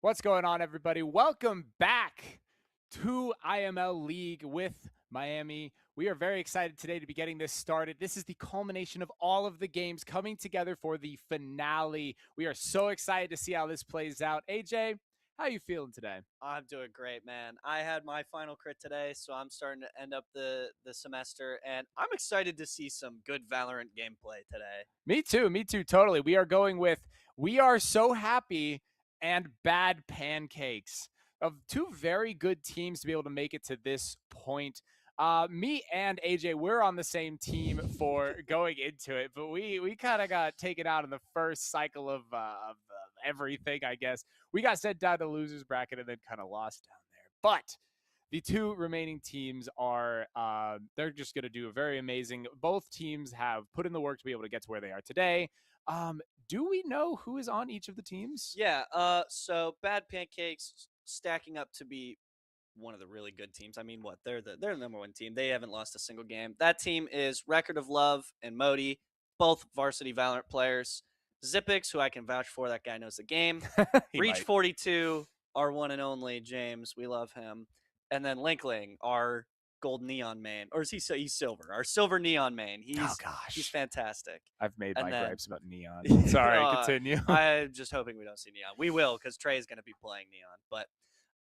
What's going on, everybody? Welcome back to IML League with Miami. We are very excited today to be getting this started. This is the culmination of all of the games coming together for the finale. We are so excited to see how this plays out. AJ, how are you feeling today? I'm doing great, man. I had my final crit today, so I'm starting to end up the semester, and I'm excited to see some good Valorant gameplay today. Me too, totally. We are going with We Are So Happy and Bad Pancakes, of two very good teams to be able to make it to this point. Me and AJ, we're on the same team for going into it, but we kind of got taken out in the first cycle of everything, I guess. We got sent down to losers bracket and then kind of lost down there. But the two remaining teams are they're just going to do very amazing. Both teams have put in the work to be able to get to where they are today. Do we know who is on each of the teams? Yeah, so Bad Pancakes stacking up to be one of the really good teams. I mean, what? They're the number one team. They haven't lost a single game. That team is Record of Love and Modi, both varsity Valorant players. Zipix, who I can vouch for, that guy knows the game. Reach 42, our one and only James. We love him. And then Linkling, our gold neon main, or is he's silver? Our silver neon main. He's fantastic. I've made my gripes about neon. Sorry, continue. I'm just hoping we don't see neon. We will, because Trey is going to be playing neon. But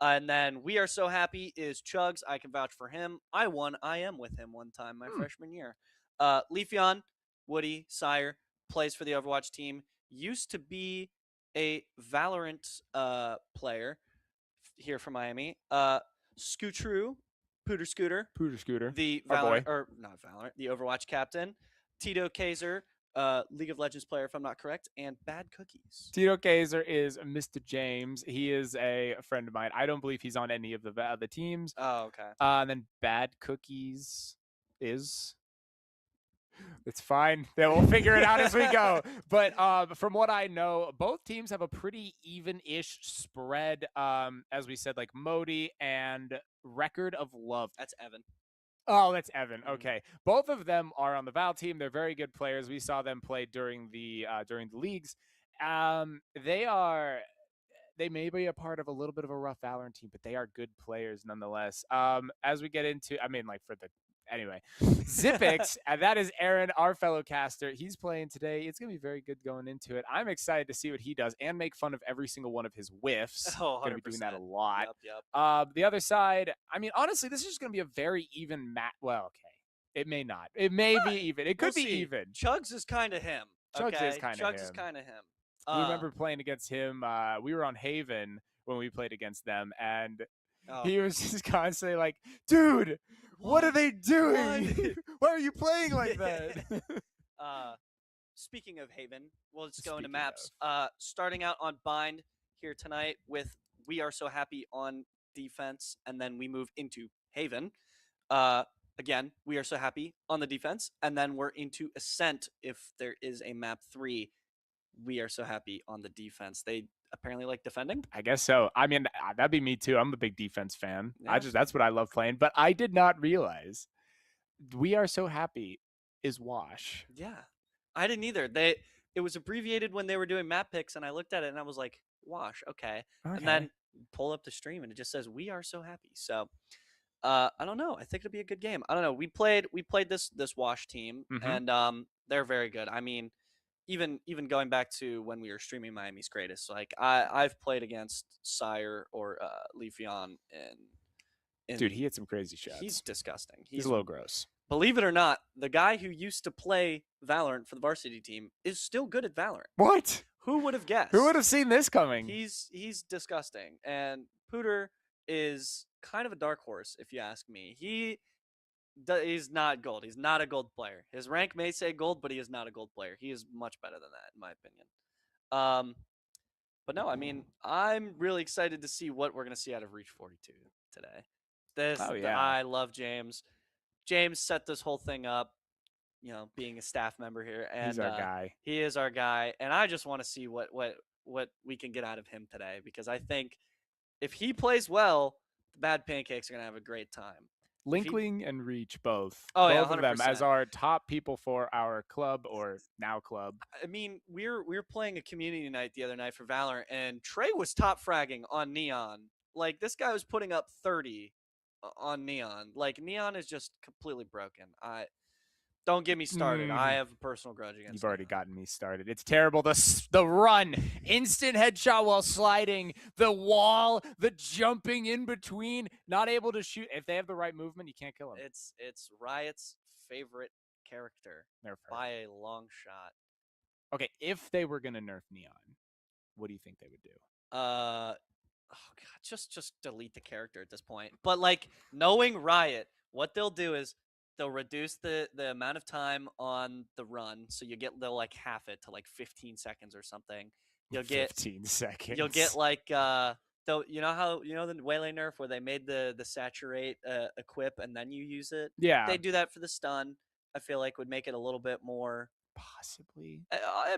and then We Are So Happy is Chugs. I can vouch for him. I won IM with him one time my freshman year. Leafeon, Woody, Sire, plays for the Overwatch team. Used to be a Valorant player here from Miami. Scootroo, Pooter Scooter, the Valorant, or not Valorant, the Overwatch captain. Tito Kezergan, League of Legends player, if I'm not correct, and Bad Cookies. Tito Kezergan is Mr. James. He is a friend of mine. I don't believe he's on any of the teams. Oh, okay. And then Bad Cookies is... It's fine. Then we'll figure it out as we go. But from what I know, both teams have a pretty even-ish spread. As we said, like Modi and Record of Love. That's Evan. Oh, that's Evan. Okay. Both of them are on the Val team. They're very good players. We saw them play during the leagues. They may be a part of a little bit of a rough Valorant team, but they are good players nonetheless. As we get into, anyway, Zipix, and that is Aaron, our fellow caster. He's playing today. It's going to be very good going into it. I'm excited to see what he does and make fun of every single one of his whiffs. Oh, 100%. Going to be doing that a lot. Yep. The other side, I mean, honestly, this is just going to be a very even match. Well, okay. It may not. It may be even. It could be even. Chugs is kind of him. Chugs is kind of him. We remember playing against him. We were on Haven when we played against them, and he was just constantly like, dude, what are they doing? Why are you playing like that? Speaking of Haven, we'll just go into maps. Starting out on Bind here tonight with We Are So Happy on defense, and then we move into Haven. Again, We Are So Happy on the defense, and then we're into Ascent if there is a map 3. We Are So Happy on the defense. They apparently like defending. I guess so. I mean, that'd be me too. I'm a big defense fan. Yeah. That's what I love playing. But I did not realize We Are So Happy is Wash. Yeah, I didn't either. It was abbreviated when they were doing map picks, and I looked at it and I was like, Wash, okay. And then pull up the stream and it just says We Are So Happy. So I don't know. I think it'll be a good game. I don't know. We played this Wash team, and they're very good. I mean, even going back to when we were streaming Miami's Greatest, like I've played against Sire or Leafeon, and dude, he hit some crazy shots. He's disgusting. He's a little gross. Believe it or not, the guy who used to play Valorant for the varsity team is still good at Valorant. What? Who would have guessed? Who would have seen this coming? He's disgusting, and Pooter is kind of a dark horse, if you ask me. He's not gold. He's not a gold player. His rank may say gold, but he is not a gold player. He is much better than that, in my opinion. But no, I mean, I'm really excited to see what we're going to see out of Reach 42 today. I love James. James set this whole thing up, being a staff member here. And he's our guy. He is our guy. And I just want to see what we can get out of him today, because I think if he plays well, the Bad Pancakes are going to have a great time. Linkling and Reach both. Oh, yeah, both of them as 100%. our top people for our club or now club. I mean, we were playing a community night the other night for Valorant, and Trey was top fragging on Neon. Like, this guy was putting up 30 on Neon. Like, Neon is just completely broken. Don't get me started. I have a personal grudge against You've already Neon. gotten me started. It's terrible. The run, instant headshot while sliding, the wall, the jumping in between, not able to shoot. If they have the right movement, you can't kill them. It's Riot's favorite character by a long shot. Okay, if they were gonna nerf Neon, what do you think they would do? Oh god, just delete the character at this point. But like, knowing Riot, what they'll do is they'll reduce the amount of time on the run, so they'll like half it to like 15 seconds or something. You'll get 15 seconds. You'll get like though, you know the Waylay nerf where they made the saturate equip and then you use it. Yeah, They do that for the stun. I feel like would make it a little bit more possibly.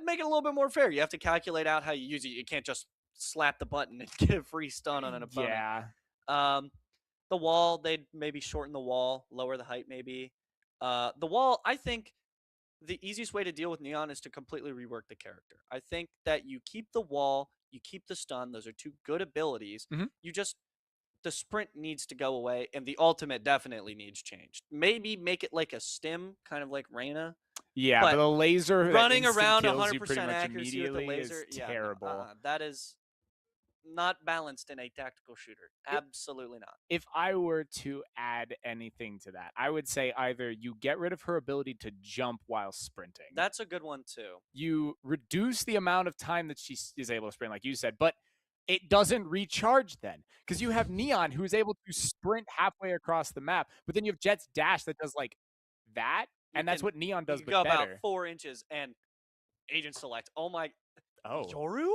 Make it a little bit more fair. You have to calculate out how you use it. You can't just slap the button and get a free stun on an opponent. Yeah. The wall, they'd maybe shorten the wall, lower the height maybe. The wall, I think the easiest way to deal with Neon is to completely rework the character. I think that you keep the wall, you keep the stun. Those are two good abilities. Mhm. The sprint needs to go away, and the ultimate definitely needs changed. Maybe make it like a stim, kind of like Reyna. Yeah, but the laser running that around kills 100% you pretty much accuracy with the laser, is terrible. No, that is not balanced in a tactical shooter. Absolutely not. If I were to add anything to that, I would say either you get rid of her ability to jump while sprinting. That's a good one too. You reduce the amount of time that she is able to sprint, like you said, but it doesn't recharge then because you have Neon who's able to sprint halfway across the map, but then you have Jet's dash that does like that, and that's what Neon does, you but go better. about 4 inches and agent select. Oh my! Oh, Yoru.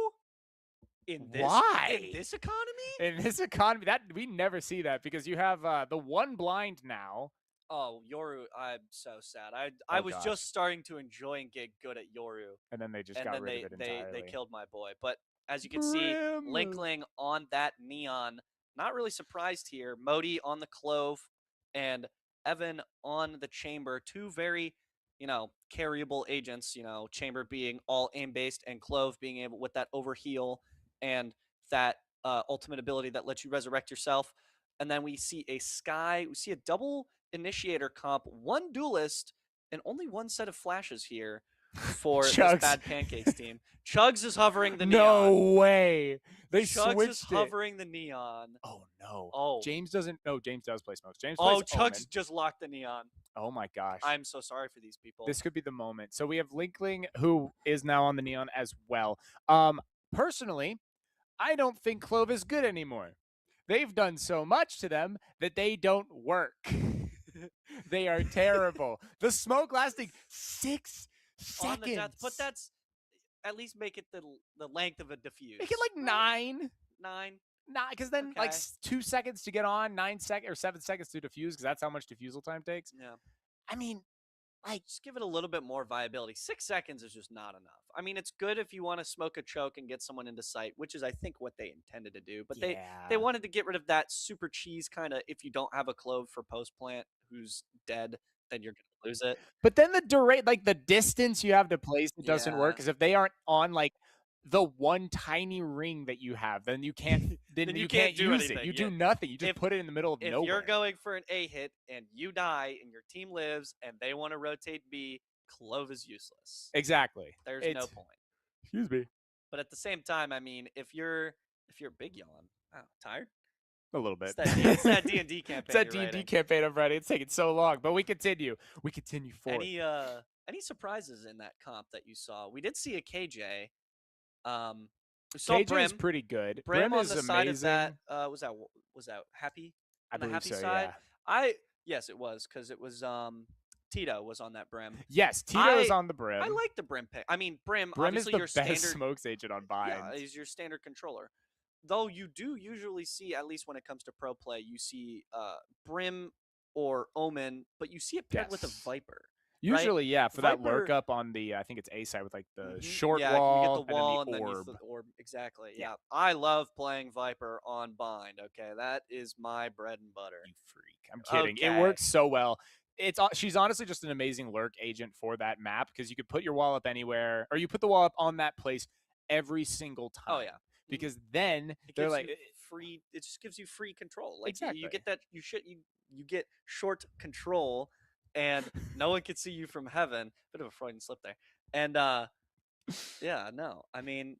Why? In this economy? In this economy, that we never see that because you have the one blind now. Oh, Yoru! I'm so sad. I was just starting to enjoy and get good at Yoru, and then they just got rid of it entirely. They killed my boy. But as you can see, Linkling on that Neon. Not really surprised here. Modi on the Clove, and Evan on the Chamber. Two very, carryable agents. Chamber being all aim based, and Clove being able with that overheal and that ultimate ability that lets you resurrect yourself. And then we see a double initiator comp, one duelist, and only one set of flashes here for this bad pancakes team. Chugs is hovering the neon. No way. They Chugs switched is hovering the neon. Oh no. Oh. James doesn't. No, James does play smokes. James plays Chugs Omen. just locked the neon. Oh my gosh. I'm so sorry for these people. This could be the moment. So we have Linkling, who is now on the neon as well. Personally, I don't think Clove is good anymore. They've done so much to them that they don't work. They are terrible. The smoke lasting 6 seconds. On the death, but that's at least make it the length of a diffuse. Make it like 9. 9. Because then like 2 seconds to get on, 9 seconds or 7 seconds to defuse, because that's how much defusal time takes. Yeah. I mean, like, just give it a little bit more viability. 6 seconds is just not enough. I mean, it's good if you want to smoke a choke and get someone into sight, which is, I think, what they intended to do. But they wanted to get rid of that super cheese kind of, if you don't have a Clove for post plant who's dead, then you're going to lose it. But then the distance you have to place, it doesn't work. Because if they aren't on, like, the one tiny ring that you have, then you can't then you can't use anything. You do nothing. You just put it in the middle of nowhere. If you're going for an A hit and you die and your team lives and they want to rotate B, Clove is useless. Exactly. There's no point. Excuse me. But at the same time, I mean, if you're Big Yawn, tired? A little bit. It's that D&D campaign. It's that D&D campaign I'm writing. It's taking so long, but we continue. We continue forward. Any surprises in that comp that you saw? We did see a KJ. We saw KJ is pretty good. Brim on is the amazing. side of that was that Happy? I on the believe Happy so, side? yeah. Yes, it was because it was Tito was on that Brim. Yes, Tito is on the Brim. I like the Brim pick. I mean, Brim is obviously the your best standard smokes agent on Bind. Yeah, he's your standard controller. Though you do usually see, at least when it comes to pro play, you see Brim or Omen, but you see it paired with a Viper. Usually, yeah, for that lurk Viper- up on the, I think it's A side with like the short yeah, wall, you get the wall and then the orb. the orb. Exactly. Yeah. I love playing Viper on bind. Okay, that is my bread and butter. You freak. I'm kidding. It Okay. works so well. She's honestly just an amazing lurk agent for that map because you could put your wall up anywhere, or you put the wall up on that place every single time. Oh yeah. Because then they're like free. It just gives you free control. Like exactly. you get that. You get short control, and no one can see you from heaven. Bit of a Freudian slip there. And yeah, no. I mean,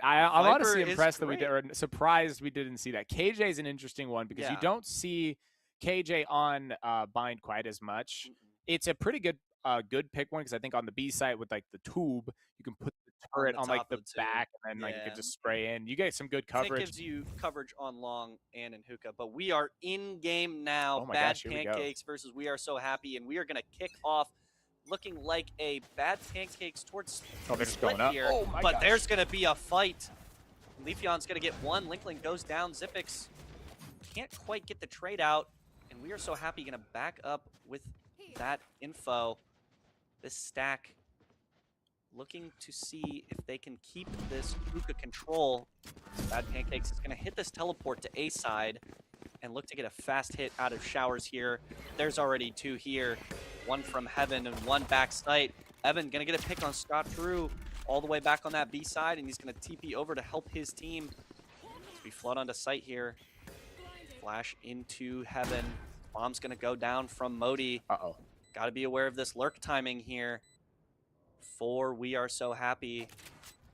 I'm Viper honestly is impressed that we great. did, or surprised we didn't see that. KJ is an interesting one because you Yeah. don't see KJ on bind quite as much. It's a pretty good pick one because I think on the B side with like the tube, you can put the turret on like the back and then like you can just spray in. You get some good coverage. It gives you coverage on long and in hookah. But we are in game now. Oh my Bad gosh, here we go. Pancakes versus We Are So Happy, and we are gonna kick off looking like a Bad Pancakes towards they're just going up here. Oh my but gosh. There's gonna be a fight. Leafeon's gonna get one. Linkling goes down. Zipix can't quite get the trade out, and We Are So Happy gonna back up with that info. This stack looking to see if they can keep this hookah control. Bad Pancakes is gonna hit this teleport to A side and look to get a fast hit out of showers here. There's already two here, one from Heaven and one back sight. Evan gonna get a pick on Scott Drew all the way back on that B side, and he's gonna TP over to help his team. As we flood onto site here. Flash into Heaven. Bomb's gonna go down from Modi. Uh-oh. Gotta be aware of this lurk timing here. For We Are So Happy.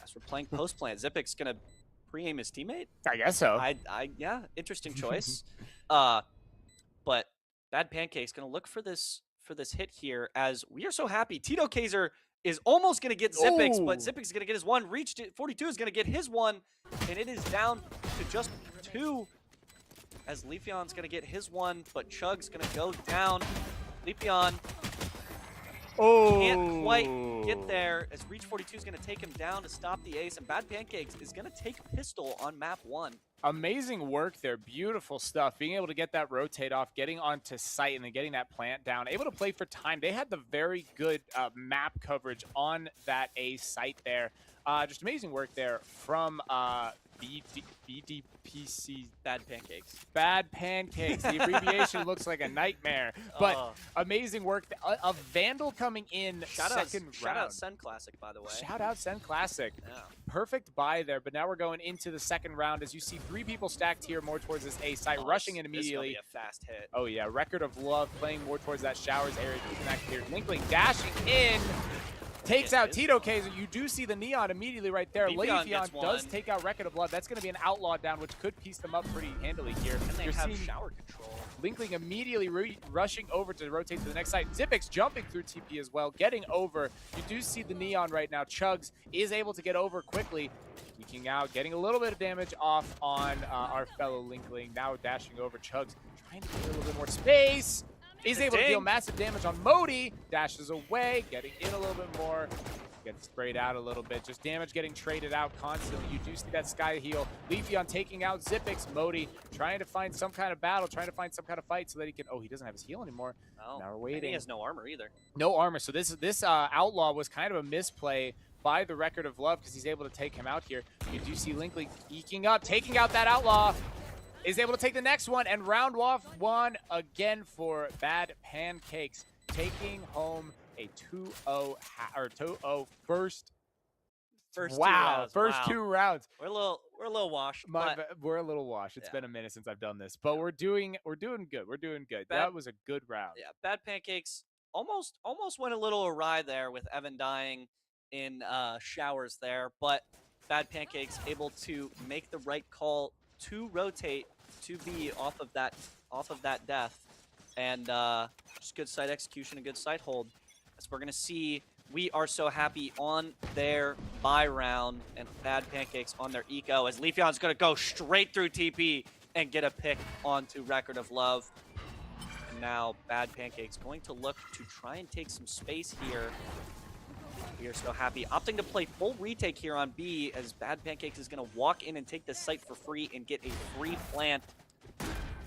As we're playing post plant, Zipic's gonna pre-aim his teammate. I guess so. Yeah, interesting choice. But Bad Pancake's gonna look for this hit here. As We Are So Happy, Tito Kazer is almost gonna get Zipix, but Zipix is gonna get his one. Reached it. 42 is gonna get his one, and it is down to just two. As Leafeon's gonna get his one, but Chug's gonna go down. Leafeon can't quite get there, as Reach 42 is going to take him down to stop the ace, and Bad Pancakes is going to take pistol on map 1. Amazing work there. Beautiful stuff. Being able to get that rotate off, getting onto site, and then getting that plant down. Able to play for time. They had the very good map coverage on that A site there. Just amazing work there from BDPC. Bad Pancakes. Bad Pancakes. The abbreviation looks like a nightmare. But amazing work. A Vandal coming in second round. Shout out Sen Classic, by the way. Shout out Sen Classic. Yeah. Perfect buy there, but now we're going into the second round as you see three people stacked here more towards this A site, rushing in immediately. This is gonna be a fast hit. Oh yeah, Record of Love playing more towards that showers area to connect here. Linkling dashing in. Takes out Tito Kazer. You do see the neon immediately right there. Leafeon does take out Record of Love. That's going to be an outlaw down, which could piece them up pretty handily here. And they have shower control. Linkling immediately rushing over to rotate to the next side. Zipix jumping through TP as well, getting over. You do see the neon right now. Chugs is able to get over quickly. Peeking out, getting a little bit of damage off on our fellow Linkling. Now dashing over. Chugs trying to get a little bit more space. Is able to deal massive damage on Modi. Dashes away, getting in a little bit more. Gets sprayed out a little bit. Just damage getting traded out constantly. You do see that sky heal. Leafeon taking out Zipix. Modi trying to find some kind of battle, trying to find some kind of fight so that he can... Oh, he doesn't have his heal anymore. Oh, now we're waiting. He has no armor either. No armor. So this outlaw was kind of a misplay by the Record of Love because he's able to take him out here. You do see Linkling eking up, taking out that outlaw. Is able to take the next one and round off one again for Bad Pancakes, taking home a 2-0 first. Wow, first 2 rounds. We're a little washed. We're a little washed. It's been a minute since I've done this, but we're doing good. We're doing good. That was a good round. Yeah, Bad Pancakes almost went a little awry there with Evan dying in showers there, but Bad Pancakes able to make the right call to rotate to be off of that death, and just good site execution and good site hold. As we're gonna see We Are So Happy on their buy round and Bad Pancakes on their eco, as Leafeon's gonna go straight through TP and get a pick onto Record of Love. And now Bad Pancakes going to look to try and take some space here. We Are So Happy opting to play full retake here on B, as Bad Pancakes is going to walk in and take this site for free and get a free plant.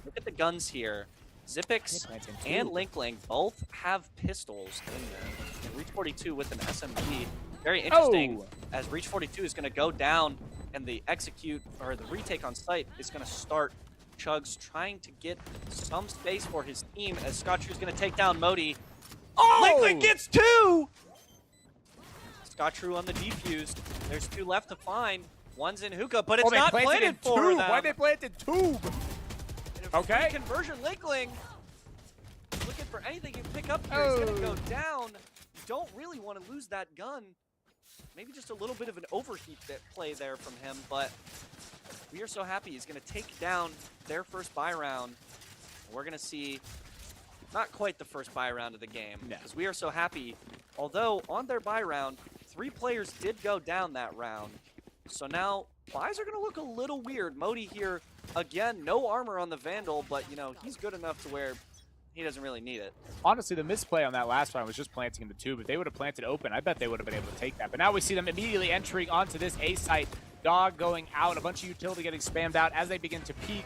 Look at the guns here. Zippix and Linkling both have pistols in there. And Reach 42 with an SMG. Very interesting, as Reach 42 is going to go down, and the retake on site is going to start. Chugs trying to get some space for his team, as Scottrue is going to take down Modi. Linkling gets 2! Scottrue on the defused. There's 2 left to find. One's in hookah, but it's not planted for them. Why they planted tube? Okay. Conversion, Linkling looking for anything he can pick up here. He's gonna go down. You don't really want to lose that gun. Maybe just a little bit of an overheat play there from him, but we are so happy he's gonna take down their first buy round. We're gonna see not quite the first buy round of the game, because we are so happy. Although on their buy round, 3 players did go down that round. So now buys are gonna look a little weird. Modi here, again, no armor on the Vandal, but you know, he's good enough to where he doesn't really need it. Honestly, the misplay on that last round was just planting in the tube. If they would have planted open, I bet they would have been able to take that. But now we see them immediately entering onto this A site. Dog going out, a bunch of utility getting spammed out as they begin to peek.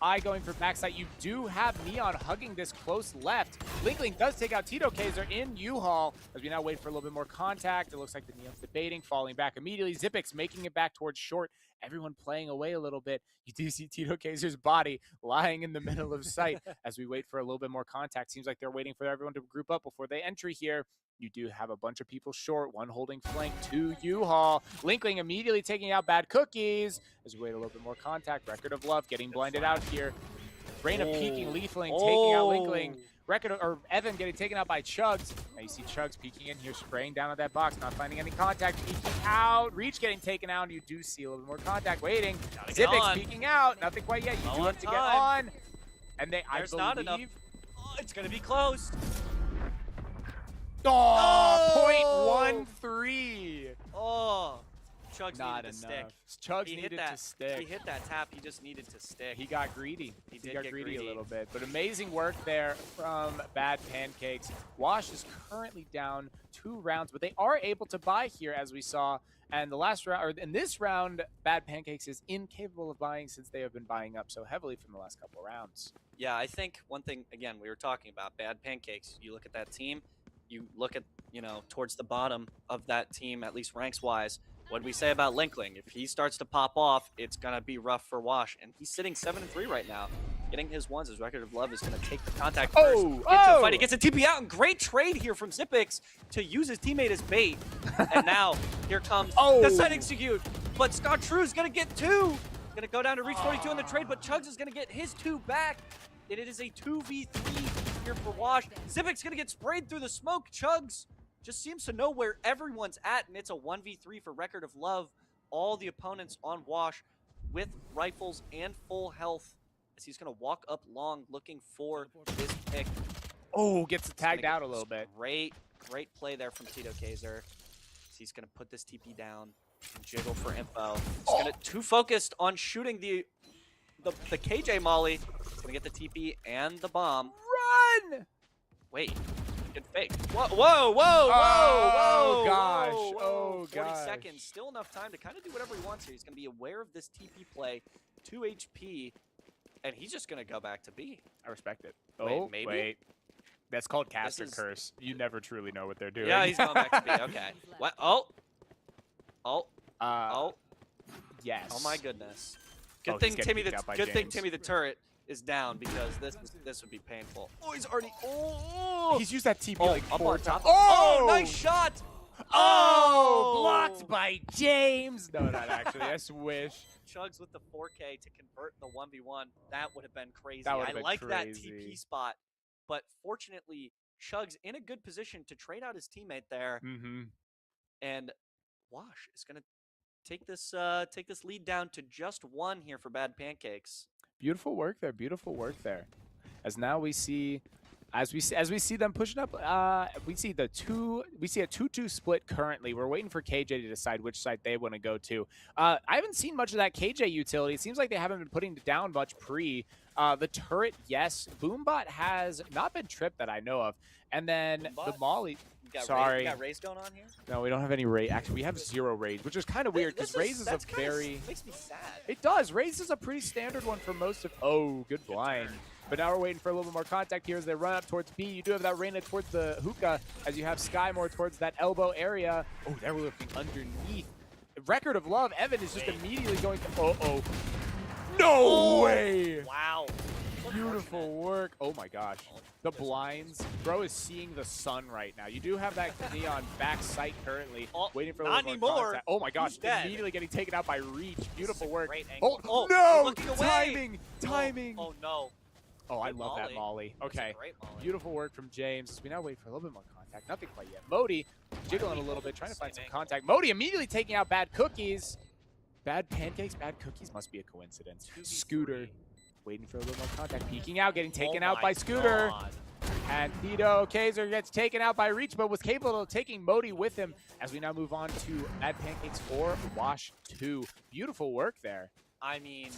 Eye going for backside. You do have Neon hugging this close left. Linkling does take out Tito Kezergan in U-Haul as we now wait for a little bit more contact. It looks like the Neon's debating, falling back immediately. Zippix making it back towards short. Everyone playing away a little bit. You do see Tito Kezer's body lying in the middle of sight as we wait for a little bit more contact. Seems like they're waiting for everyone to group up before they entry here. You do have a bunch of people short, one holding flank, 2 U-Haul. Linkling immediately taking out Bad Cookies as we wait a little bit more contact. Record of Love getting blinded out here. Brain of peeking, Leafling taking out Linkling. Evan getting taken out by Chugs. Now you see Chugs peeking in here, spraying down at that box, not finding any contact, peeking out. Reach getting taken out, and you do see a little bit more contact waiting. Zippix peeking out, nothing quite yet. You do have to get on. And There's not enough. Oh, it's going to be close. Oh, 0.13. Oh, Chugs not needed to enough. stick. Chugs needed to stick. He hit that tap. He just needed to stick. He got greedy. He did got get greedy a little bit. But amazing work there from Bad Pancakes. Wash is currently down 2 rounds, but they are able to buy here, as we saw. And the last round, or in this round, Bad Pancakes is incapable of buying since they have been buying up so heavily from the last couple of rounds. Yeah, I think one thing, again, we were talking about Bad Pancakes. You look at that team, you look at, you know, towards the bottom of that team, at least ranks-wise. What did we say about Linkling? If he starts to pop off, it's going to be rough for Wash. And he's sitting 7-3 right now. Getting his ones, his Record of Love is going to take the contact first. Into the fight. He gets a TP out, and great trade here from Zippix to use his teammate as bait. And now, here comes the set execute. But Scottrue is going to get 2. Going to go down to Reach 42 in the trade, but Chugs is going to get his 2 back. And it is a 2v3 here for Wash. Zippix going to get sprayed through the smoke. Chugs just seems to know where everyone's at, and it's a 1v3 for Record of Love. All the opponents on Wash with rifles and full health, as he's going to walk up long looking for this pick. Oh, gets tagged out a little bit. Great play there from Tito Kezer. He's going to put this TP down and jiggle for info. He's going to too focused on shooting the KJ molly. He's going to get the TP and the bomb. Run! Wait. Good fake. Whoa, whoa, whoa, whoa, whoa. Gosh. Whoa, whoa. Oh, 40 gosh. seconds. Still enough time to kind of do whatever he wants here. He's going to be aware of this TP play. 2 HP. And he's just going to go back to B. I respect it. Wait, maybe? Wait. That's called caster curse. You never truly know what they're doing. Yeah, he's going back to B. Okay. What? Oh. Yes. Oh, my goodness. Good thing Timmy the turret is down, because this would be painful. Oh, he's already. Oh, he's used that TP like up 4 on top. times. Oh, nice shot. Oh, blocked by James. No, not actually. I wish. Chugs with the 4K to convert the 1v1. That would have been crazy. I like that TP spot, but fortunately, Chugs in a good position to trade out his teammate there. And Wash is going to take this lead down to just 1 here for Bad Pancakes. Beautiful work there. Beautiful work there. As now we see, as we see them pushing up, we see a 2-2 split currently. We're waiting for KJ to decide which side they want to go to. I haven't seen much of that KJ utility. It seems like they haven't been putting down much pre. The turret, yes. Boombot has not been tripped that I know of. And then Boombot? the Molly. Sorry. You got Raze going on here? No, we don't have any Raze. Actually, we have 0 Raze, which is kind of weird because Raze is a very... makes me sad. It does. Raze is a pretty standard one for most of... Oh, good blind. But now we're waiting for a little bit more contact here as they run up towards B. You do have that Reyna towards the hookah as you have Sky more towards that elbow area. Oh, they're looking underneath. Record of Love, Evan is just immediately going to, no way! Wow. Beautiful work. Oh my gosh. The blinds. Bro is seeing the sun right now. You do have that Neon back sight currently. Waiting for a little not more anymore. contact. Oh my gosh. He's dead. Immediately getting taken out by Reach. Beautiful work. Great angle. Oh, no! Looking away. Timing. Oh no. Oh, I Good love that Molly. Okay. Great Molly. Beautiful work from James as we now wait for a little bit more contact. Nothing quite yet. Modi jiggling a little bit, trying to find some contact. Modi immediately taking out Bad Cookies. Bad Pancakes, Bad Cookies must be a coincidence. Scooter waiting for a little more contact. Peeking out, getting taken out by Scooter. God. And Tito Kezergan gets taken out by Reach, but was capable of taking Modi with him as we now move on to Bad Pancakes for Wash 2. Beautiful work there. I mean,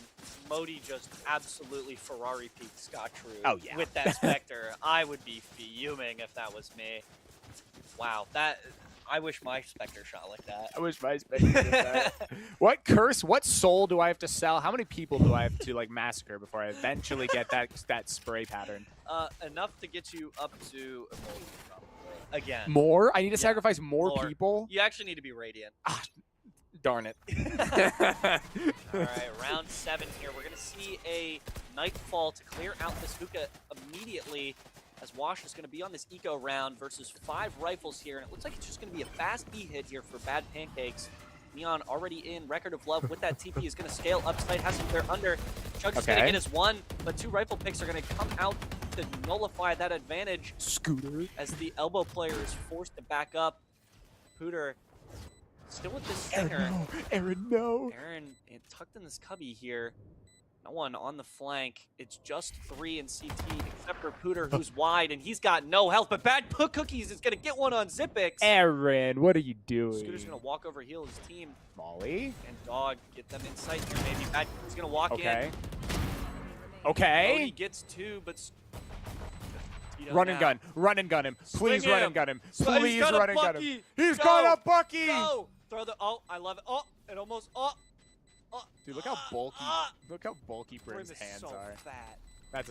Modi just absolutely Ferrari peaked Scott True with that Spectre. I would be fuming if that was me. Wow, I wish my Spectre shot like that. I wish my Spectre did that. What curse, what soul do I have to sell? How many people do I have to like massacre before I eventually get that spray pattern? Enough to get you up to again. More? I need to sacrifice more people? You actually need to be Radiant. Ah, darn it. All right, round 7 here. We're going to see a Nightfall to clear out this hookah immediately as Wash is going to be on this eco round versus 5 rifles here. And it looks like it's just going to be a fast B hit here for Bad Pancakes. Neon already in. Record of Love with that TP is going to scale upside. Has to clear under. Chug is going to get his 1, but 2 rifle picks are going to come out to nullify that advantage. Scooter. As the elbow player is forced to back up. Pooter still with this stinger. Aaron, no. Aaron tucked in this cubby here. No one on the flank. It's just 3 in CT, except for Pooter, who's wide, and he's got no health. But Bad Cookies is going to get one on Zipix. Aaron, what are you doing? Scooter's going to walk over, heal his team. Molly? And Dog, get them inside here, maybe. Bad Cookies going to walk in. Okay. Modi gets 2, but... Run and gun. Run and gun him. Please run and gun him. Please run and gun him. He's got a Bucky! Go! Throw the... Oh, I love it. Oh, it almost... Oh! Dude, look how bulky Brim's hands so are. Fat. That's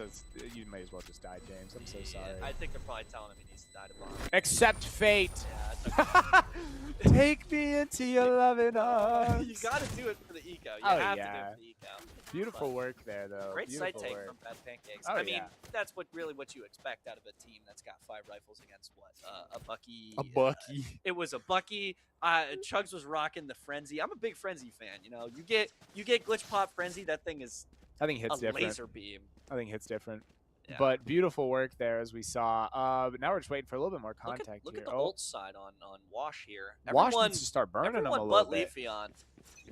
you may as well just die, James. I'm so sorry. I think they're probably telling him he needs to die to bomb. Accept fate. Yeah, Take me into your loving arms. You gotta do it for the eco. You have to do it for the eco. Beautiful work there, though. Great Beautiful sight take work. from Bad Pancakes. Oh, I mean, that's really what you expect out of a team that's got 5 rifles against what? A Bucky. A Bucky. It was a Bucky. Chugs was rocking the Frenzy. I'm a big Frenzy fan. You know, you get Glitch Pop Frenzy. That thing is I think hits different. Laser beam. I think hits different. Yeah. But beautiful work there, as we saw. But now we're just waiting for a little bit more contact look here. Look at the ult side on Wash here. Wash needs to start burning them a little but bit. Leafeon.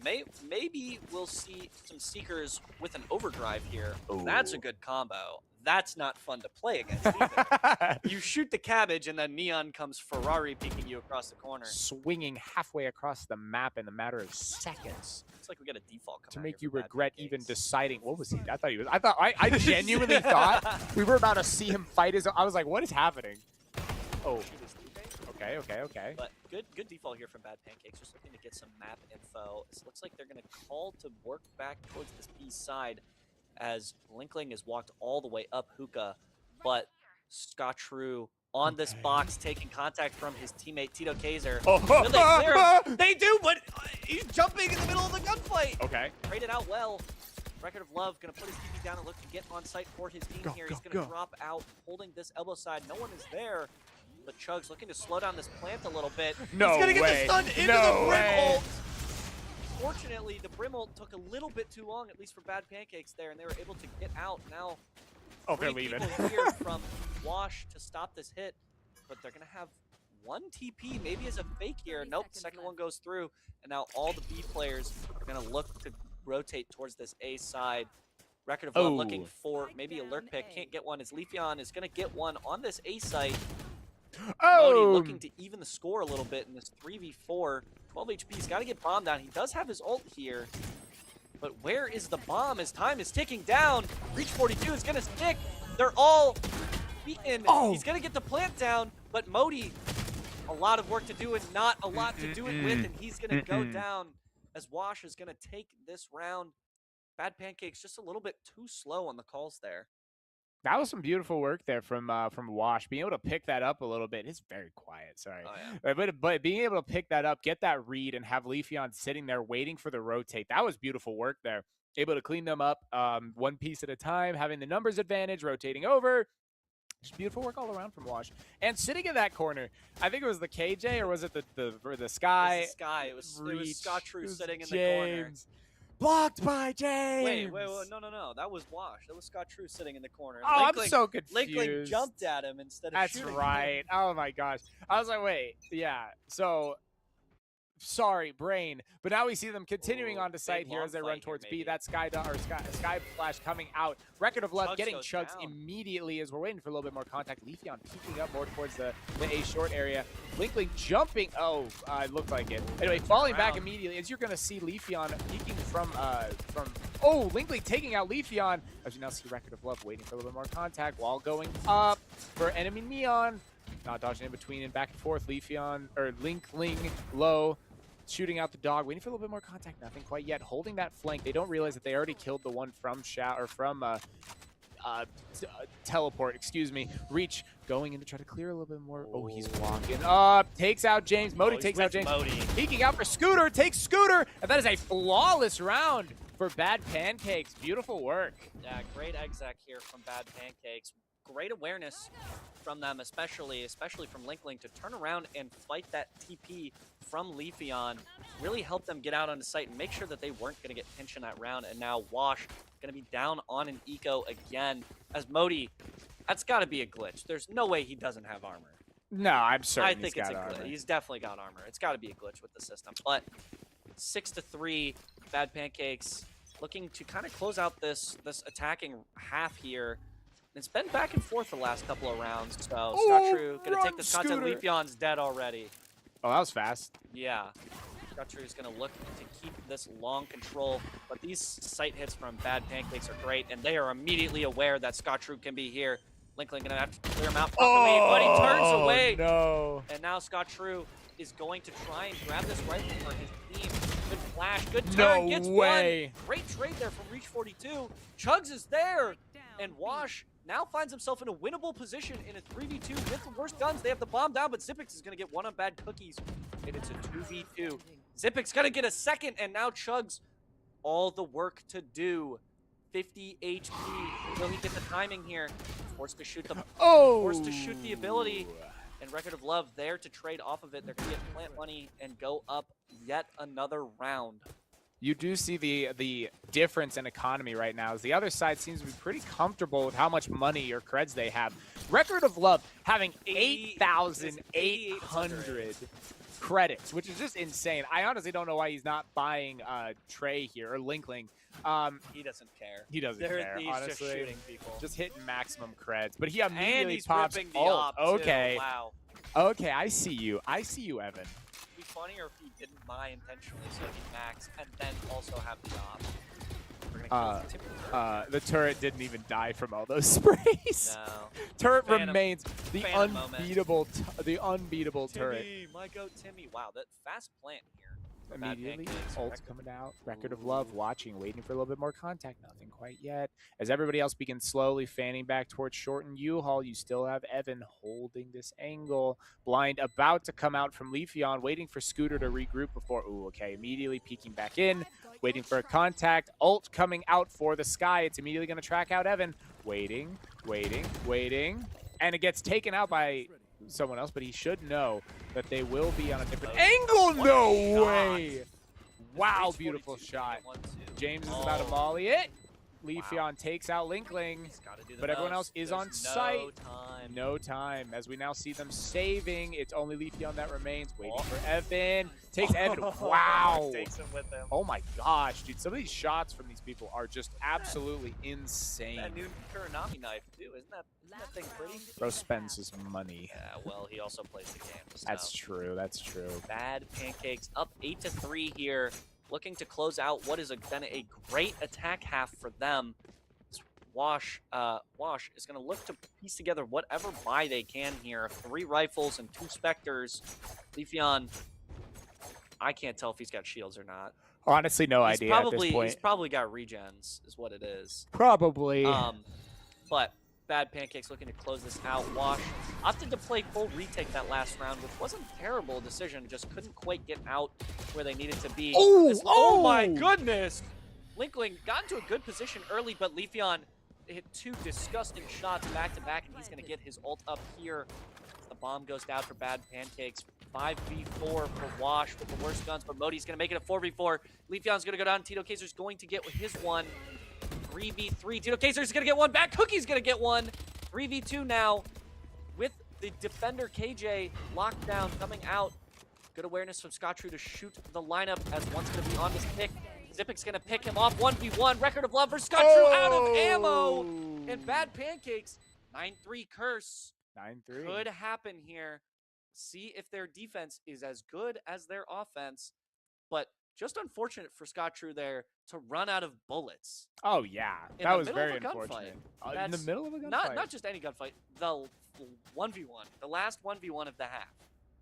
Maybe we'll see some Seekers with an overdrive here. Ooh. That's a good combo. That's not fun to play against either. You shoot the cabbage, and then Neon comes Ferrari peeking you across the corner. Swinging halfway across the map in a matter of seconds. It's like we got a default to make you regret even deciding. What was he? I genuinely thought we were about to see him fight his. I was like, what is happening? Oh. Okay. But good default here from Bad Pancakes. Just looking to get some map info. It looks like they're going to call to work back towards this B side as Linkling has walked all the way up Hookah. But Scott True on this box taking contact from his teammate Tito Kazer. Will they clear him? They do, but he's jumping in the middle of the gunfight. Okay. Traded out well. Record of Love going to put his TP down and look to get on site for his team here. He's going to drop out holding this elbow side. No one is there. But Chug's looking to slow down this plant a little bit. No He's going to get the stun into the Brim ult. Fortunately, the Brim ult took a little bit too long, at least for Bad Pancakes there, and they were able to get out. Now, they're leaving. Here from Wash to stop this hit, but they're going to have 1 TP, maybe as a fake here. Nope, second one goes through, and now all the B players are going to look to rotate towards this A side. Record of Love looking for maybe a lurk pick. Can't get one as Leafeon is going to get one on this A site. Modi looking to even the score a little bit in this 3v4. 12 HP. He's got to get bomb down. He does have his ult here. But where is the bomb? His time is ticking down. Reach 42 is going to stick. They're all beaten. He's going to get the plant down. But Modi, a lot of work to do and not a lot to do it with. And he's going to go down as Wash is going to take this round. Bad Pancakes just a little bit too slow on the calls there. That was some beautiful work there from Wash. Being able to pick that up a little bit. It's very quiet, sorry. Oh, yeah. But being able to pick that up, get that read, and have Leafeon sitting there waiting for the rotate, that was beautiful work there. Able to clean them up one piece at a time, having the numbers advantage, rotating over. Just beautiful work all around from Wash. And sitting in that corner, I think it was the KJ, or was it the Sky? It was the Sky. It was Scott True sitting in the James. corner. Blocked by James. Wait, no. That was Wash. That was Scott True sitting in the corner. Oh, I'm so confused. Linkling jumped at him instead of shooting. That's right. Oh my gosh. I was like, wait, yeah. So, sorry, brain. But now we see them continuing on to site here as they run towards B. That Sky Flash coming out. Record of Love getting chugs immediately as we're waiting for a little bit more contact. Leafeon peeking up more towards the A short area. Linkling jumping. Oh, it looked like it. Anyway, falling back immediately as you're going to see Leafeon peeking from oh, Linkling taking out Leafeon as you now see Record of Love waiting for a little bit more contact while going up for enemy Neon. Not dodging in between and back and forth. Leafeon or Linkling low. Shooting out the dog, waiting for a little bit more contact. Nothing quite yet. Holding that flank. They don't realize that they already killed the one from teleport. Excuse me. Reach going in to try to clear a little bit more. Oh, he's walking up. Takes out James. Modi takes out James. Peeking out for Scooter. Takes Scooter, and that is a flawless round for Bad Pancakes. Beautiful work. Yeah, great exec here from Bad Pancakes. Great awareness from them, especially from Linkling, to turn around and fight that TP from Leafeon. Really helped them get out onto site and make sure that they weren't going to get pinched in that round. And now Wash going to be down on an eco again. As Modi, that's got to be a glitch. There's no way he doesn't have armor. No, I'm certain I think it's a glitch. He's definitely got armor. It's got to be a glitch with the system. But 6-3, Bad Pancakes looking to kind of close out this attacking half here. It's been back and forth the last couple of rounds, so Scott True gonna take this content. Leafeon's dead already. Oh, that was fast. Yeah. Scott True is gonna look to keep this long control, but these sight hits from Bad Pancakes are great, and they are immediately aware that Scott True can be here. Linkling gonna have to clear him out properly, but he turns away. No. And now Scott True is going to try and grab this rifle for his team. Good flash, good turn, gets one. Great trade there from Reach 42. Chugs is there, and Wash now finds himself in a winnable position in a 3v2 with the worst guns. They have the bomb down, but Zippix is going to get one on Bad Cookies, and it's a 2v2. Zippix going to get a second, and now Chugs all the work to do. 50 HP. Will he get the timing here? Forced to shoot the forced to shoot the ability. And Record of Love there to trade off of it. They're going to get plant money and go up yet another round. You do see the difference in economy right now, as the other side seems to be pretty comfortable with how much money or creds they have. Record of Love having 8,800 credits, which is just insane. I honestly don't know why he's not buying Trey here, or Linkling. He doesn't care. He doesn't care, he's honestly. Just shooting people. Just hitting maximum creds. But he immediately he's pops ripping the ult. op, Okay. too. Wow. Okay, I see you. I see you, Evan. It'd be funnier if he didn't buy intentionally so he max and then also have the op. The turret didn't even die from all those sprays. No. Turret remains the Phantom unbeatable turret. Timmy, my goat Timmy. Wow, that fast plant here. Immediately, ult's coming out. Record of Love watching, waiting for a little bit more contact. Nothing quite yet. As everybody else begins slowly fanning back towards Short and U-Haul, you still have Evan holding this angle. Blind about to come out from Leafeon, waiting for Scooter to regroup before. Ooh, okay. Immediately peeking back in, waiting for a contact. Ult coming out for the Sky. It's immediately going to track out Evan. Waiting. And it gets taken out by someone else, but he should know that they will be on a different angle. No way. Wow, beautiful shot. James is about to volley it. Leafeon takes out Linkling, but everyone else is on site. No time. As we now see them saving, it's only Leafeon that remains. Waiting for Evan. Takes Evan. Wow. Takes him with him. Oh my gosh, dude. Some of these shots from these people are just absolutely insane. That new Kuranami knife, too. Isn't that thing pretty? Bro spends his money. Yeah, well, he also plays the game. So. That's true. That's true. Bad Pancakes up 8-3 here. Looking to close out what is been a great attack half for them. Wash is going to look to piece together whatever buy they can here. 3 rifles and 2 Specters. Leafeon, I can't tell if he's got shields or not. Honestly, no idea at this point. He's probably got regens, is what it is. Probably. But Bad Pancakes looking to close this out. Wash opted to play full retake that last round, which wasn't a terrible decision, just couldn't quite get out where they needed to be. Oh my goodness! Linkling got into a good position early, but Leafeon hit 2 disgusting shots back-to-back, and he's going to get his ult up here. The bomb goes down for Bad Pancakes. 5v4 for Wash with the worst guns, but Modi's going to make it a 4v4. Leafeon's going to go down. Tito Kezer's going to get his one. 3v3. Tito Kezer's going to get one back. Cookie's going to get one. 3v2 now with the defender KJ locked down, coming out. Good awareness from Scottrue to shoot the lineup as one's going to be on this pick. Zipic's going to pick him off. 1v1. Record of love for Scottrue out of ammo. And Bad Pancakes. 9-3 curse. 9-3. Could happen here. See if their defense is as good as their offense. But just unfortunate for Scottrue there to run out of bullets. Oh, yeah. That was very unfortunate. In the middle of a gunfight? Not just any gunfight. The 1v1. The last 1v1 of the half.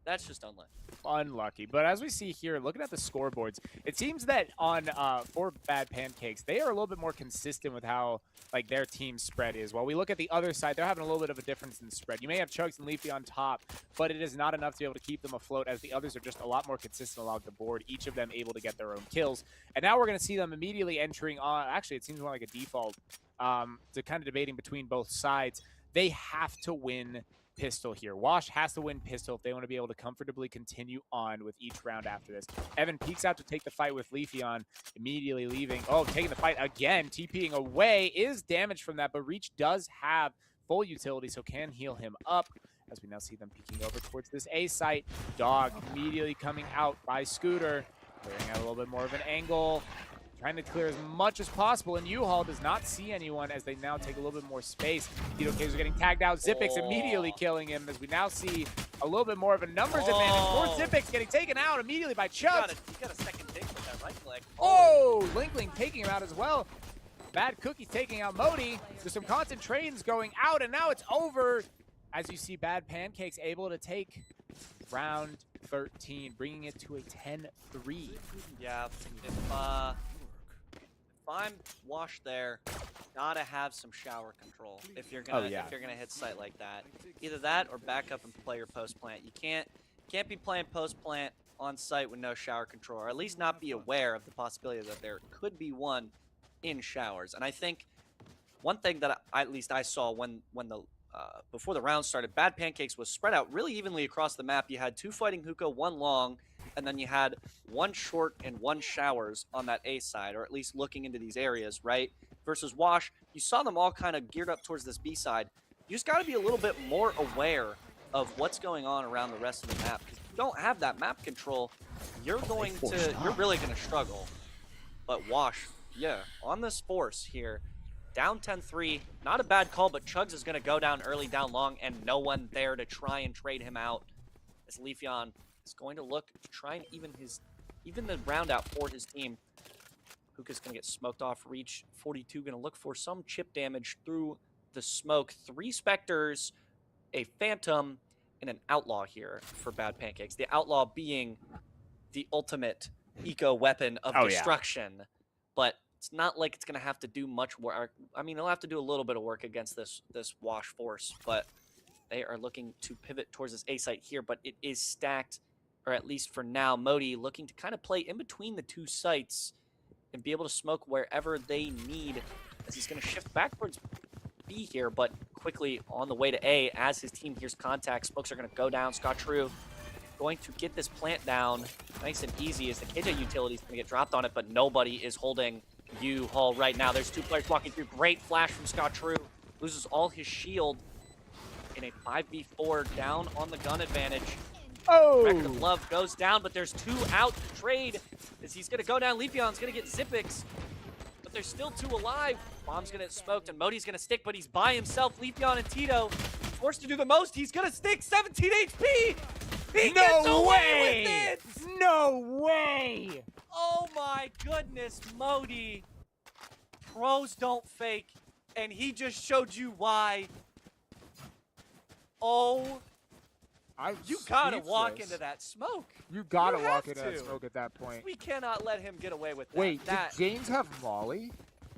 That's just unlucky. Unlucky. But as we see here, looking at the scoreboards, it seems that on for Bad Pancakes, they are a little bit more consistent with how like their team spread is. While we look at the other side, they're having a little bit of a difference in spread. You may have Chugs and Leafy on top, but it is not enough to be able to keep them afloat, as the others are just a lot more consistent along the board, each of them able to get their own kills. And now we're going to see them immediately entering on, actually it seems more like a default, to kind of debating between both sides. They have to win pistol here. Wash has to win pistol if they want to be able to comfortably continue on with each round after this. Evan peeks out to take the fight with Leafeon, immediately leaving. Oh, taking the fight again, TPing away. Is damage from that, but Reach does have full utility, so can heal him up. As we now see them peeking over towards this A site. Dog immediately coming out by Scooter, clearing out a little bit more of an angle. Trying to clear as much as possible, and U-Haul does not see anyone as they now take a little bit more space. Tito Kezer's getting tagged out. Zipix immediately killing him as we now see a little bit more of a numbers advantage. Poor Zipix getting taken out immediately by Chugs. He got a second dig with that right leg. Oh, Linkling taking him out as well. Bad Cookie taking out Modi. There's some concentrations going out, and now it's over. As you see, Bad Pancakes able to take round 13, bringing it to a 10-3. Yeah, if I'm Wash there, gotta have some shower control if you're gonna hit site like that. Either that or back up and play your post plant. You can't be playing post plant on site with no shower control, or at least not be aware of the possibility that there could be one in showers. And I think one thing that at least I saw when the before the round started, Bad Pancakes was spread out really evenly across the map. You had 2 fighting hookah, 1 long, and then you had 1 short and 1 showers on that A side, or at least looking into these areas, right? Versus Wash, you saw them all kind of geared up towards this B side. You just got to be a little bit more aware of what's going on around the rest of the map. Because if you don't have that map control, you're really going to struggle. But Wash, yeah, on this force here, down 10-3, not a bad call, but Chugs is going to go down early, down long, and no one there to try and trade him out. As Leafeon is going to look to try and even the round out for his team. Hookah's going to get smoked off. Reach 42 going to look for some chip damage through the smoke. 3 Specters, a Phantom, and an Outlaw here for Bad Pancakes. The Outlaw being the ultimate eco weapon of destruction. Yeah. But it's not like it's going to have to do much work. I mean, it'll have to do a little bit of work against this Wash force, but they are looking to pivot towards this A site here, but it is stacked, or at least for now. Modi looking to kind of play in between the 2 sites and be able to smoke wherever they need, as he's going to shift back towards B here, but quickly on the way to A as his team hears contact. Smokes are going to go down. Scottrue going to get this plant down nice and easy as the KJ utility is going to get dropped on it, but nobody is holding U-Haul right now. There's 2 players walking through. Great flash from Scottrue. Loses all his shield in a 5v4 down on the gun advantage. Oh! Record of love goes down, but there's 2 out to trade as he's going to go down. Leafeon's going to get Zipix, but there's still 2 alive. Bomb's going to get smoked, and Modi's going to stick, but he's by himself. Leafeon and Tito forced to do the most. He's going to stick 17 HP. He gets away with it! No way! Oh my goodness, Modi. Pros don't fake, and he just showed you why. Oh, you gotta walk into that smoke. You gotta walk into that smoke at that point. We cannot let him get away with that. Wait, did James have Molly?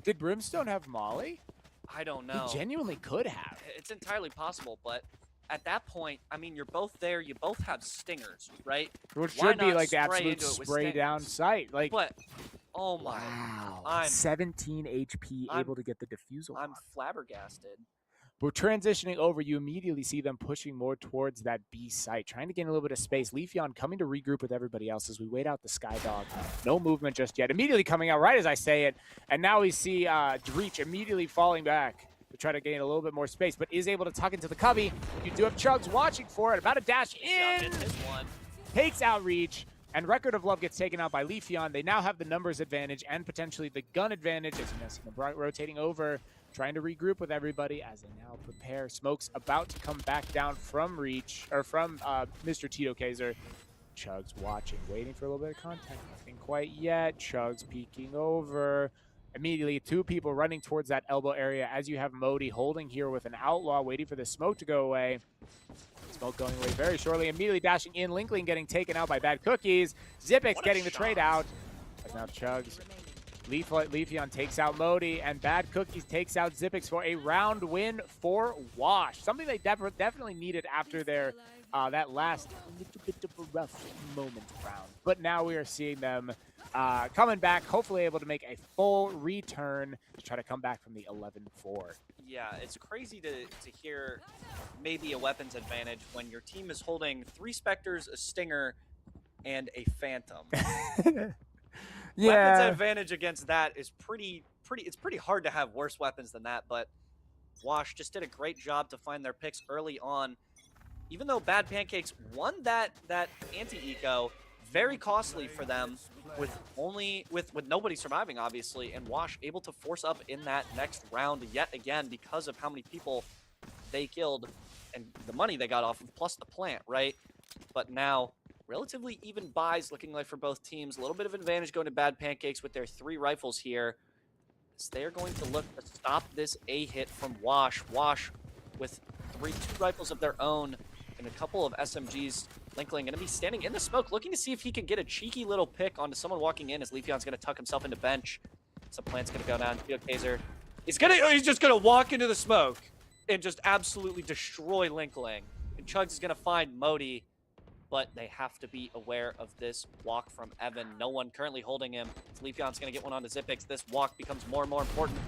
Did Brimstone have Molly? I don't know. He genuinely could have. It's entirely possible, but at that point, I mean, you're both there. You both have stingers, right? Which Why should be not like the spray absolute into it with spray down stingers? sight. Like, But oh my, wow, 17 HP, able to get the defusal. I'm flabbergasted. But transitioning over, you immediately see them pushing more towards that B site, trying to gain a little bit of space. Leafeon coming to regroup with everybody else as we wait out the Skydog. No movement just yet. Immediately coming out right as I say it. And now we see Dreech immediately falling back to try to gain a little bit more space, but is able to tuck into the cubby. You do have Chugs watching for it. About to dash in. Takes out Reach. And Record of Love gets taken out by Leafeon. They now have the numbers advantage and potentially the gun advantage as you now see them rotating over, trying to regroup with everybody as they now prepare. Smoke's about to come back down from Reach, or from Mr. Tito Kezer. Chugs watching, waiting for a little bit of contact. Nothing quite yet. Chugs peeking over. Immediately, two people running towards that elbow area as you have Modi holding here with an Outlaw, waiting for the smoke to go away. Smoke going away very shortly. Immediately dashing in. Linkling getting taken out by Bad Cookies. Zipix getting the trade out. But now Chugs. Leafeon takes out Modi, and Bad Cookies takes out Zipix for a round win for Wash. Something they definitely needed after their that last little bit of a rough moment round. But now we are seeing them coming back, hopefully able to make a full return to try to come back from the 11-4. Yeah, it's crazy to hear maybe a weapons advantage when your team is holding 3 Specters, a Stinger, and a Phantom. Yeah. Weapons advantage against that is it's pretty hard to have worse weapons than that, but Wash just did a great job to find their picks early on. Even though Bad Pancakes won that anti-eco, very costly for them with nobody surviving, obviously, and Wash able to force up in that next round yet again because of how many people they killed and the money they got off of, plus the plant, right? But now, relatively even buys looking like for both teams. A little bit of advantage going to Bad Pancakes with their 3 rifles here. So they're going to look to stop this A hit from Wash. Wash with 2 rifles of their own and a couple of SMGs. Linkling going to be standing in the smoke, looking to see if he can get a cheeky little pick onto someone walking in as Leafeon's going to tuck himself into bench. So Plant's going to go down. Tito Kezer. He's just going to walk into the smoke and just absolutely destroy Linkling. And Chugs is going to find Modi, but they have to be aware of this walk from Evan. No one currently holding him. Leafeon's going to get one onto Zipix. This walk becomes more and more important.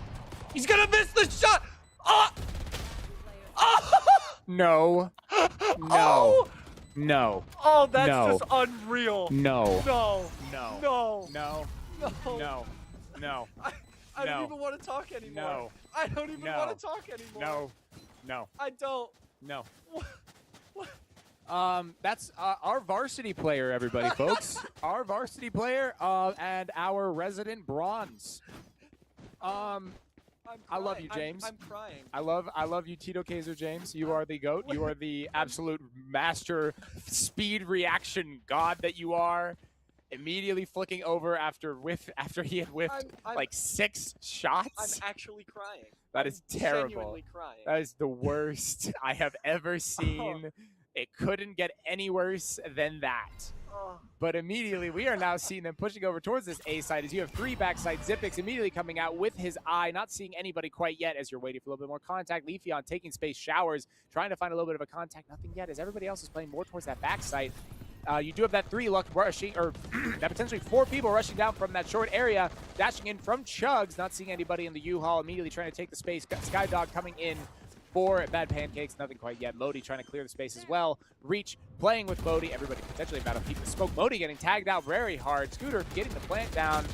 He's going to miss the shot! Oh! Oh! No. No. Oh! No. Oh, that's No. just unreal. No. No. No. No. No. No. No. No. I No. don't even want to talk anymore. No. I don't even No. want to talk anymore. No. No. I don't. No. What? That's our varsity player, everybody, folks. Our varsity player, and our resident bronze. I love you, James. I'm crying. I love you, Tito Kezer, James. You are the GOAT. You are the absolute master speed reaction god that you are. Immediately flicking over after he had whiffed like 6 shots. I'm actually crying. That is terrible. Genuinely crying. That is the worst I have ever seen. It couldn't get any worse than that. But immediately, we are now seeing them pushing over towards this A side as you have 3 backside. Zipix immediately coming out with his eye, not seeing anybody quite yet as you're waiting for a little bit more contact. Leafeon taking space, Showers, trying to find a little bit of a contact. Nothing yet as everybody else is playing more towards that backside. You do have that 3 luck rushing, or that potentially 4 people rushing down from that short area. Dashing in from Chugs, not seeing anybody in the U-Haul, immediately trying to take the space. Skydog coming in for Bad Pancakes, nothing quite yet. Modi trying to clear the space as well. Reach playing with Modi. Everybody potentially about to peek the smoke. Modi getting tagged out very hard. Scooter getting the plant down.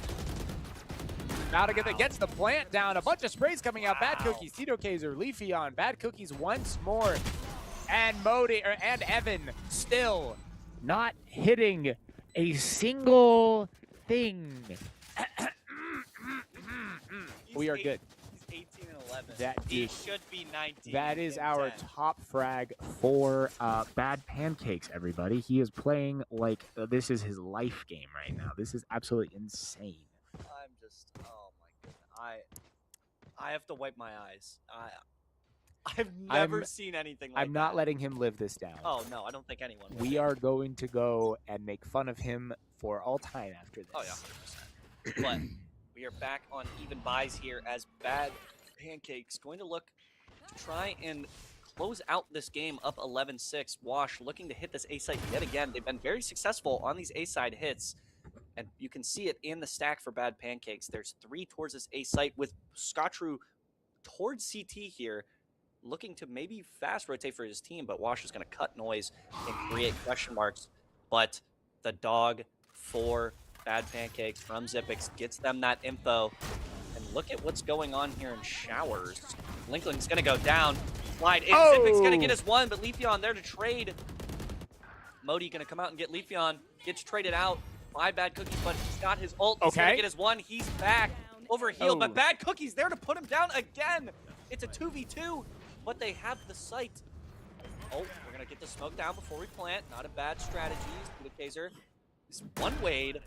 Now to gets the plant down. A bunch of sprays coming out. Bad Cookies, Tito Kezer, Leafeon. Bad Cookies once more. And and Evan still not hitting a single thing. We are good. 18 and 11. That he is, should be 19. That is and our 10. top frag for Bad Pancakes, everybody. He is playing like this is his life game right now. This is absolutely insane. I'm just, oh my goodness. I have to wipe my eyes. I've never seen anything like that. I'm not letting him live this down. Oh, no, I don't think anyone will. We are going to go and make fun of him for all time after this. Oh, yeah, 100%. But we are back on even buys here as Bad Pancakes going to look to try and close out this game up 11-6. Wash looking to hit this A site yet again. They've been very successful on these A side hits, and you can see it in the stack for Bad Pancakes. There's 3 towards this A site with Scotru towards CT here, looking to maybe fast rotate for his team, but Wash is going to cut noise and create question marks. But the dog for Bad Pancakes from Zippix gets them that info. And look at what's going on here in Showers. Linkling's going to go down. Slide in. Oh! Zippix going to get his one, but Leafeon there to trade. Modi going to come out and get Leafeon. Gets traded out by Bad Cookies, but he's got his ult. He's going to get his one. He's back over healed, but Bad Cookies there to put him down again. It's a 2v2, but they have the site. Oh, we're going to get the smoke down before we plant. Not a bad strategy. The Kezergan is one Wade.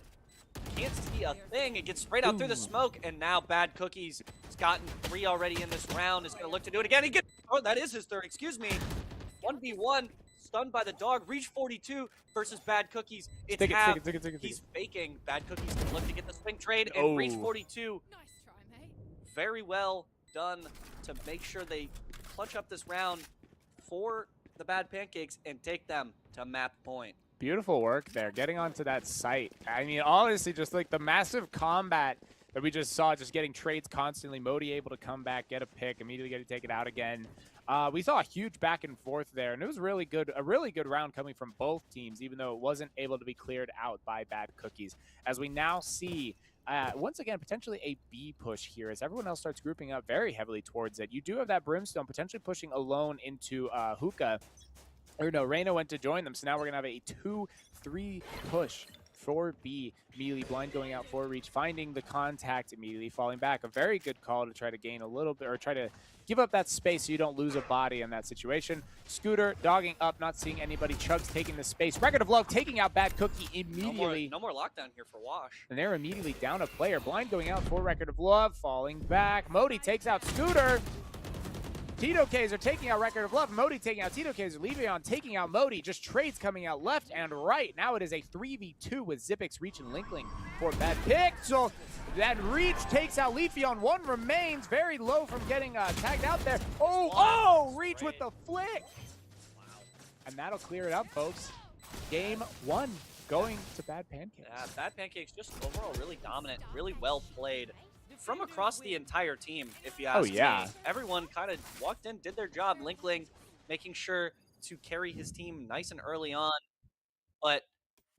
Can't see a thing. It gets sprayed out through the smoke, and now Bad Cookies has gotten 3 already in this round. Is going to look to do it again. He gets, oh, that is his third. Excuse me. 1v1, stunned by the dog. Reach 42 versus Bad Cookies. It's half. He's faking. Bad Cookies can look to get the swing trade, and Reach 42. Nice try, mate. Very well done to make sure they clutch up this round for the Bad Pancakes and take them to map point. Beautiful work there, getting onto that site. I mean, honestly, just like the massive combat that we just saw, just getting trades constantly. Modi able to come back, get a pick, immediately get to take it out again. We saw a huge back and forth there, and it was really good, a really good round coming from both teams, even though it wasn't able to be cleared out by Bad Cookies. As we now see, once again, potentially a B push here, as everyone else starts grouping up very heavily towards it. You do have that Brimstone potentially pushing alone into Hookah. Or no, Reyna went to join them, so now we're going to have a 2-3 push for B. Immediately blind going out for Reach, finding the contact, immediately falling back. A very good call to try to gain a little bit, or try to give up that space so you don't lose a body in that situation. Scooter dogging up, not seeing anybody. Chugs taking the space. Record of Love taking out Bad Cookie immediately. No more lockdown here for Wash. And they're immediately down a player. Blind going out for Record of Love, falling back. Modi takes out Scooter. Tito Kezergan taking out Record of Love. Modi taking out Tito Kezergan. Leafeon taking out Modi. Just trades coming out left and right. Now it is a 3v2 with Zippix, Reach, and Linkling for Bad Pixel. Then Reach takes out Leafeon. One remains. Very low from getting tagged out there. Oh, Reach with the flick. And that'll clear it up, folks. Game 1 going to Bad Pancakes. Yeah, Bad Pancakes just overall really dominant, really well played. From across the entire team, if you ask me. Everyone kind of walked in, did their job. Linkling making sure to carry his team nice and early on. But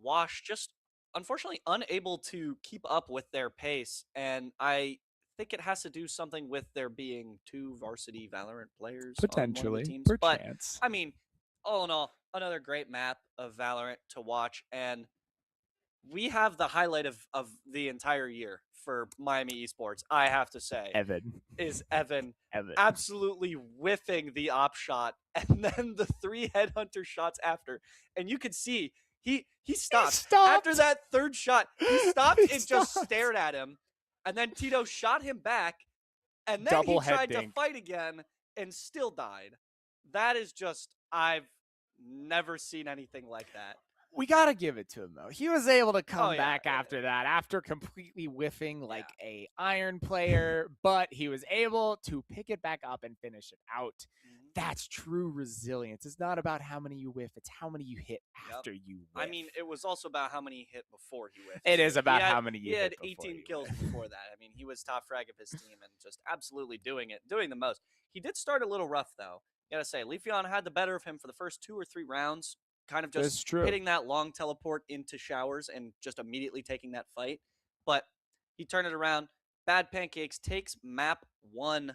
Wash just, unfortunately, unable to keep up with their pace. And I think it has to do something with there being 2 varsity Valorant players Potentially, on one of the teams. perchance. But, I mean, all in all, another great map of Valorant to watch. And we have the highlight of the entire year for Miami Esports, I have to say. Evan. Absolutely whiffing the op shot, and then the 3 headhunter shots after. And you could see he stopped. After that third shot. He stopped and just stared at him. And then Tito shot him back, and then he tried to fight again and still died. That is just, I've never seen anything like that. We got to give it to him, though. He was able to come back after that, after completely whiffing like a iron player, but he was able to pick it back up and finish it out. That's true resilience. It's not about how many you whiff. It's how many you hit after you whiff. I mean, it was also about how many he hit before he whiffed. It is about how many you hit. He had 18 kills before that. I mean, he was top frag of his team and just absolutely doing the most. He did start a little rough, though. You gotta say, Leafeon had the better of him for the first 2 or 3 rounds. Kind of just hitting that long teleport into Showers and just immediately taking that fight. But he turned it around. Bad Pancakes takes map 1,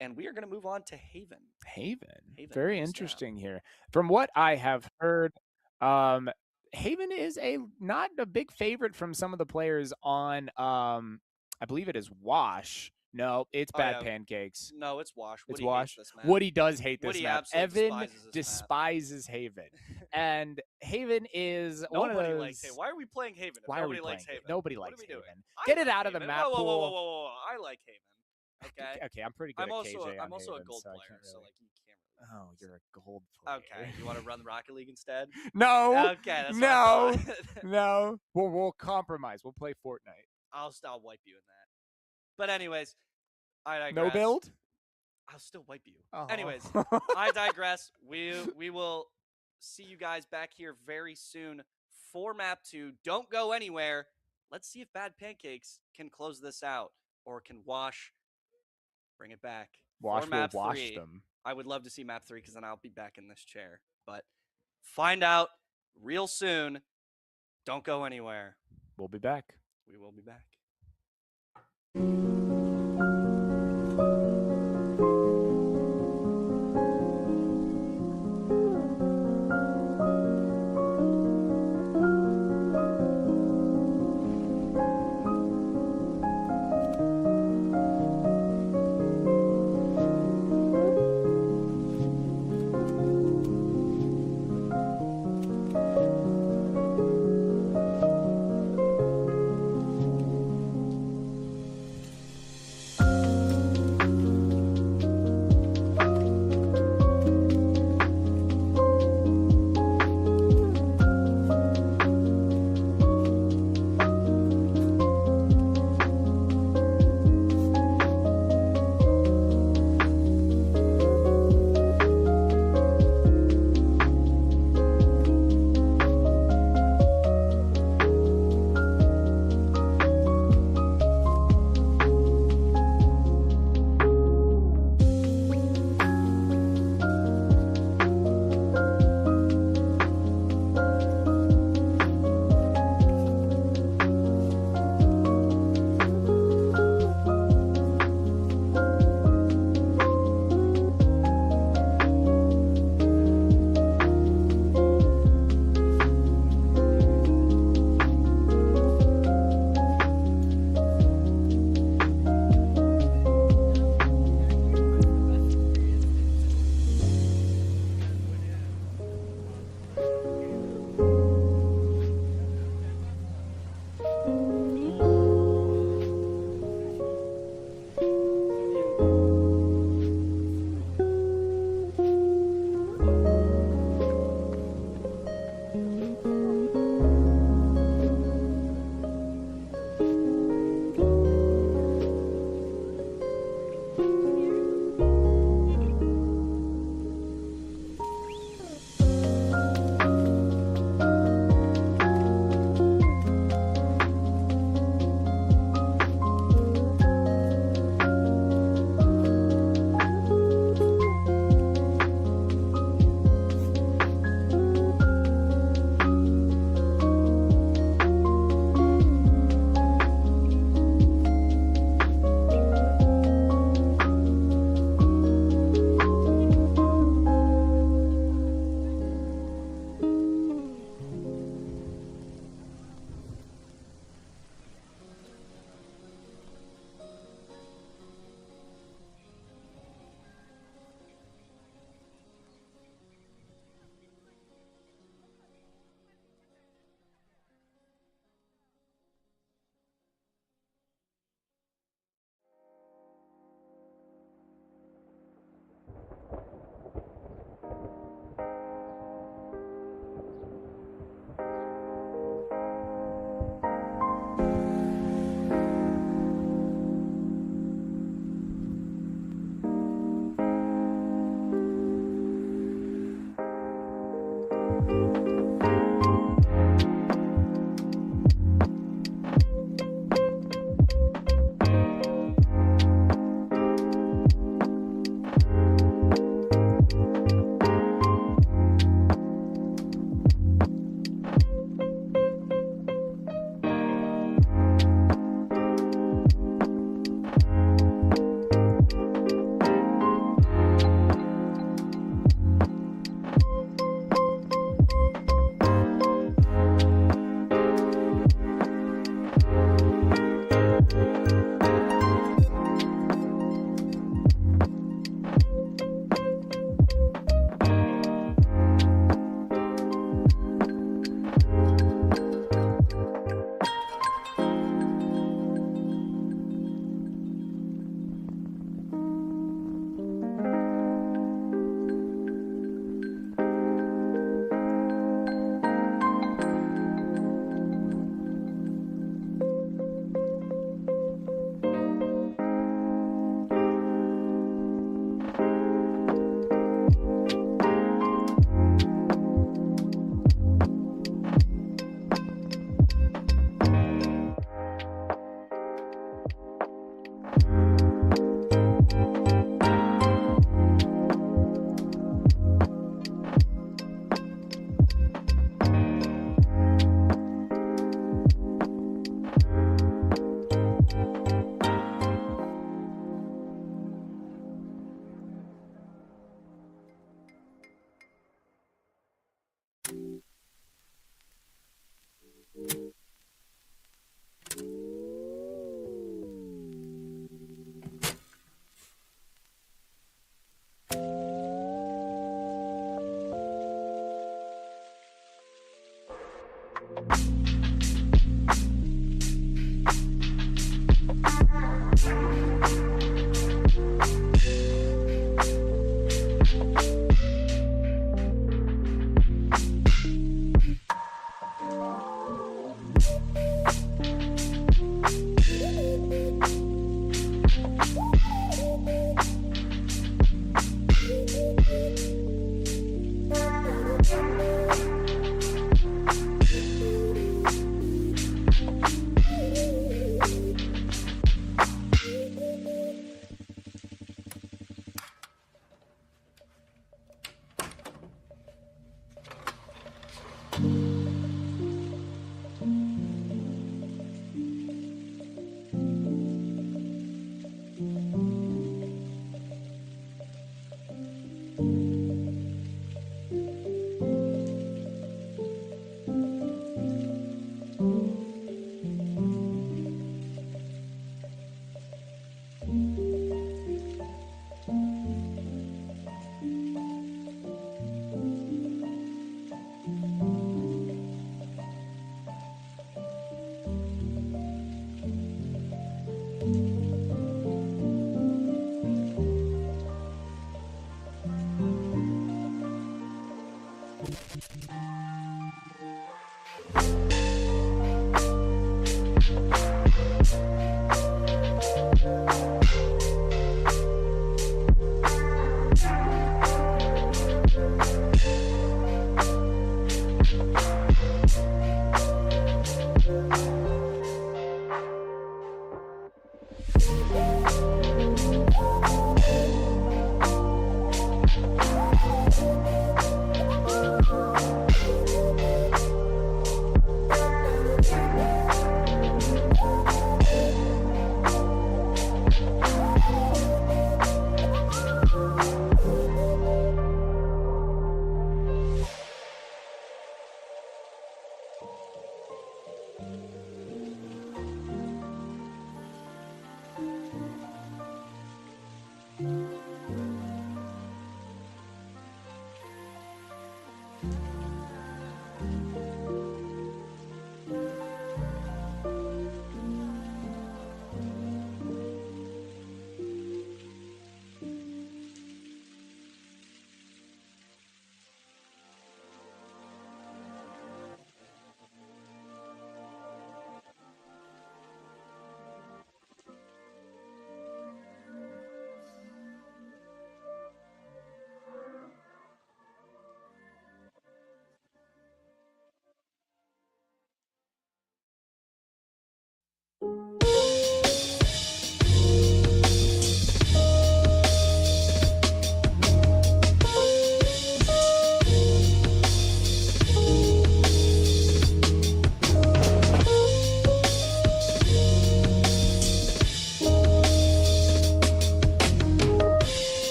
and we are going to move on to Haven. Haven. Very interesting here. From what I have heard, Haven is not a big favorite from some of the players on, I believe it is Wash. No, it's Bad Pancakes. No, it's Wash. It's Wash. Woody does hate this map. Evan despises Haven. And Haven is one of those... Nobody likes Haven. Why are we playing Haven? Nobody likes Haven. Nobody likes Haven. Get it out of the map pool. Whoa. I like Haven. Okay. Okay, I'm pretty good at KJ I'm also Haven, a gold so player, so like you can't really. Oh, you're a gold player. Okay. You want to run the Rocket League instead? No. Okay, that's No. We'll compromise. We'll play Fortnite. I'll wipe you in that. But anyways, I digress. No build? I'll still wipe you. Oh. Anyways, I digress. We will see you guys back here very soon for map 2. Don't go anywhere. Let's see if Bad Pancakes can close this out or can Wash bring it back. Wash for map will wash 3. them. I would love to see map 3 because then I'll be back in this chair. But find out real soon. Don't go anywhere. We'll be back. We will be back.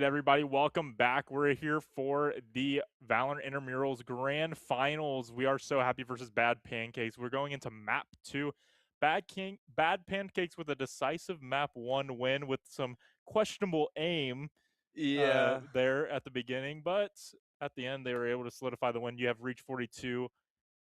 right, everybody, welcome back. We're here for the Valorant Intramurals Grand Finals. We are so happy versus Bad Pancakes. We're going into Map 2. Bad Pancakes with a decisive Map 1 win with some questionable aim Yeah. there at the beginning, but at the end they were able to solidify the win. You have Reach 42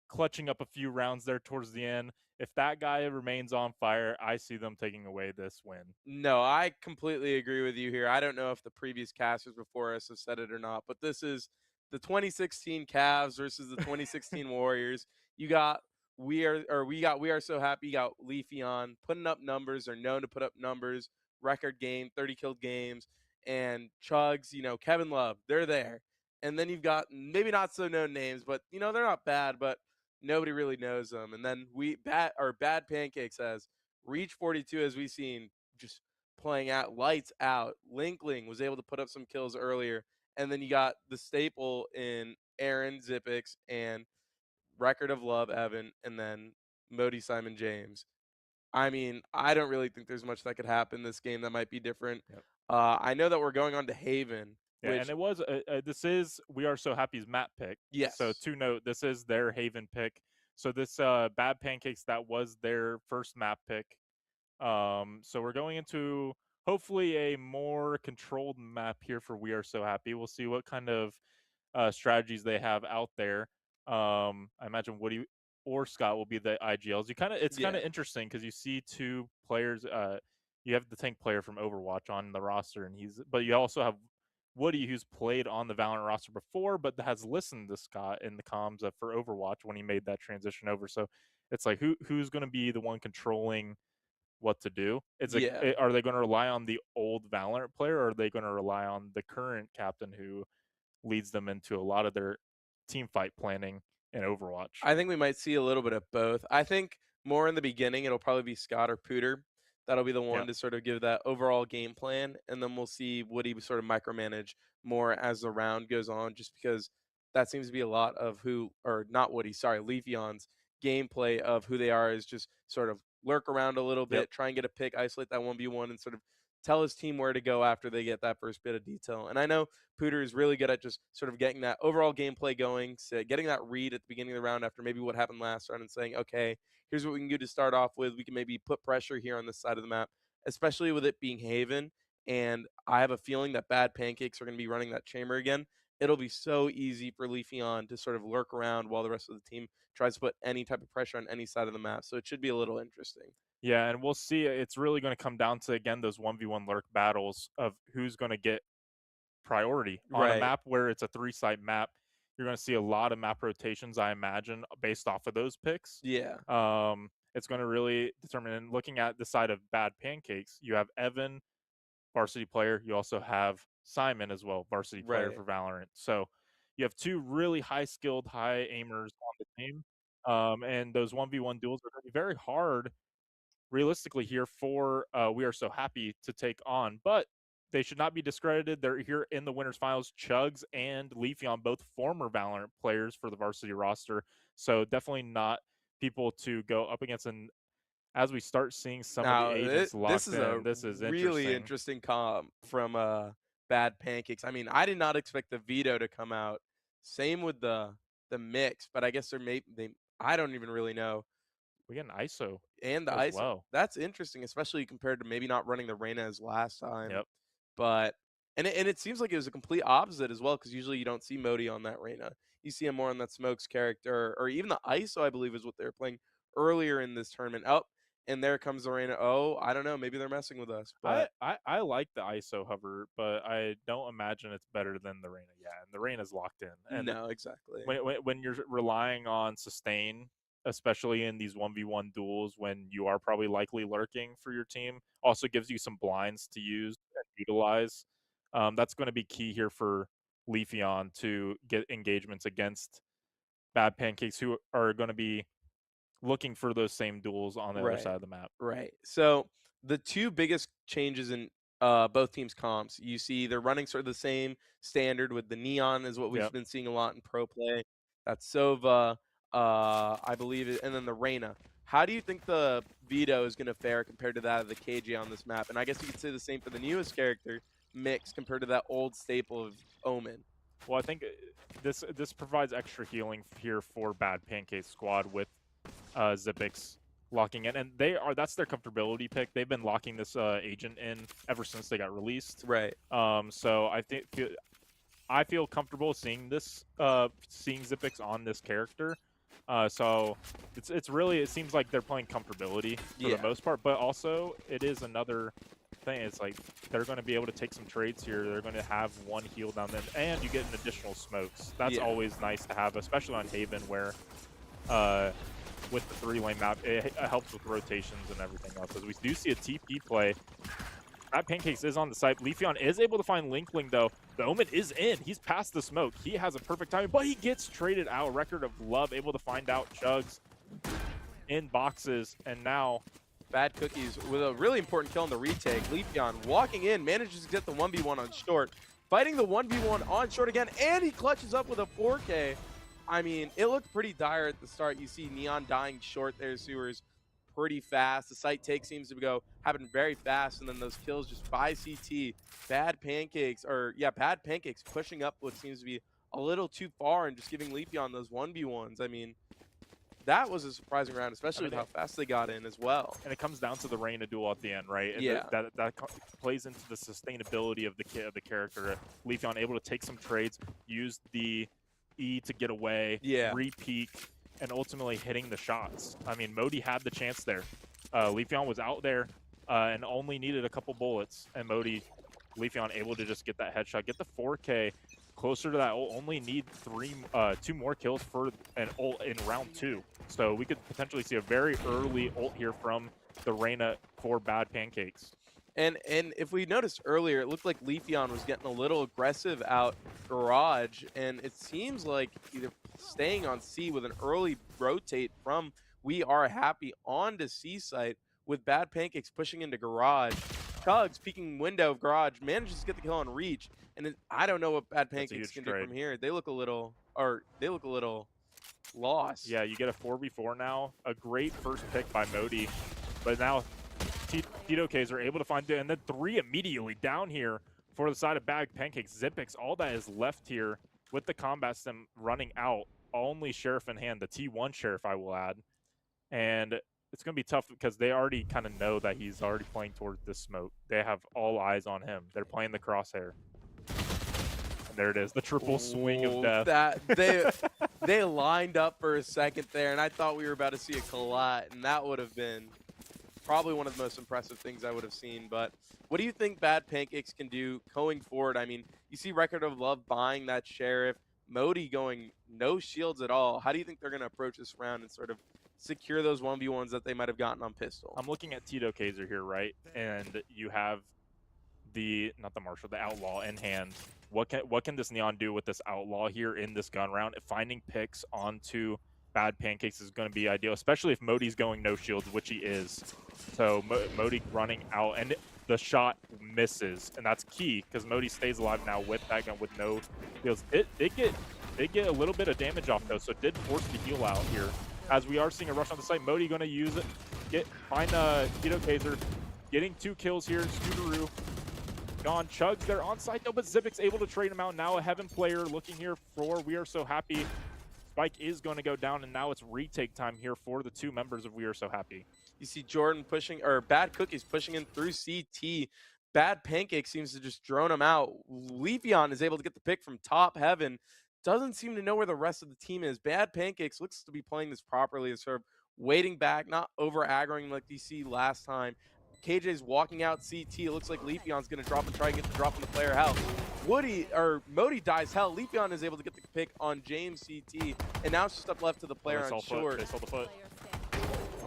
clutching up a few rounds there towards the end. If that guy remains on fire, I see them taking away this win. No, I completely agree with you here. I don't know if the previous casters before us have said it or not, but this is the 2016 Cavs versus the 2016 Warriors. You got we are so happy. You got Leafeon putting up numbers, are known to put up numbers, record game, 30 killed games, and Chugs, Kevin Love, they're there. And then you've got maybe not so known names, but they're not bad, but nobody really knows them. And then Bad Pancakes has Reach 42, as we've seen, just playing out lights out. Linkling was able to put up some kills earlier. And then you got the staple in Aaron Zippix and Record of Love Evan, and then Modi Simon James. I mean, I don't really think there's much that could happen this game that might be different. Yep. I know that we're going on to Haven. Yeah, Which, and it was this is We Are So Happy's map pick. yes. So to note, this is their Haven pick. So this Bad Pancakes, that was their first map pick. So we're going into hopefully a more controlled map here for We Are So Happy. We'll see what kind of strategies they have out there. I imagine Woody or Scott will be the IGLs. It's kind of interesting because you see two players. You have the tank player from Overwatch on the roster, but you also have Woody, who's played on the Valorant roster before, but has listened to Scott in the comms for Overwatch when he made that transition over. So it's like who's going to be the one controlling what to do? Are they going to rely on the old Valorant player, or are they going to rely on the current captain who leads them into a lot of their team fight planning in Overwatch? I think we might see a little bit of both. I think more in the beginning, it'll probably be Scott or Pooter. That'll be the one to sort of give that overall game plan, and then we'll see Woody sort of micromanage more as the round goes on, just because that seems to be a lot of not Woody, sorry, Leafeon's gameplay of who they are is just sort of lurk around a little bit, try and get a pick, isolate that 1v1, and sort of tell his team where to go after they get that first bit of detail. And I know Pooter is really good at just sort of getting that overall gameplay going, so getting that read at the beginning of the round after maybe what happened last round and saying, okay, here's what we can do to start off with. We can maybe put pressure here on this side of the map, especially with it being Haven. And I have a feeling that Bad Pancakes are going to be running that chamber again. It'll be so easy for Leafeon to sort of lurk around while the rest of the team tries to put any type of pressure on any side of the map. So it should be a little interesting. Yeah, and we'll see. It's really going to come down to, again, those 1v1 lurk battles of who's going to get priority on a map where it's a 3-site map. You're going to see a lot of map rotations, I imagine, based off of those picks. Yeah. It's going to really determine. And looking at the side of Bad Pancakes, you have Evan, varsity player. You also have Simon as well, varsity player for Valorant. So you have two really high-skilled, high aimers on the team. And those 1v1 duels are going to be very hard, realistically, here for We Are So Happy to take on. But they should not be discredited. They're here in the winners finals. Chugs and Leafeon, both former Valorant players for the varsity roster. So definitely not people to go up against. And as we start seeing some of the agents locked in, this is really interesting comp from Bad Pancakes. I mean, I did not expect the veto to come out. Same with the mix, but I guess I don't even really know. We get an ISO and the as ISO. well. That's interesting, especially compared to maybe not running the Reyna as last time. Yep. But it seems like it was a complete opposite as well, because usually you don't see Modi on that Reyna. You see him more on that Smokes character, or even the ISO, I believe, is what they were playing earlier in this tournament. Oh, and there comes the Reyna. Oh, I don't know. Maybe they're messing with us. But I like the ISO hover, but I don't imagine it's better than the Reyna. Yeah, and the Reyna's locked in. And no, exactly. When you're relying on sustain, especially in these 1v1 duels, when you are probably likely lurking for your team, also gives you some blinds to use and utilize. That's going to be key here for Leafeon to get engagements against Bad Pancakes, who are going to be looking for those same duels on the other side of the map. Right. So the two biggest changes in both teams' comps, you see they're running sort of the same standard with the neon is what we've been seeing a lot in pro play. That's Sova, I believe, and then the Reyna. How do you think the veto is going to fare compared to that of the KJ on this map? And I guess you could say the same for the newest character, mix compared to that old staple of Omen. Well, I think this provides extra healing here for Bad Pancake squad with Zipix locking in, and that's their comfortability pick. They've been locking this agent in ever since they got released. Right. So I feel comfortable seeing this seeing Zipix on this character. So it seems like they're playing comfortability for the most part, but also it is another thing. It's like they're going to be able to take some trades here. They're going to have one heal down there, and you get an additional smokes. That's always nice to have, especially on Haven, where with the 3-lane map, it helps with rotations and everything else. As we do see a TP play, Bad Pancakes is on the site. Leafeon is able to find Linkling, though. The Omen is in. He's past the smoke. He has a perfect timing, but he gets traded out. Record of Love able to find out Chugs in boxes, and now Bad Cookies with a really important kill on the retake. Leafeon walking in, manages to get the 1v1 on short. Fighting the 1v1 on short again, and he clutches up with a 4K. I mean, it looked pretty dire at the start. You see Neon dying short there, Sewers, pretty fast. The site take seems to happen very fast, and then those kills just by CT. Bad Pancakes pushing up what seems to be a little too far and just giving Leafeon those 1v1s. I mean, that was a surprising round, especially with how fast they got in as well. And it comes down to the Reyna duel at the end, right? And yeah. That plays into the sustainability of the character. Leafeon able to take some trades, use the E to get away, re-peek, and ultimately hitting the shots. I mean, Modi had the chance there. Leafeon was out there and only needed a couple bullets, and Leafeon able to just get that headshot, get the 4K. Closer to that ult, only need 2 more kills for an ult in round 2. So we could potentially see a very early ult here from the Reyna for Bad Pancakes. And if we noticed earlier, it looked like Leafeon was getting a little aggressive out garage, and it seems like either staying on C with an early rotate from We Are Happy onto C site with Bad Pancakes pushing into garage. Chugs peeking window of garage, manages to get the kill on reach, and I don't know what Bad Pancakes can do from here. They look a little lost. Yeah, you get a 4v4 now. A great first pick by Modi, but now Tito Ks are able to find it, and then 3 immediately down here for the side of Bad Pancakes. Zipix, all that is left here with the combat sim running out. Only Sheriff in hand, the T1 Sheriff, I will add. And it's going to be tough because they already kind of know that he's already playing towards this smoke. They have all eyes on him. They're playing the crosshair. And there it is, the triple swing of death. They lined up for a second there, and I thought we were about to see a collat, and that would have been probably one of the most impressive things I would have seen. But what do you think Bad Pancakes can do going forward? I mean, you see Record of Love buying that Sheriff, Modi going no shields at all. How do you think they're going to approach this round and sort of secure those 1v1s that they might have gotten on pistol? I'm looking at Tito Kezergan here, right? And you have the Outlaw in hand. What can this Neon do with this Outlaw here in this gun round? Finding picks onto Bad Pancakes is going to be ideal, especially if Modi's going no shields, which he is. So Modi running out, and the shot misses, and that's key because Modi stays alive now with that gun with no heals. They get a little bit of damage off though, so it did force the heal out here. As we are seeing a rush on the site, Modi going to use it. Find Tito Kezergan, getting 2 kills here. Scooteroo gone. Chugs, they're on site though, but Zipix able to trade him out. Now a Heaven player looking here for We Are So Happy. Spike is going to go down, and now it's retake time here for the 2 members of We Are So Happy. You see Jordan pushing, or Bad Cookies pushing in through CT. Bad Pancake seems to just drone him out. Leafeon is able to get the pick from top Heaven. Doesn't seem to know where the rest of the team is. Bad Pancakes looks to be playing this properly, is sort of waiting back, not over-aggroing like you see last time. KJ's walking out CT. It looks like Leafeon's going to drop and try and get the drop on the player health. Modi dies hell. Leafeon is able to get the pick on James CT, and now it's just up left to the player on short. They saw the foot.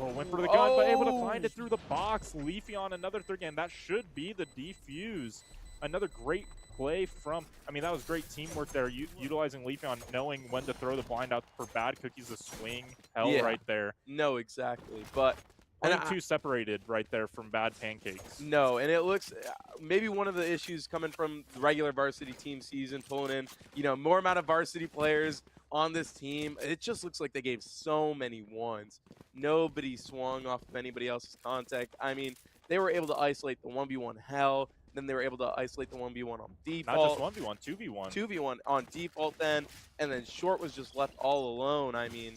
Oh, went for the gun, but able to find it through the box. Leafeon, another 3 game. That should be the defuse. Another great play from, I mean, that was great teamwork there, utilizing Leafeon, knowing when to throw the blind out for Bad Cookies, the swing hell right there. No, exactly. But only 2 separated right there from Bad Pancakes. No, and it looks maybe one of the issues coming from the regular varsity team season, pulling in, more amount of varsity players on this team. It just looks like they gave so many ones. Nobody swung off of anybody else's contact. I mean, they were able to isolate the 1v1 hell. Then they were able to isolate the 1v1 on Not default. just 1v1, 2v1. 2v1 on default then, and then Short was just left all alone. I mean,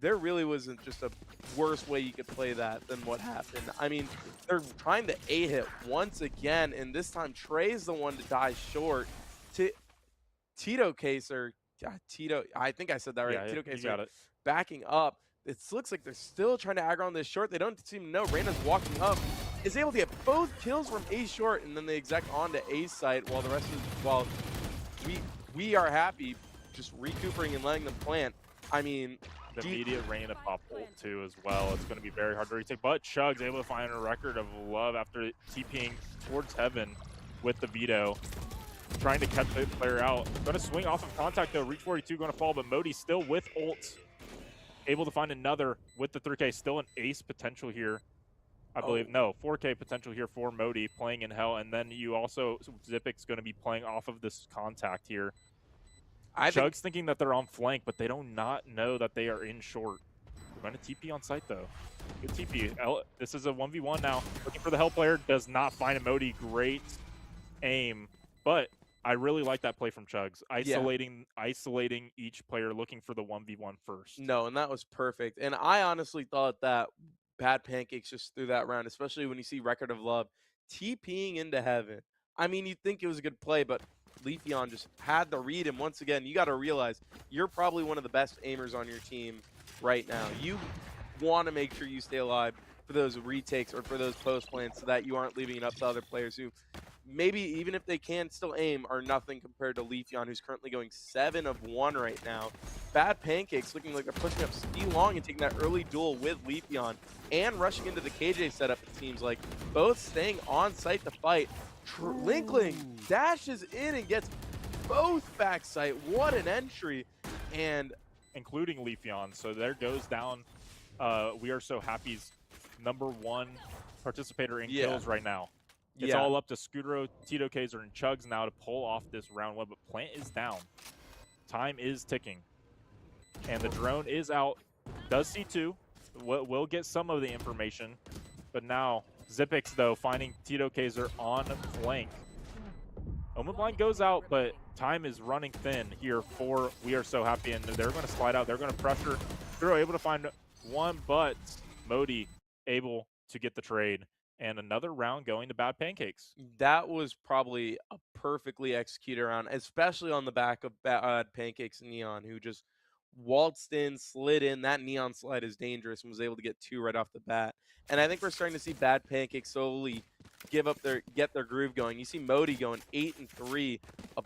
there really wasn't just a worse way you could play that than what happened. I mean, they're trying to A-hit once again, and this time Trey's the one to die short. Tito Kezergan, Tito, I think I said that right. Yeah, Tito you Kezergan got it. backing up. It looks like they're still trying to aggro on this short. They don't seem to know. Reyna's walking up, is able to get both kills from A short, and then they exec onto A site while the rest is, while we are happy just recouping and letting them plant. I mean, The immediate Reyna pop ult too as well. It's going to be very hard to retake, but Chug's able to find a record of love after TPing towards heaven with the veto. Trying to catch the player out. Going to swing off of contact though. Reach 42 going to fall, but Modi still with ult. Able to find another with the 3K. Still an ace potential here. I believe. No, 4K potential here for Modi playing in hell. And then you also, Zipic's going to be playing off of this contact here. Chug's thinking that they're on flank, but they do not know that they are in short. We're going to TP on site though. Good TP. This is a 1v1 now. Looking for the hell player. Does not find a Modi. Great aim. But I really like that play from Chugs. Isolating each player, looking for the 1v1 first. No, and that was perfect. And I honestly thought that Bad Pancakes just threw that round, especially when you see Record of Love TPing into heaven. I mean, you'd think it was a good play, but Leafeon just had the read. And once again, you got to realize you're probably one of the best aimers on your team right now. You want to make sure you stay alive for those retakes or for those post plans so that you aren't leaving it up to other players who maybe, even if they can still aim, are nothing compared to Leafeon, who's currently going 7 of 1 right now. Bad Pancakes looking like they're pushing up Ski Long and taking that early duel with Leafeon and rushing into the KJ setup, it seems like. Both staying on site to fight. Linkling dashes in and gets both back site. What an entry. And including Leafeon. So there goes down We Are So Happy's #1 participator in kills right now. It's all up to Scudero, Tito Kezergan, and Chugs now to pull off this round 1, but Plant is down. Time is ticking. And the drone is out. Does see 2. We'll get some of the information. But now, Zipix, though, finding Tito Kezergan on flank. Omen Blind goes out, but time is running thin here for We Are So Happy, and they're going to slide out. They're going to pressure. Scudero able to find 1, but Modi able to get the trade. And another round going to Bad Pancakes. That was probably a perfectly executed round, especially on the back of Bad Pancakes and Neon, who just waltzed in, slid in. That Neon slide is dangerous and was able to get 2 right off the bat. And I think we're starting to see Bad Pancakes slowly get their groove going. You see Modi going 8 and 3, a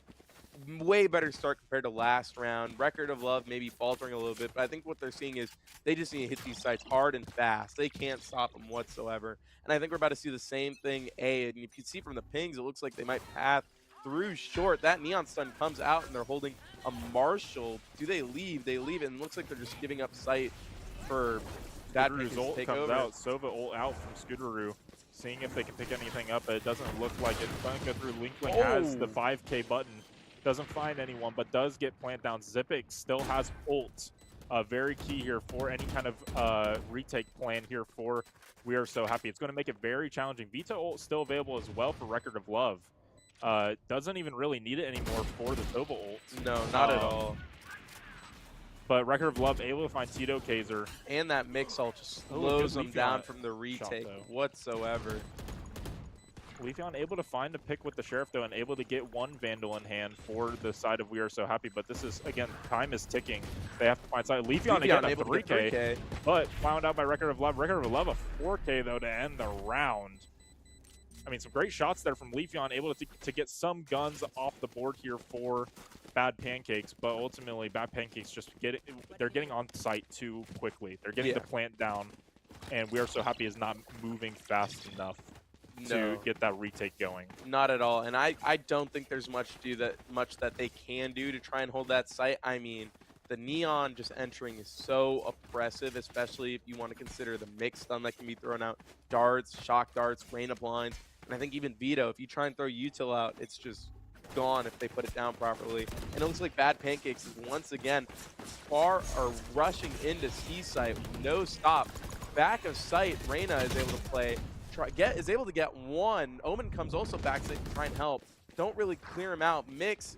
way better start compared to last round. Record of Love maybe faltering a little bit, but I think what they're seeing is they just need to hit these sites hard and fast. They can't stop them whatsoever. And I think we're about to see the same thing, and if you see from the pings, it looks like they might path through short. That Neon stun comes out, and they're holding a Marshall. Do they leave? They leave, and it looks like they're just giving up sight for Bad Pancakes to take comes over. Out. Sova ult out from Scudero, seeing if they can pick anything up, but it doesn't look like it. Going to go through. Linkling has the 5K button. Doesn't find anyone, but does get Plant down. Zipix still has ult. Very key here for any kind of retake plan here for We Are So Happy. It's going to make it very challenging. Vita ult still available as well for Record of Love. Doesn't even really need it anymore for the Sova ult. No, not at all. But Record of Love able to find Tito Kezergan. And that mix ult just slows them down from the retake whatsoever. Leafeon able to find a pick with the Sheriff, though, and able to get 1 Vandal in hand for the side of We Are So Happy. But this is, again, time is ticking. They have to find side. Leafeon again, a 3K, but found out by Record of Love. Record of Love, a 4K, though, to end the round. I mean, some great shots there from Leafeon, able to get some guns off the board here for Bad Pancakes, but ultimately, Bad Pancakes just they're getting on site too quickly. They're getting the plant down, and We Are So Happy is not moving fast enough to get that retake going. Not at all. And I don't think there's much that they can do to try and hold that site. I mean, the Neon just entering is so oppressive, especially if you want to consider the mix stun that can be thrown out. Darts, shock darts, rain of blinds, and I think even Vito, if you try and throw Util out, it's just gone if they put it down properly. And it looks like Bad Pancakes is once again rushing into C site with no stop. Back of sight, Reyna is able to play. is able to get one. Omen comes also backside to try and help. Don't really clear him out. Mix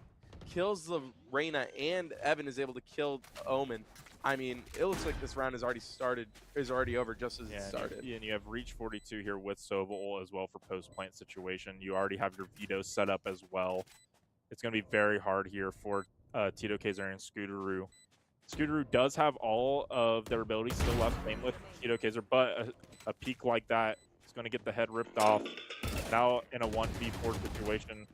kills the Reyna, and Evan is able to kill Omen. I mean, it looks like this round is already over just as it started. And you have Reach 42 here with Sova ult as well for post-plant situation. You already have your Vito set up as well. It's going to be very hard here for Tito Kezergan and Scooteroo. Scooteroo does have all of their abilities still left, same with Tito Kezer, but a peak like that is going to get the head ripped off. Now in a 1v4 situation,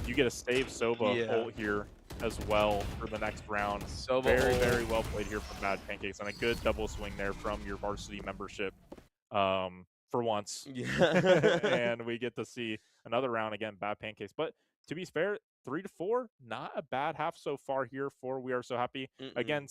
you get a save Sova ult here as well for the next round. Very well played here from Bad Pancakes, and a good double swing there from your varsity membership for once. And we get to see another round again, Bad Pancakes. But to be fair, 3-4, not a bad half so far here for We Are So Happy. Again,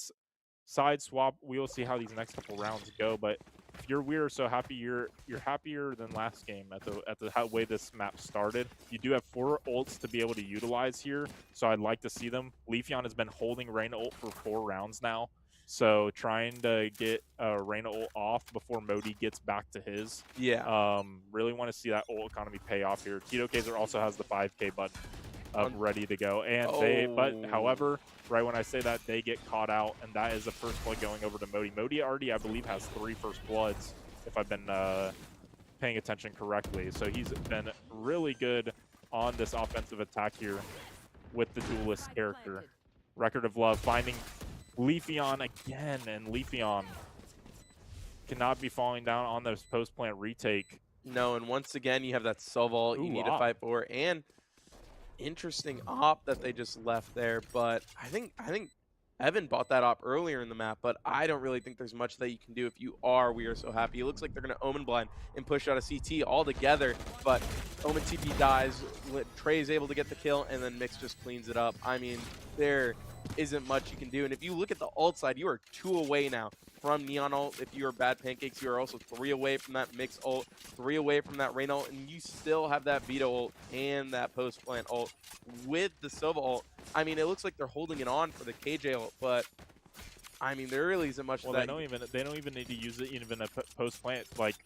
side swap, we will see how these next couple rounds go, but if you're We Are So Happy, you're happier than last game at the way this map started. You do have 4 ults to be able to utilize here, so I'd like to see them. Leafeon has been holding Reyna ult for 4 rounds now, so trying to get Reyna ult off before Modi gets back to his. Really want to see that ult economy pay off here. Tito Kezer also has the 5K button up ready to go, and but however, right when I say that, they get caught out, and that is the first blood going over to Modi. Modi already, I believe, has 3 first bloods, if I've been paying attention correctly. So he's been really good on this offensive attack here with the duelist character. Record of Love finding Leafeon again, and Leafeon cannot be falling down on those post-plant retake. No, and once again, you have that Sova you need to fight for, and interesting op that they just left there, but I think Evan bought that op earlier in the map, but I don't really think there's much that you can do if you are We Are So Happy. It looks like they're going to Omen blind and push out a CT all together, but Omen TP dies, Trey's able to get the kill, and then Mix just cleans it up. I mean, there isn't much you can do, and if you look at the ult side, you are 2 away now from Neon ult. If you are Bad Pancakes, you are also 3 away from that Mix ult, 3 away from that Reyna ult, and you still have that Vito ult and that post-plant ult with the Sova ult. I mean, it looks like they're holding it on for the KJ ult, but I mean, there really isn't much. Well, they don't even need to use it even a post-plant. Like,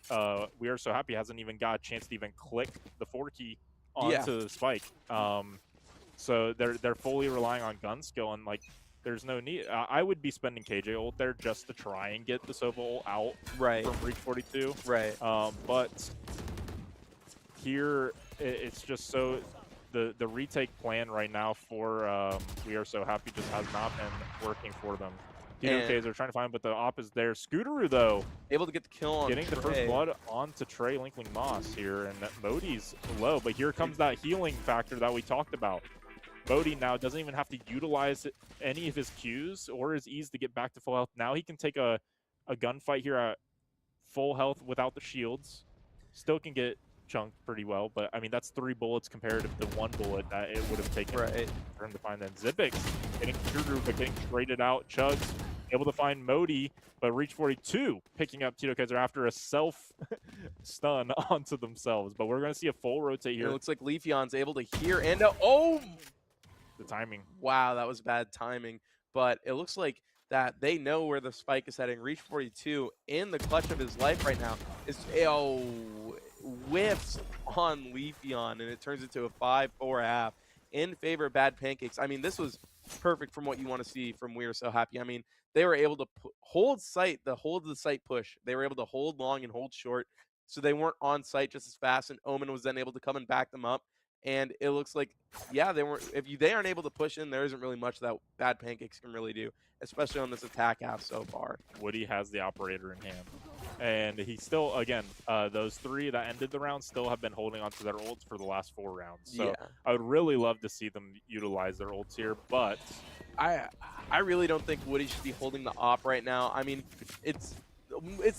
We Are So Happy hasn't even got a chance to even click the 4 key onto the spike. So they're fully relying on gun skill, and like, there's no need. I would be spending KJ ult there just to try and get the Sova ult out from Reach 42. But here, it's just so the retake plan right now for We Are So Happy just has not been working for them. Tito are trying to find, but the op is there. Scooteroo, though, able to get the kill on getting the first blood onto Trey Linkling Moss here, and Modi's low, but here comes that healing factor that we talked about. Modi now doesn't even have to utilize any of his Qs or his E's to get back to full health. Now he can take a gunfight here at full health without the shields. Still can get chunked pretty well, but I mean, that's 3 bullets compared to the 1 bullet that it would have taken for him to find. Then Zipix getting Scooteroo, but getting traded out. Chugs able to find Modi, but Reach 42 picking up Tito Kezer after a self-stun onto themselves. But we're going to see a full rotate here. It looks like Leafeon's able to hear and the timing. Wow, that was bad timing. But it looks like that they know where the spike is heading. Reach 42 in the clutch of his life right now is whiffs on Leafeon, and it turns into a 5-4 half in favor of Bad Pancakes. I mean, this was perfect from what you want to see from We Are So Happy. I mean, they were able to hold site, the hold the site push. They were able to hold long and hold short, so they weren't on site just as fast, and Omen was then able to come and back them up. And it looks like, yeah, they weren't. If they aren't able to push in, there isn't really much that Bad Pancakes can really do, especially on this attack half so far. Woody has the operator in hand, and he still, again, those 3 that ended the round still have been holding onto their ults for the last 4 rounds. So I would really love to see them utilize their ults here, but I really don't think Woody should be holding the op right now. I mean, it's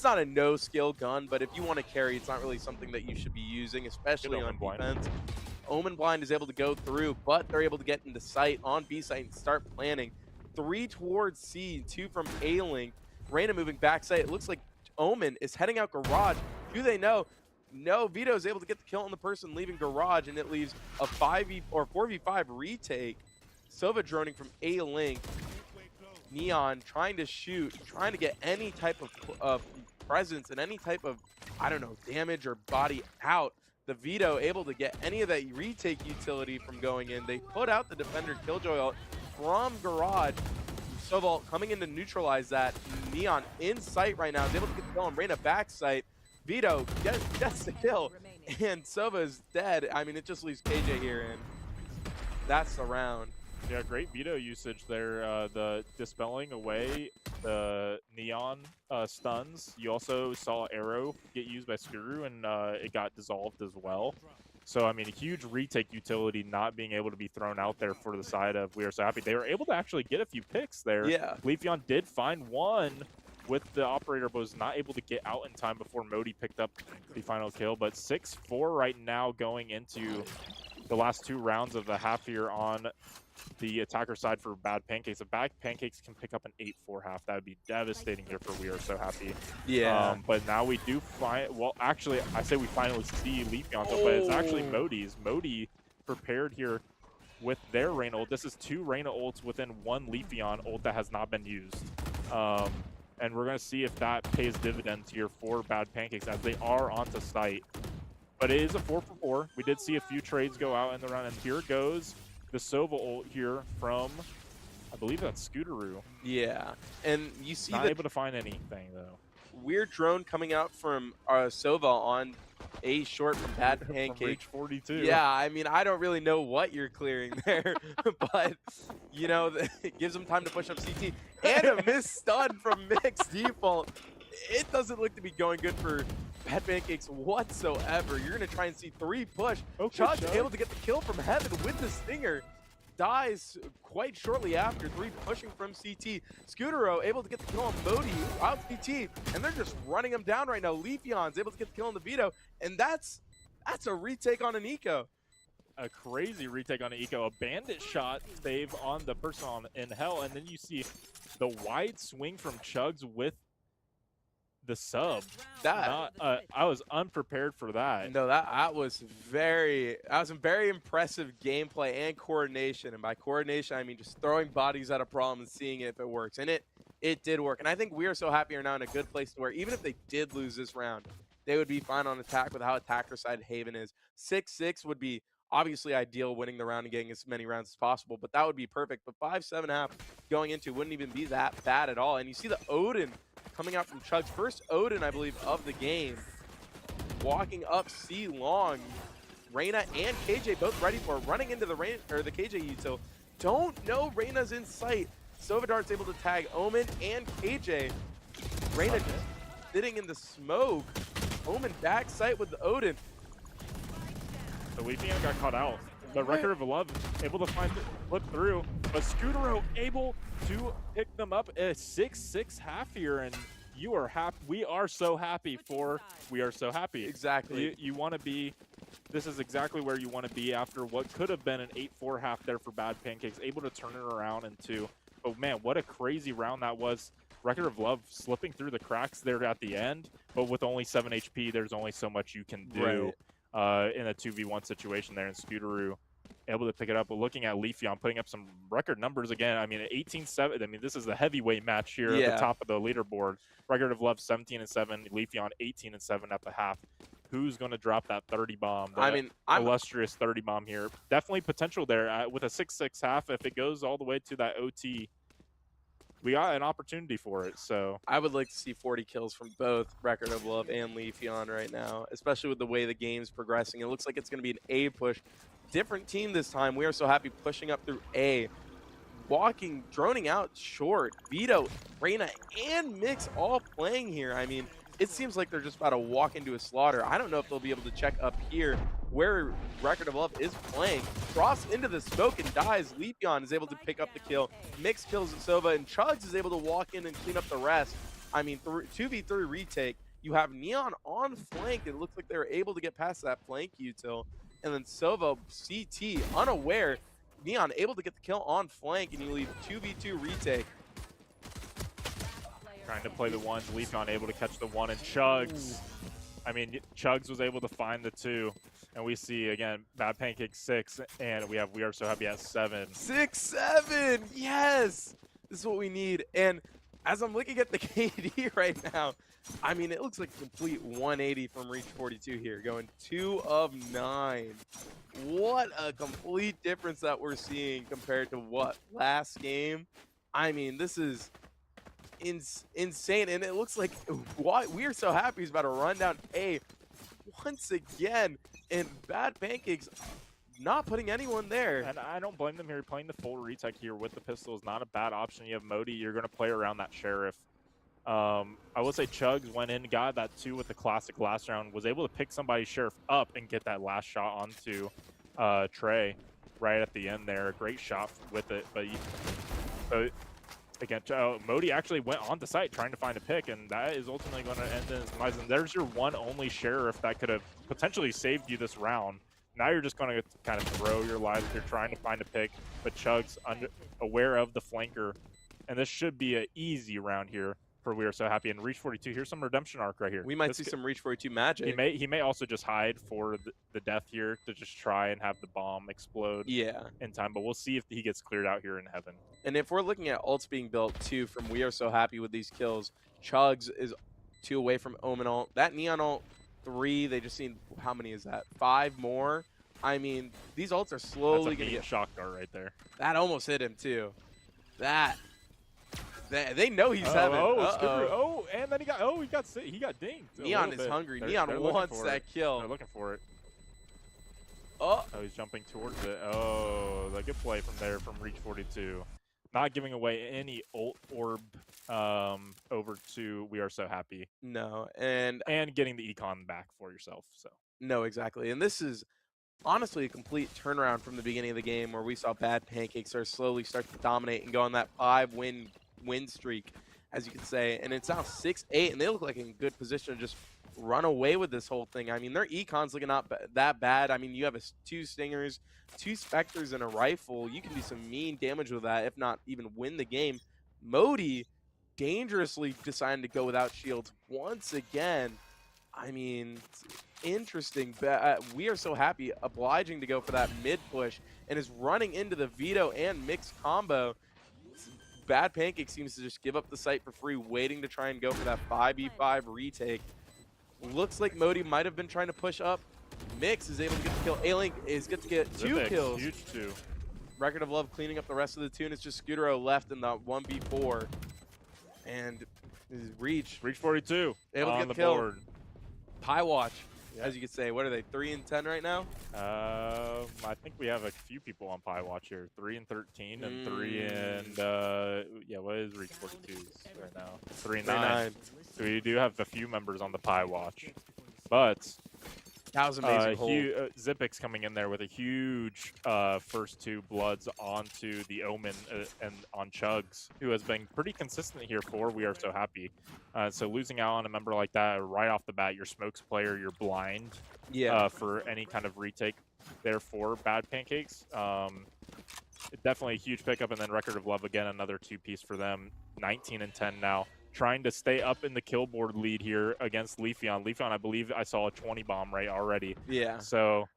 not a no-skill gun, but if you want to carry, it's not really something that you should be using, especially on defense. Omen Blind is able to go through, but they're able to get into sight on B site and start planning. 3 towards C, 2 from A-Link. Reyna moving backside. It looks like Omen is heading out Garage. Do they know? No, Vito is able to get the kill on the person leaving Garage, and it leaves a 4v5 retake. Sova droning from A-Link. Neon trying to shoot, trying to get any type of presence and any type of, I don't know, damage or body out. The Vito able to get any of that retake utility from going in. They put out the defender Killjoy ult from Garage. Sobal coming in to neutralize that. Neon in sight right now is able to get the kill on Reyna back sight. Vito gets the kill, and Sova is dead. I mean, it just leaves KJ here, and that's the round. Yeah, great veto usage there. The dispelling away the Neon stuns. You also saw Arrow get used by Skuru, and it got dissolved as well. So, I mean, a huge retake utility not being able to be thrown out there for the side of We Are So Happy. They were able to actually get a few picks there. Yeah. Leafeon did find one with the operator, but was not able to get out in time before Modi picked up the final kill. But 6-4 right now going into the last 2 rounds of the half here on the attacker side for Bad Pancakes. If Bad Pancakes can pick up an 8-4 half, that would be devastating here for We Are So Happy. Yeah. But now we do find, well, actually, I say we finally see Leafeon, but it's actually Modi's. Modi prepared here with their Reyna ult. This is 2 Reyna ults within 1 Leafeon ult that has not been used. And we're going to see if that pays dividends here for Bad Pancakes as they are onto site. But it is a 4-for-4. We did see a few trades go out in the round, and here goes the Sova ult here from, I believe that's Scooteroo. Yeah, and you see Not the able to find anything, though. weird drone coming out from Sova on A short from Bad From Pancake. Reach 42. Yeah, I mean, I don't really know what you're clearing there, but, you know, it gives them time to push up CT. And a missed stun from Mix default. It doesn't look to be going good for Bad Pancakes whatsoever. You're going to try and see 3 push. Okay, Chug Chug. able to get the kill from Heaven with the Stinger. Dies quite shortly after. 3 pushing from CT. Scutero able to get the kill on Modi out CT, and they're just running him down right now. Leafeon's able to get the kill on the Vito, and that's a retake on an eco. A crazy retake on an eco, a bandit shot save on the person in hell, and then you see the wide swing from Chugs with the sub. That I was unprepared for that. no, that was some very impressive gameplay and coordination. And by coordination, I mean just throwing bodies at a problem and seeing if it works. And it did work. And I think We Are So Happy are now in a good place to where even if they did lose this round, they would be fine on attack with how attacker side Haven is. 6-6 would be obviously ideal, winning the round and getting as many rounds as possible, but that would be perfect. But 5-7.5 going into wouldn't even be that bad at all. And you see the Odin coming out from Chug's first Odin, I believe, of the game. Walking up C long. Reyna and KJ both ready for it. Running into the KJ util. Don't know Reyna's in sight. Sovadart's able to tag Omen and KJ. Reyna just sitting in the smoke. Omen back sight with the Odin. The Leafeon got caught out. The Record of Love able to flip through, but Scutero able to pick them up. A 6-6 half here, and you are happy. We are so happy for We Are So Happy. Exactly. You want to be. This is exactly where you want to be after what could have been an 8-4 half there for Bad Pancakes. Able to turn it around into. Oh man, what a crazy round that was. Record of Love slipping through the cracks there at the end, but with only 7 HP, there's only so much you can do. In a 2v1 situation there, and Scooteroo able to pick it up. But looking at Leafeon putting up some record numbers again. I mean, 18-7. I mean, this is the heavyweight match here at the top of the leaderboard. Record of Love 17-7. Leafeon 18-7 at the half. Who's going to drop that 30 bomb? I mean, illustrious 30 bomb here. Definitely potential there with a 6-6 half. If it goes all the way to that OT, we got an opportunity for it. So I would like to see 40 kills from both Record of Love and Leafeon right now, especially with the way the game's progressing. It looks like it's going to be an A push. Different team this time. We Are So Happy pushing up through A. Droning out short. Vito, Reyna, and Mix all playing here. I mean, it seems like they're just about to walk into a slaughter. I don't know if they'll be able to check up here where Record of Love is playing. Cross into the smoke and dies. Leafeon is able to pick up the kill. Mix kills Sova, and Chugs is able to walk in and clean up the rest. I mean, 2v3 retake. You have Neon on flank. It looks like they were able to get past that flank util. And then Sova, CT, unaware. Neon able to get the kill on flank, and you leave 2v2 retake. trying to play the ones. Leafeon able to catch the one, and Chugs. I mean, Chugs was able to find the 2. And we see, again, Bad Pancake 6, and we have We Are So Happy at 7. 6-7, yes! This is what we need. And as I'm looking at the KD right now, I mean, it looks like a complete 180 from Reach 42 here, going 2 of 9. What a complete difference that we're seeing compared to what last game. I mean, this is insane, and it looks like we are so happy he's about to run down A once again, and Bad Pancakes not putting anyone there. And I don't blame them here. Playing the full retake here with the pistol is not a bad option. You have Modi. You're going to play around that Sheriff. I will say Chugs went in, got that 2 with the classic last round, was able to pick somebody's Sheriff up and get that last shot onto Trey right at the end there. Great shot with it. But again, Modi actually went on the site trying to find a pick, and that is ultimately going to end in his demise. And there's your one only Sheriff that could have potentially saved you this round. Now you're just going to kind of throw your lives if you're trying to find a pick, but Chug's aware of the flanker, and this should be an easy round here for We Are So Happy. And Reach 42, here's some redemption arc right here. We might see some Reach 42 magic. He may also just hide for the death here to just try and have the bomb explode in time, but we'll see if he gets cleared out here in heaven. And if we're looking at ults being built too from We Are So Happy with these kills, Chugs is 2 away from Omen ult. That Neon ult, 3, they just seen, how many is that? 5 more? I mean, these ults are slowly going to get... shock dart right there. That almost hit him too. They know he's heaven. And then he got dinged. Neon is hungry. Neon wants that kill. They're looking for it. Oh, he's jumping towards it. Oh, the good play from there from Reach 42. Not giving away any ult orb over to We Are So Happy. No, and getting the econ back for yourself. So no, exactly. And this is honestly a complete turnaround from the beginning of the game where we saw Bad Pancakes slowly start to dominate and go on that 5-win streak, as you could say. And it's now 6-8, and they look like in good position to just run away with this whole thing. I mean, their econ's looking not that bad. I mean, you have 2 Stingers, 2 Specters, and a rifle. You can do some mean damage with that, if not even win the game. Modi dangerously deciding to go without shields once again. I mean, interesting. We Are So Happy obliging to go for that mid push and is running into the veto and mixed combo. Bad Pancake seems to just give up the site for free, waiting to try and go for that 5v5 retake. Looks like Modi might have been trying to push up. Mix is able to get the kill. A-Link is good to get 2 kills. Huge 2. Record of Love cleaning up the rest of the 2, and it's just Scutero left in the 1v4. And Reach 42 able to on get the kill. board. Pie Watch, as you could say. What are they, 3 and 10 right now? I think we have a few people on Pie Watch here. 3 and 13 and 3 and what is Reach 42 right now? 3 and 9. So we do have a few members on the Pie Watch, but that was amazing. Zipix coming in there with a huge first 2 bloods onto the Omen and on Chugs, who has been pretty consistent here for We Are So Happy. So losing out on a member like that right off the bat, your smokes player, you're blind for any kind of retake there for Bad Pancakes. Definitely a huge pickup, and then Record of Love again, another 2-piece for them. 19 and 10 now. Trying to stay up in the kill board lead here against Leafeon. Leafeon, I believe I saw a 20 bomb right already. Yeah. So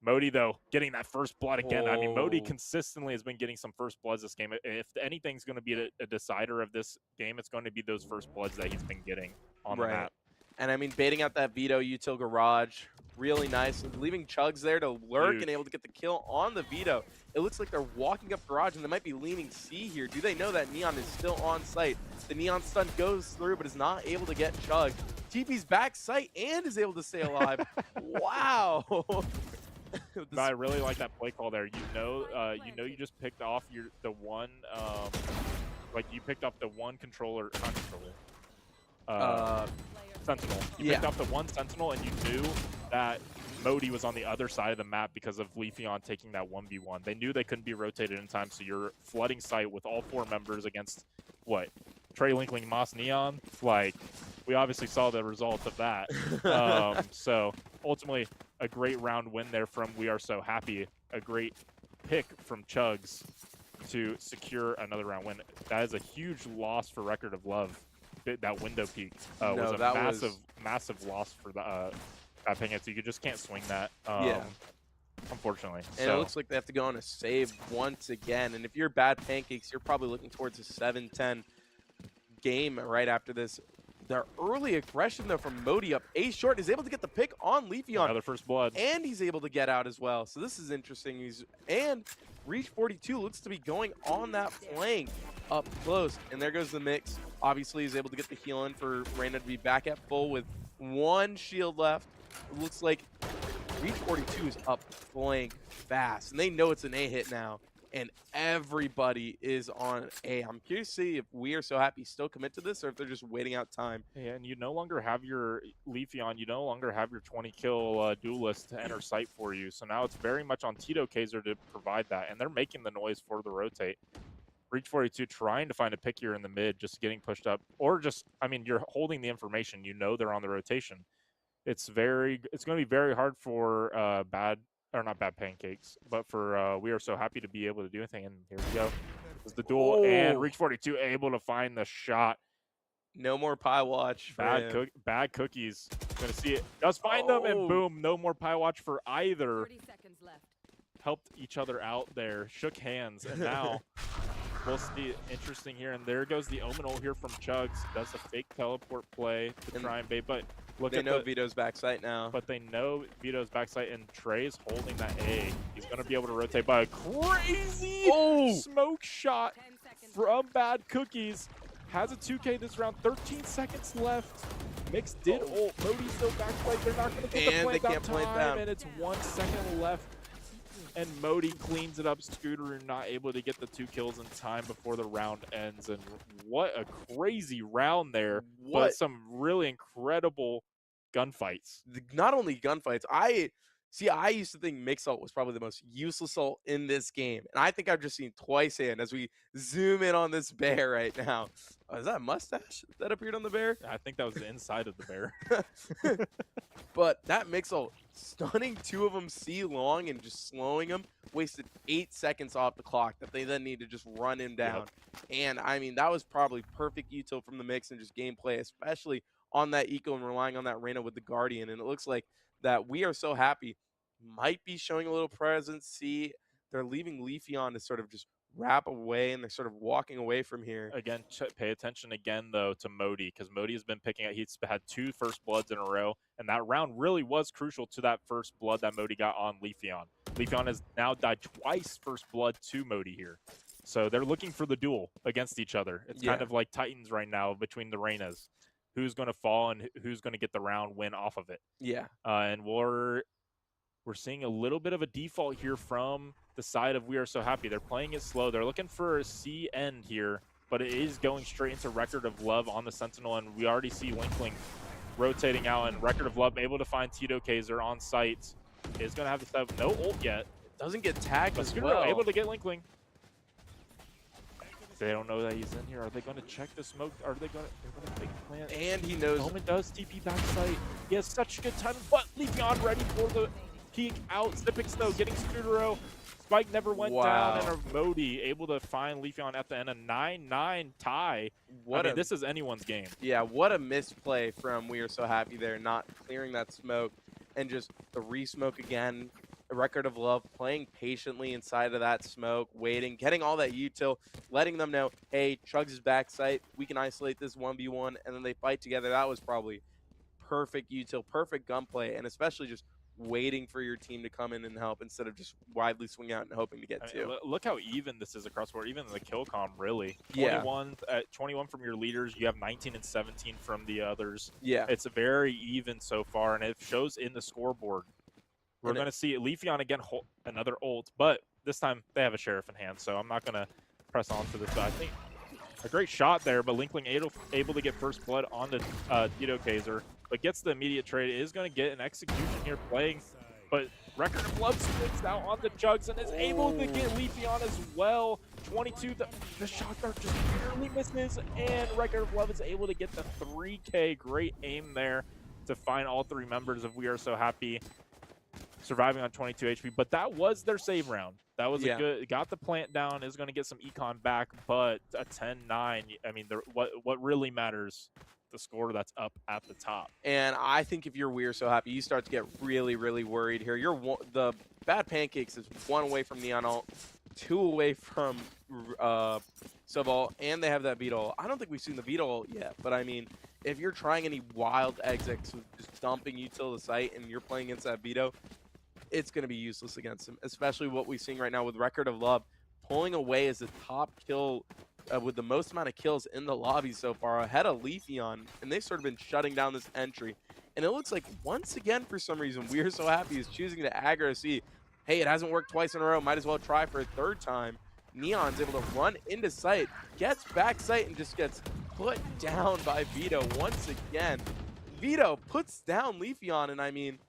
Modi, though, getting that first blood again. I mean, Modi consistently has been getting some first bloods this game. If anything's going to be a decider of this game, it's going to be those first bloods that he's been getting on the map. And I mean, baiting out that veto util garage, really nice. Leaving Chugs there to lurk and able to get the kill on the veto. It looks like they're walking up garage, and they might be leaning C here. Do they know that Neon is still on site? The Neon stun goes through, but is not able to get Chug. TP's back site and is able to stay alive. Wow. I really like that play call there. You just picked off you picked off the one controller, not controller. Sentinel. You picked off the one Sentinel, and you knew that Modi was on the other side of the map because of Leafeon taking that 1v1. They knew they couldn't be rotated in time, so you're flooding site with all 4 members against, what, Trey Linkling, Moss Neon? Like, we obviously saw the result of that. So, ultimately, a great round win there from We Are So Happy. A great pick from Chugs to secure another round win. That is a huge loss for Record of Love. That window peak was a massive loss for the Bad Pancakes. You just can't swing that, unfortunately. And it looks like they have to go on a save once again. And if you're Bad Pancakes, you're probably looking towards a 7-10 game right after this. Their early aggression, though, from Modi up ace short is able to get the pick on Leafeon. Another first blood. And he's able to get out as well. So this is interesting. And Reach 42 looks to be going on that flank up close. And there goes the mix. Obviously, he's able to get the heal in for Reyna to be back at full with 1 shield left. It looks like Reach 42 is up flank fast. And they know it's an A hit now. And everybody is on A. I'm curious to see if We Are So Happy still commit to this or if they're just waiting out time. Yeah, and you no longer have your Leafeon, you no longer have your 20-kill duelist to enter sight for you. So now it's very much on Tito Kezar to provide that, and they're making the noise for the rotate. Reach 42 trying to find a pick here in the mid, just getting pushed up. Or just, I mean, you're holding the information. You know they're on the rotation. It's going to be very hard for not bad pancakes, but for We Are So Happy to be able to do anything. And here we go. This is the duel, and Reach 42 able to find the shot. No more pie watch for Bad cookies. Gonna see it. Does find them, and boom, no more pie watch for either. 30 seconds left. Helped each other out there, shook hands, and now we'll see. Interesting here, and there goes the Omen ult here from Chugs. Does a fake teleport play to try and bait, but look they at know Vito's backside now. But they know Vito's backside, and Trey's holding that A. He's gonna be able to rotate by a crazy smoke shot 10 seconds. from Bad Cookies. Has a 2K this round, 13 seconds left. Mix did ult. Modi's still backside. They're not gonna get the And they plant can't that plant time, them. and it's 1 second left. And Modi cleans it up. Scooter not able to get the 2 kills in time before the round ends. And what a crazy round there. But some really incredible gunfights. Not only gunfights, I used to think mix ult was probably the most useless ult in this game. And I think I've just seen twice hand as we zoom in on this bear right now. Oh, is that a mustache that appeared on the bear? I think that was the inside of the bear. But that mix ult, stunning 2 of them C long and just slowing them, wasted 8 seconds off the clock that they then need to just run him down. And I mean, that was probably perfect util from the mix and just gameplay, especially on that eco and relying on that Reyna with the Guardian. And it looks like that We Are So Happy might be showing a little presence. See, they're leaving Leafeon to sort of just wrap away, and they're sort of walking away from here. Again, pay attention again, though, to Modi, because Modi has been picking out. He's had 2 first bloods in a row, and that round really was crucial to that first blood that Modi got on Leafeon. Leafeon has now died twice first blood to Modi here. So they're looking for the duel against each other. It's kind of like Titans right now between the Reynas. Who's going to fall and who's going to get the round win off of it. Yeah. And we're seeing a little bit of a default here from the side of We Are So Happy. They're playing it slow. They're looking for a C end here, but it is going straight into Record of Love on the Sentinel, and we already see Linkling rotating out, and Record of Love able to find Tito Kezar on site. Is going to have to have no ult yet. Doesn't get tagged But as Scooter well. able to get Linkling. They don't know that he's in here. Are they going to check the smoke? Are they going to fake plant? And he knows. Omen does TP backside. He has such good time, but Leafeon ready for the peek out. Zipping Snow getting Scooter. Spike never went down, and Modi able to find Leafeon at the end. A 9-9 tie. This is anyone's game. Yeah, what a misplay from We Are So Happy there, not clearing that smoke, and just the re-smoke again. A Record of Love playing patiently inside of that smoke, waiting, getting all that util, letting them know, hey, Chugs' backside, we can isolate this 1v1, and then they fight together. That was probably perfect util, perfect gunplay, and especially just waiting for your team to come in and help instead of just widely swing out and hoping to get two. Look how even this is across board, even the kill comm, really. Yeah. 21 from your leaders, you have 19 and 17 from the others. Yeah. It's very even so far, and it shows in the scoreboard. We're going to see Leafeon again, another ult, but this time they have a Sheriff in hand, so I'm not going to press on to this. But I think a great shot there, but Linkling able to get first blood onto Tito Kezar, but gets the immediate trade. Is going to get an execution here playing, but Record of Love spins out onto Chugs and is able to get Leafeon as well. 22, the shot dart just barely misses, and Record of Love is able to get the 3K. Great aim there to find all 3 members of We Are So Happy. Surviving on 22 HP, but that was their save round. That was a good, got the plant down, is going to get some econ back, but a 10-9, I mean, what really matters, the score that's up at the top. And I think if you're We Are So Happy, you start to get really, really worried here. The Bad Pancakes is 1 away from Neon ult, 2 away from Sobol, and they have that beetle. I don't think we've seen the beetle yet, but I mean, if you're trying any wild exits, just dumping you till the site, and you're playing against that beetle, it's going to be useless against him, especially what we're seeing right now with Record of Love pulling away as the top kill with the most amount of kills in the lobby so far, ahead of Leafeon, and they've sort of been shutting down this entry. And it looks like, once again, for some reason, We're So Happy is choosing to aggro C. Hey, it hasn't worked twice in a row, might as well try for a third time. Neon's able to run into sight, gets back sight, and just gets put down by Vito once again. Vito puts down Leafeon, and I mean,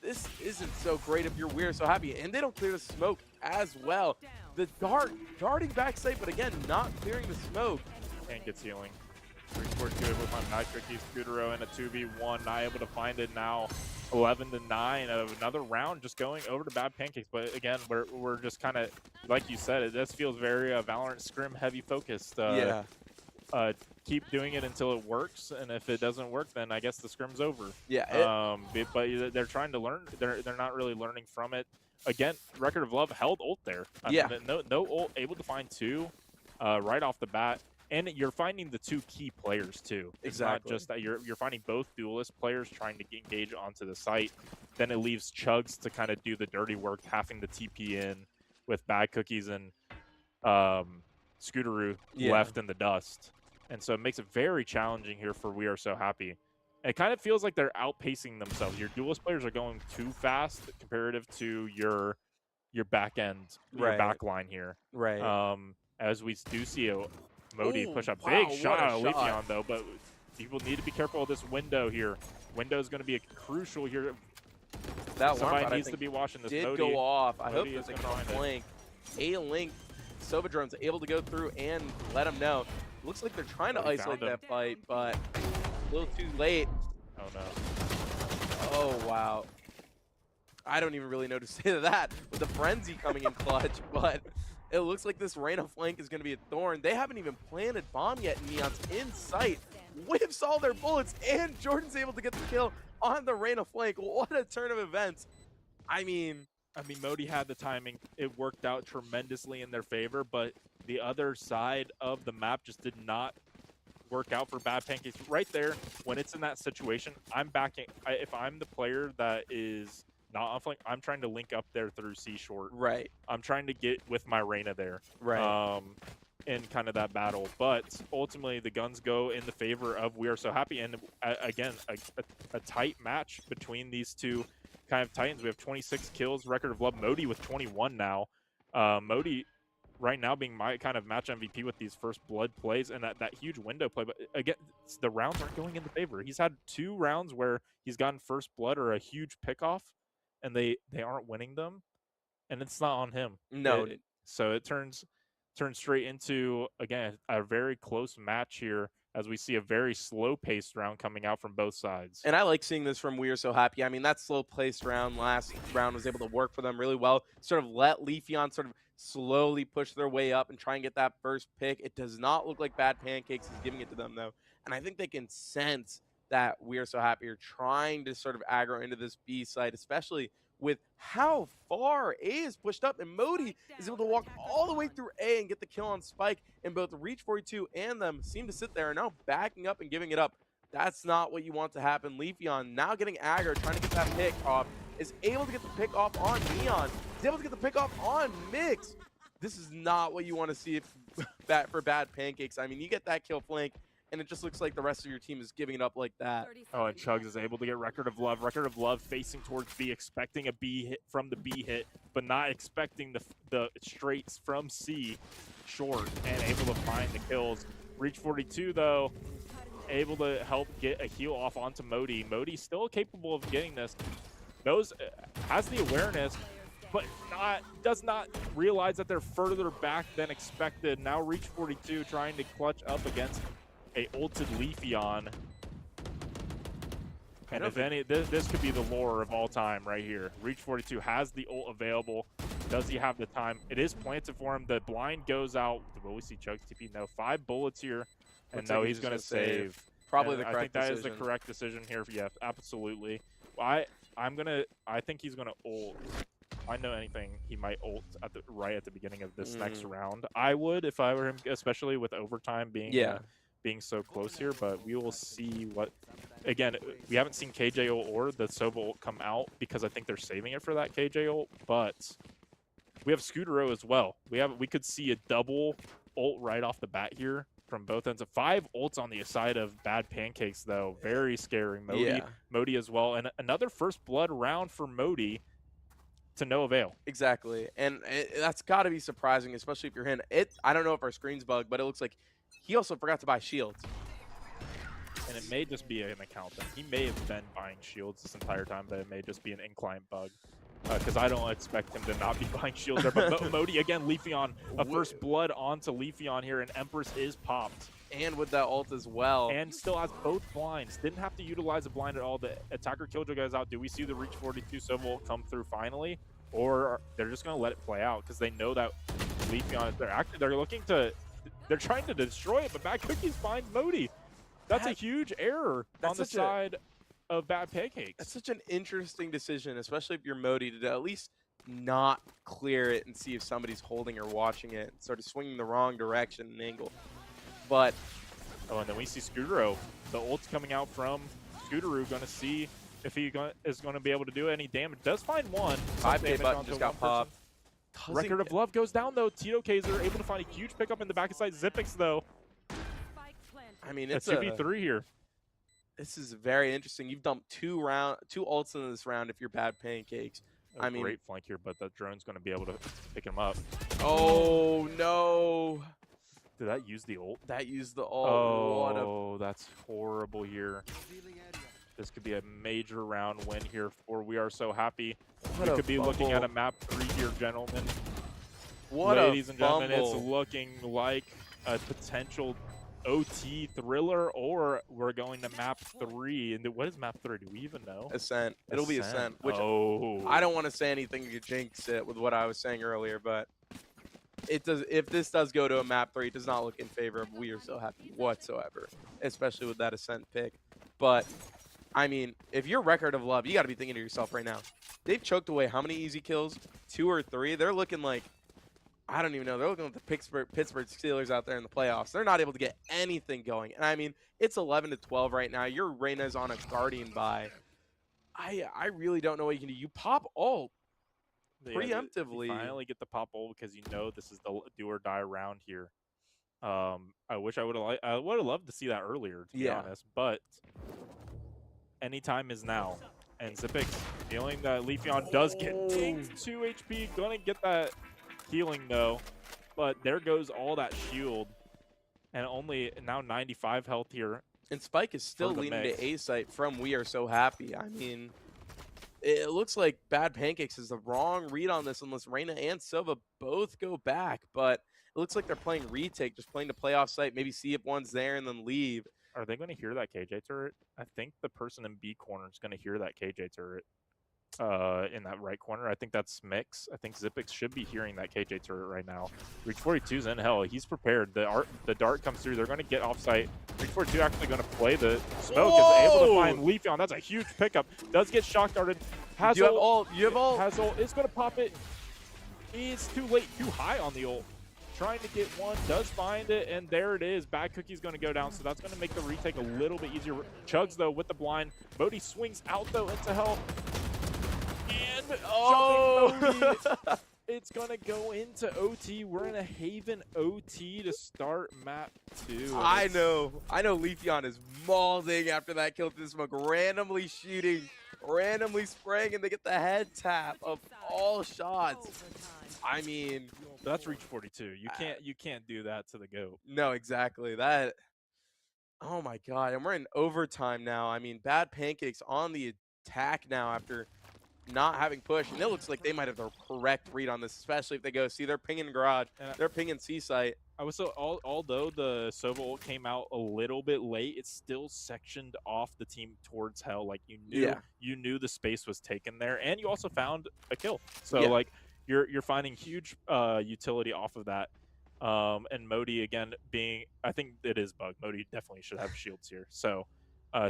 this isn't so great if you're We're So Happy. And they don't clear the smoke as well. The darting back sight, but again, not clearing the smoke. Can't get healing. 3-4-2 able to find Night Tricky, Scutero in a 2v1, not able to find it now. 11-9 of another round just going over to Bad Pancakes. But again, we're just kind of, like you said, it just feels very Valorant scrim heavy focused. Yeah. Keep doing it until it works, and if it doesn't work, then I guess the scrim's over. Yeah. But they're trying to learn. They're not really learning from it. Again, Record of Love held ult there. I mean, no ult, able to find two right off the bat. And you're finding the two key players too. It's not just that you're finding both duelist players trying to engage onto the site. Then it leaves Chugs to kind of do the dirty work, having to TP in with Bad Cookies and Scooteroo left in the dust. And so it makes it very challenging here for We Are So Happy. It kind of feels like they're outpacing themselves. Your duelist players are going too fast comparative to your back end, your back line here. Right. As we do see a Modi push a big shot out of Leafeon, though, but people need to be careful of this window here. Window is going to be crucial here. Somebody needs to be watching this. Did go off. I hope that they can flank. A-Link, Sobadrone's able to go through and let him know. Looks like they're trying to isolate that fight, but a little too late. Oh, no. Oh, wow. I don't even really know to say to that with the Frenzy coming in clutch, but it looks like this Reyna flank is going to be a thorn. They haven't even planted bomb yet. Neon's in sight, whiffs all their bullets, and Jordan's able to get the kill on the Reyna flank. What a turn of events. I mean, Modi had the timing. It worked out tremendously in their favor, but the other side of the map just did not work out for Bad Pancakes. Right there, when it's in that situation, I'm backing. If I'm the player that is not on flank, I'm trying to link up there through C short. Right. I'm trying to get with my Reyna there. Right. In kind of that battle. But ultimately, the guns go in the favor of We Are So Happy. And again, a tight match between these two kind of titans. We have 26 kills, Record of Love. Modi with 21 now. Modi right now being my kind of match MVP with these first blood plays and that huge window play. But again, the rounds aren't going in the favor. He's had 2 rounds where he's gotten first blood or a huge pickoff, and they aren't winning them, and it's not on him. No. So it turns straight into, again, a very close match here as we see a very slow-paced round coming out from both sides. And I like seeing this from We Are So Happy. I mean, that slow-paced round last round was able to work for them really well. Sort of let Leafeon sort of slowly push their way up and try and get that first pick. It does not look like Bad Pancakes is giving it to them, though. And I think they can sense that We Are So Happy are trying to sort of aggro into this B side, especially with how far A is pushed up, and Modi is able to walk all the way through A and get the kill on Spike, and both Reach 42 and them seem to sit there and now backing up and giving it up. That's not what you want to happen. Leafeon now getting aggro, trying to get that pick off, is able to get the pick off on Neon, is able to get the pick off on Mix. This is not what you want to see for Bad Pancakes. I mean, you get that kill flank, and it just looks like the rest of your team is giving it up like that. Oh, and Chugs is able to get Record of Love. Record of Love facing towards B, expecting a B hit from the B hit, but not expecting the straights from C short, and able to find the kills. Reach 42, though, able to help get a heal off onto Modi. Modi's still capable of getting this. Has the awareness, but does not realize that they're further back than expected. Now Reach 42 trying to clutch up against a ulted Leafeon. And if any, this could be the lore of all time right here. Reach 42 has the ult available. Does he have the time? It is planted for him. The blind goes out. Will we see Chugs TP? No. 5 bullets here. And no, he's going to save. Probably the correct decision. I think that is the correct decision here. Yeah, absolutely. I think he's going to ult. I know anything he might ult at the at the beginning of this next round. I would if I were him, especially with overtime being so close here. But we will see what. Again, we haven't seen KJ ult or the Sova ult come out because I think they're saving it for that KJ ult. But we have Scudero as well. We could see a double ult right off the bat here from both ends. 5 ults on the side of Bad Pancakes, though. Very scary. Modi as well. And another first blood round for Modi to no avail. Exactly. And that's got to be surprising, especially if you're him. I don't know if our screen's bugged, but it looks like he also forgot to buy shields. And it may just be an account thing. He may have been buying shields this entire time, but it may just be an incline bug. Because I don't expect him to not be buying shields there. But Modi, again, Leafeon, a first blood onto Leafeon here, and Empress is popped. And with that ult as well. And still has both blinds. Didn't have to utilize a blind at all. The attacker killjoy goes out. Do we see the Reach 42 Sova ult come through finally? Or they're just going to let it play out because they know that Leafeon is there. They're trying to destroy it, but Bad Cookies finds Modi. That's a huge error on the side of Bad Pancakes. That's such an interesting decision, especially if you're Modi, to at least not clear it and see if somebody's holding or watching it, sort of swinging the wrong direction and angle. But and then we see Scudero. The ult's coming out from Scudero. Going to see if he is going to be able to do any damage. Does find one. 5K button just got popped. Record of Love goes down, though. Tito Kezergan able to find a huge pickup in the back side. Zipix, though. I mean, it's a 2v3 here. This is very interesting. You've dumped two ults in this round if you're Bad Pancakes. I mean, great flank here, but the drone's going to be able to pick him up. Oh, no. Did that use the ult? That used the ult. Oh, that's horrible here. This could be a major round win here for We Are So Happy. We could be looking at a map 3 here, gentlemen. Ladies and gentlemen, it's looking like a potential OT thriller, or we're going to map 3. And what is map 3? Do we even know? Ascent. It'll be Ascent. Which I don't want to say anything to jinx it with what I was saying earlier, but it does. If this does go to a map 3, it does not look in favor of We Are So Happy whatsoever, especially with that Ascent pick. But I mean, if you're Record of Love, you got to be thinking to yourself right now. They've choked away how many easy kills? 2 or 3? They're looking like, I don't even know. They're looking at the Pittsburgh Steelers out there in the playoffs. They're not able to get anything going. And I mean, it's 11-12 right now. Your Reyna's on a Guardian buy. I really don't know what you can do. You pop ult preemptively. You finally get the pop ult because you know this is the do or die round here. I wish I would have loved to see that earlier, to be honest. But any time is now. And Zipix feeling that Leafeon does get dinged 2 HP. Gonna get that healing though. But there goes all that shield. And only now 95 health here. And Spike is still leaning to A site from We Are So Happy. I mean, it looks like Bad Pancakes is the wrong read on this unless Reyna and Sova both go back. But it looks like they're playing retake, just playing to play off site, maybe see if one's there and then leave. Are they going to hear that KJ turret? I think the person in B corner is going to hear that KJ turret in that right corner. I think that's Mix. I think Zipix should be hearing that KJ turret right now. Reach 42's in hell. He's prepared. The dart comes through. They're going to get off site. Reach 42 actually going to play the smoke. Is able to find Leafeon. That's a huge pickup. Does get shock darted. You have ult. Has ult. Is going to pop it. He's too late. Too high on the ult. Trying to get one, does find it, and there it is. Bad Cookie's going to go down, so that's going to make the retake a little bit easier. Chugs, though, with the blind. Modi swings out, though, into hell. And it's going to go into OT. We're in a Haven OT to start map 2. I know Leafeon is mauling after that kill through the smoke, randomly shooting, randomly spraying, and they get the head tap of all shots. I mean, that's Reach 42. You can't do that to the GOAT. No, exactly. That. Oh my god. And we're in overtime now. I mean, Bad Pancakes on the attack now after not having push. And it looks like they might have the correct read on this, especially if they go see they're pinging garage. They're pinging C site. Although the Sova ult came out a little bit late, it's still sectioned off the team towards hell. Like you knew the space was taken there, and you also found a kill. So like you're finding huge utility off of that. And Modi again being, I think it is bug. Modi definitely should have shields here. So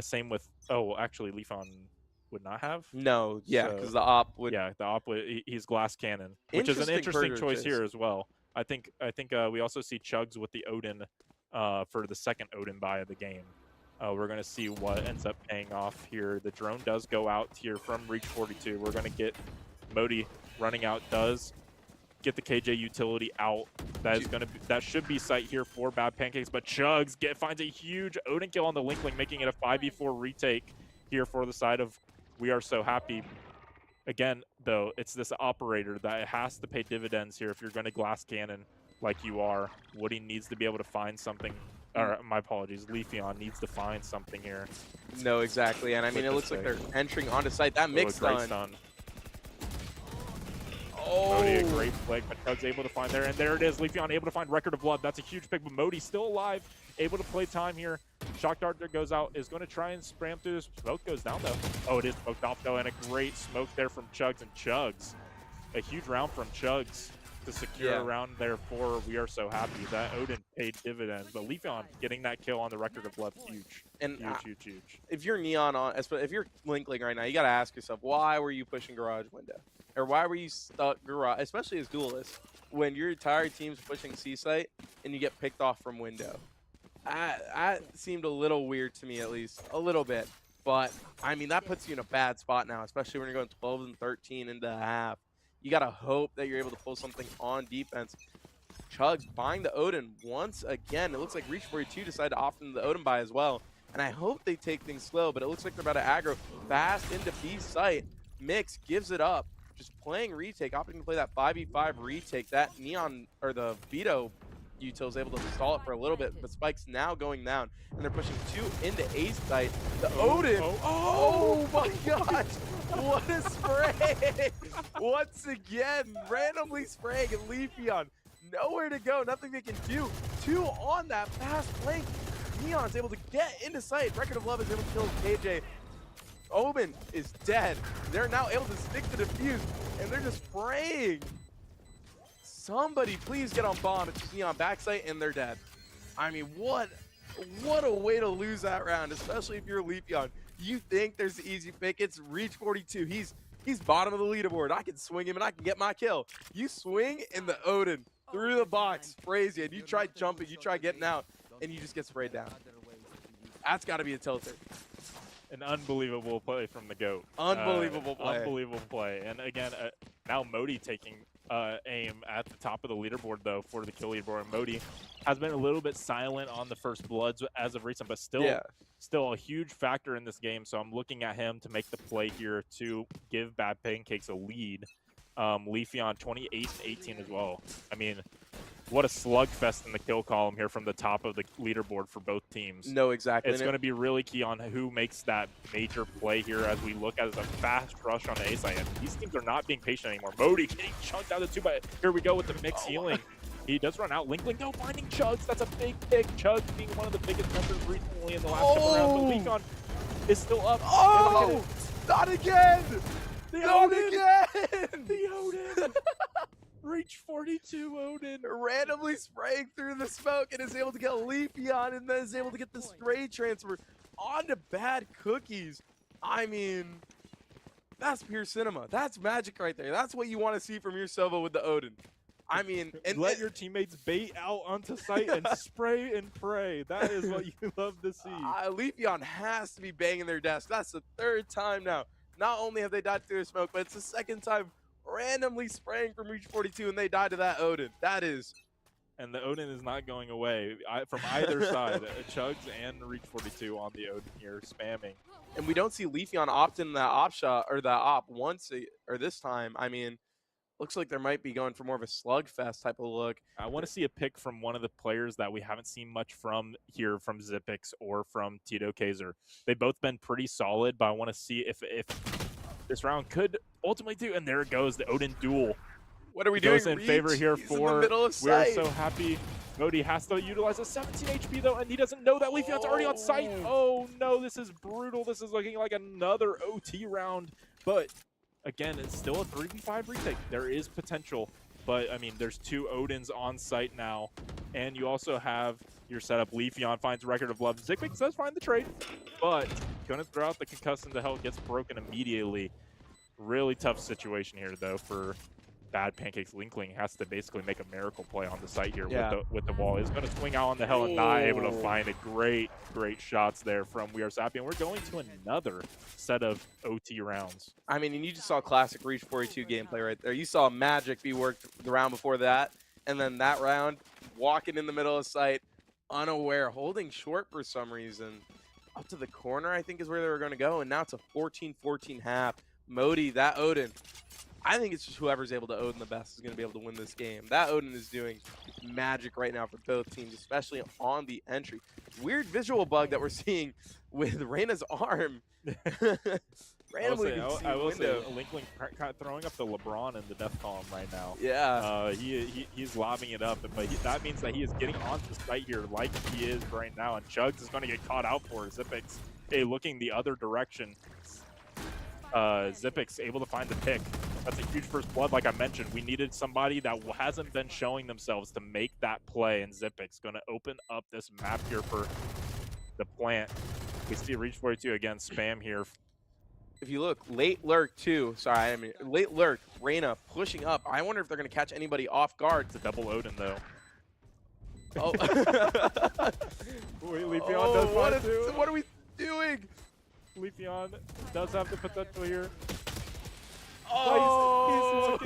same with actually Leafeon would not have. No, yeah, So- because the op would. Yeah, the op he's glass cannon, which is an interesting choice here as well. I think we also see Chugs with the Odin for the second Odin buy of the game. We're going to see what ends up paying off here. The drone does go out here from Reach 42. We're going to get Modi running out, does get the KJ utility out. That should be sight here for Bad Pancakes, but Chugs finds a huge Odin kill on the Linkling, making it a 5v4 retake here for the side of We Are So Happy. Again, though, it's this operator that has to pay dividends here if you're going to glass cannon like you are. Woody needs to be able to find something. Or, my apologies, Leafeon needs to find something here. No, exactly. And I mean, it looks like they're entering onto site. That mix stun. Oh, Modi, a great flick, but Chug's able to find there. And there it is. Leafeon able to find Record of Blood. That's a huge pick, but Modi still alive, able to play time here. Shock Dart that goes out, is going to try and spray him through this. Smoke goes down, though. Oh, it is smoked off, though, and a great smoke there from Chugs. And Chugs, a huge round from Chugs to secure a round there for We Are So Happy. That Odin paid dividends, but Leafeon getting that kill on the Record of Blood, huge. And huge. If you're Neon if you're Linkling right now, you got to ask yourself, why were you pushing Garage Window? Or why were you stuck Garage, especially as Duelist, when your entire team's pushing C-Site and you get picked off from Window? That seemed a little weird to me, at least. A little bit. But, I mean, that puts you in a bad spot now, especially when you're going 12 and 13 into half. You got to hope that you're able to pull something on defense. Chugs buying the Odin once again. It looks like Reach 42 decided to opt into the Odin buy as well. And I hope they take things slow, but it looks like they're about to aggro fast into B site. Mix gives it up. Just playing retake, opting to play that 5v5 retake. That Neon, or the Vito util is able to stall it for a little bit, but Spike's now going down. And they're pushing 2 into A site. The Odin, oh my gosh, what a spray! Once again, randomly spraying and Leafeon. Nowhere to go, nothing they can do. 2 on that fast flank. Neon's able to get into sight. Record of Love is able to kill KJ. Omen is dead. They're now able to stick to defuse, and they're just spraying. Somebody please get on bomb. It's Neon backside, and they're dead. I mean, what a way to lose that round, especially if you're Leafeon. You think there's the easy pick. It's Reach 42. He's bottom of the leaderboard. I can swing him, and I can get my kill. You swing, and the Odin through the box sprays you, and you try jumping, you try getting out, and you just get sprayed down. That's got to be a tilter. An unbelievable play from the GOAT. Unbelievable play. Unbelievable play. And again, now Modi taking aim at the top of the leaderboard, though, for the kill leaderboard. And Modi has been a little bit silent on the first bloods as of recent, but still a huge factor in this game. So I'm looking at him to make the play here to give Bad Pancakes a lead. Leafeon 28 and 18 as well. I mean, what a slugfest in the kill column here from the top of the leaderboard for both teams. No, exactly. It's going to be really key on who makes that major play here as we look at a fast rush on the A side. And these teams are not being patient anymore. Modi getting chunked out of 2, but here we go with the mix healing. He does run out. Linkling, no, finding Chugs. That's a big pick. Chugs being one of the biggest members recently in the last couple rounds. But Leafeon is still up. Oh, not again! Not again! The Odin! Reach 42 Odin. Randomly spraying through the smoke and is able to get Leafeon and then is able to get the stray transfer onto Bad Cookies. I mean, that's pure cinema. That's magic right there. That's what you want to see from your Sova with the Odin. I mean, and let your teammates bait out onto site and spray and pray. That is what you love to see. Leafeon has to be banging their desk. That's the 3rd time now. Not only have they died through the smoke, but it's the 2nd time randomly spraying from Reach 42 and they died to that Odin. That is. And the Odin is not going away from either side. Chugs and Reach 42 on the Odin here, spamming. And we don't see Leafeon opt in that op shot or that op once or this time. I mean, looks like there might be going for more of a slugfest type of look. I want to see a pick from one of the players that we haven't seen much from here, from Zippix or from Tito Kezer. They've both been pretty solid, but I want to see if this round could ultimately do. And there it goes, the Odin duel. What are we goes doing? in favor here He's for in the middle of We Are sight. So Happy. Modi has to utilize a 17 HP though, and he doesn't know that Leafeon's already on site. Oh no, this is brutal. This is looking like another OT round. But again, it's still a 3v5 retake. There is potential, but I mean, there's 2 Odins on site now, and you also have your setup. Leafeon finds Record of Love. Zigmix does find the trade, but Gonna throw out the concuss into hell, gets broken immediately. Really tough situation here, though, for Bad Pancakes. Linkling has to basically make a miracle play on the site here with the wall. He's going to swing out on the hell and not able to find it. Great shots there from We Are So Happy. And we're going to another set of OT rounds. I mean, and you just saw classic Reach 42 gameplay right there. You saw Magic be worked the round before that. And then that round, walking in the middle of site, unaware, holding short for some reason. Up to the corner, I think, is where they were going to go. And now it's a 14-14 half. Modi, that Odin. I think it's just whoever's able to Odin the best is going to be able to win this game. That Odin is doing magic right now for both teams, especially on the entry. Weird visual bug that we're seeing with Reyna's arm. Randomly, I will say Linkling throwing up the LeBron in the death column right now. Yeah. He's lobbing it up, but that means that he is getting onto the site here like he is right now, and Chugs is going to get caught out for it. Zipix looking the other direction. Zipix able to find the pick. That's a huge first blood. Like I mentioned, we needed somebody that hasn't been showing themselves to make that play, and Zipix going to open up this map here for the plant. We see Reach 42 again, spam here. If you look, late lurk too. Sorry, I mean late lurk. Reyna pushing up. I wonder if they're going to catch anybody off guard. It's a double Odin though. Oh. Wait, Leafeon does what are we doing? Leafeon does have the potential here. Oh!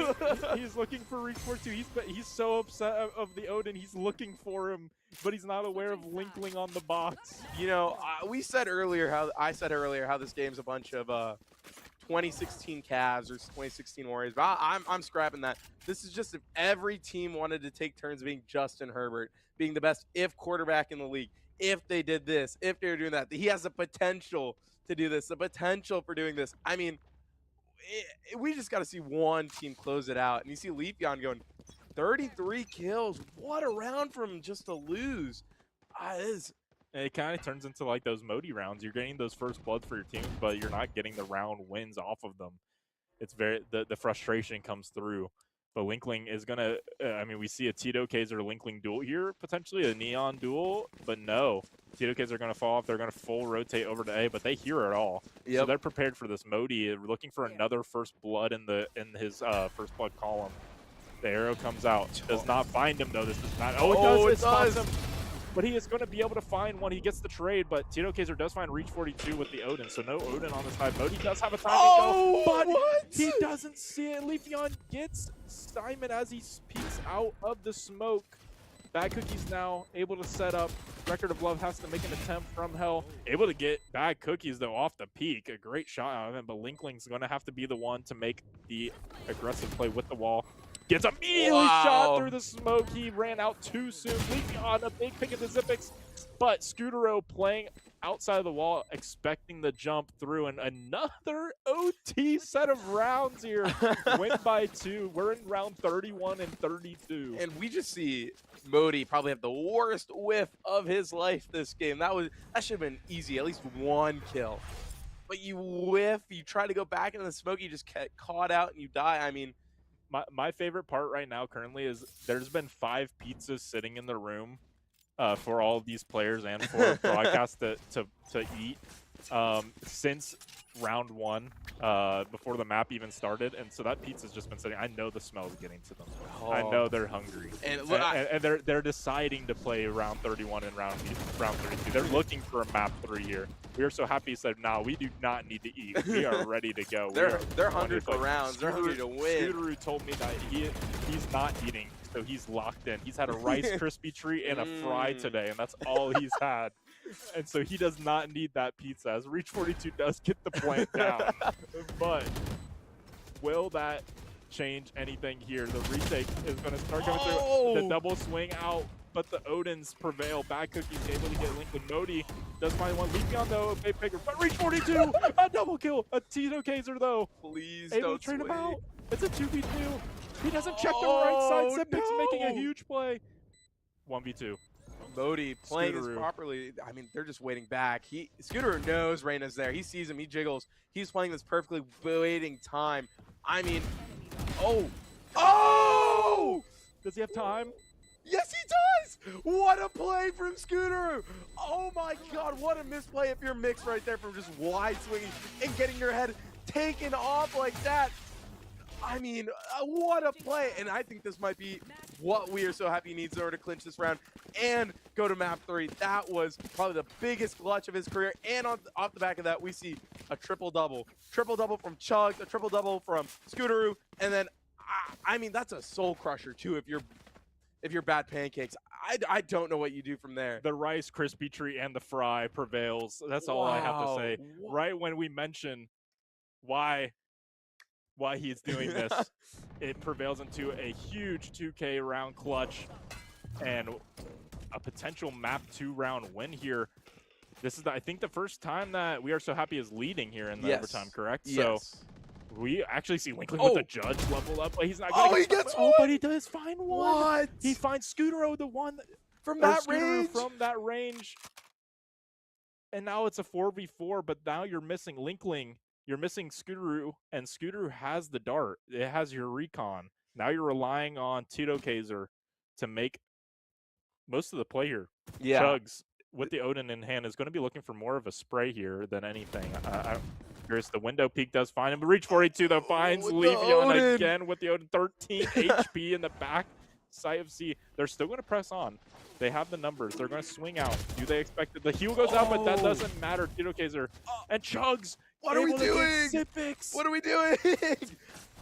He's looking for Reach 42. He's so upset of the Odin. He's looking for him, but he's not aware of Linkling on the box. You know, I said earlier how this game's a bunch of 2016 Cavs or 2016 Warriors, but I'm scrapping that. This is just if every team wanted to take turns being Justin Herbert, being the best if quarterback in the league. If they did this, if they were doing that, he has the potential to do this, the potential for doing this. I mean, we just got to see one team close it out. And you see Leafeon going 33 kills. What a round from just to lose. It kind of turns into like those Modi rounds. You're getting those first bloods for your team, but you're not getting the round wins off of them. It's the frustration comes through. But Linkling is going to, I mean, we see a Tito Kezergan Linkling duel here, potentially a Neon duel, but no. Tito Kezergan are going to fall off. They're going to full rotate over to A, but they hear it all. Yep. So they're prepared for this. Modi looking for another first blood in his first blood column. The arrow comes out. Does not find him, though. This is not. Oh, it does. Him. But he is going to be able to find one. He gets the trade, but Tito Kezergan does find Reach 42 with the Odin, so no Odin on the side. Modi does have a timing go, but he doesn't see it. Leafeon gets Simon as he peeks out of the smoke. Bad Cookies now able to set up. Record of Love has to make an attempt from hell. Able to get Bad Cookies, though, off the peak. A great shot out of him, but Linkling's going to have to be the one to make the aggressive play with the wall. Gets immediately shot through the smoke. He ran out too soon. Leafeon, a big pick at the Zipix, but Scutero playing outside of the wall, expecting the jump through, and another OT set of rounds here. Win by 2. We're in round 31 and 32. And we just see Modi probably have the worst whiff of his life this game. That should have been easy, at least one kill. But you whiff, you try to go back into the smoke, you just get caught out and you die. I mean, my favorite part right now currently is there's been 5 pizzas sitting in the room for all of these players and for broadcast to eat since round 1 before the map even started, and so that pizza's just been sitting. I know the smell is getting to them. I know they're hungry, and they're deciding to play round 31 and round 32. They're looking for a map 3 here. We are so happy. Said, "No, we do not need to eat. We are ready to go." They're hungry for rounds. They're hungry to win. Scooteroo told me that he's not eating, so he's locked in. He's had a Rice Krispie treat and a fry today, and that's all he's had. And so he does not need that pizza, as Reach 42 does get the plant down. But will that change anything here? The retake is going to start coming through. The double swing out, but the Odins prevail. Bad Cookies able to get linked with Modi. Does find one. Leafeon, though, a big picker. But Reach 42, a double kill. A Tito Kezergan, though. Please able don't to trade him swing. out. It's a 2v2. He doesn't check the right side. Zipix making a huge play. 1v2. Modi playing this Scooteroo. properly. I mean, they're just waiting back. Scooteroo knows Reyna's there. He sees him. He jiggles. He's playing this perfectly, waiting time. I mean, oh! Does he have time? Yes, he does! What a play from Scooter! Oh my god, what a misplay if you're mixed right there from just wide swinging and getting your head taken off like that. I mean, what a play. And I think this might be what we are so happy needs in order to clinch this round and go to map 3. That was probably the biggest clutch of his career. And off the back of that, we see a triple-double. Triple-double from Chug, a triple-double from Scooteroo, and then, I mean, that's a soul crusher too if you're bad pancakes. I don't know what you do from there. The Rice Krispie treat and the fry prevails. That's all I have to say. Wow. Right when we mention why he's doing this, it prevails into a huge 2K round clutch and a potential map 2 round win here. This is, I think, the first time that We Are So Happy is leading here in the overtime, correct? Yes. So we actually see Winkling with the judge level up, but he's not going to he gets one. one! But he does find one. What? He finds Scooteroo, the one From that Scooteroo range? from that range. And now it's a 4v4, but now you're missing Linkling. You're missing Scooteroo, and Scooteroo has the dart. It has your recon. Now you're relying on Tito Kezergan to make most of the play here. Yeah. Chugs, with the Odin in hand, is going to be looking for more of a spray here than anything. I'm curious. The window peak does find him. Reach 42, though, finds with the Leafeon Odin. again with the Odin. 13 HP in the back side of C. They're still going to press on. They have the numbers. They're going to swing out. Do they expect it? The heal goes out, but that doesn't matter. Tito Kezergan and Chugs. What are we doing? Civics. What are we doing?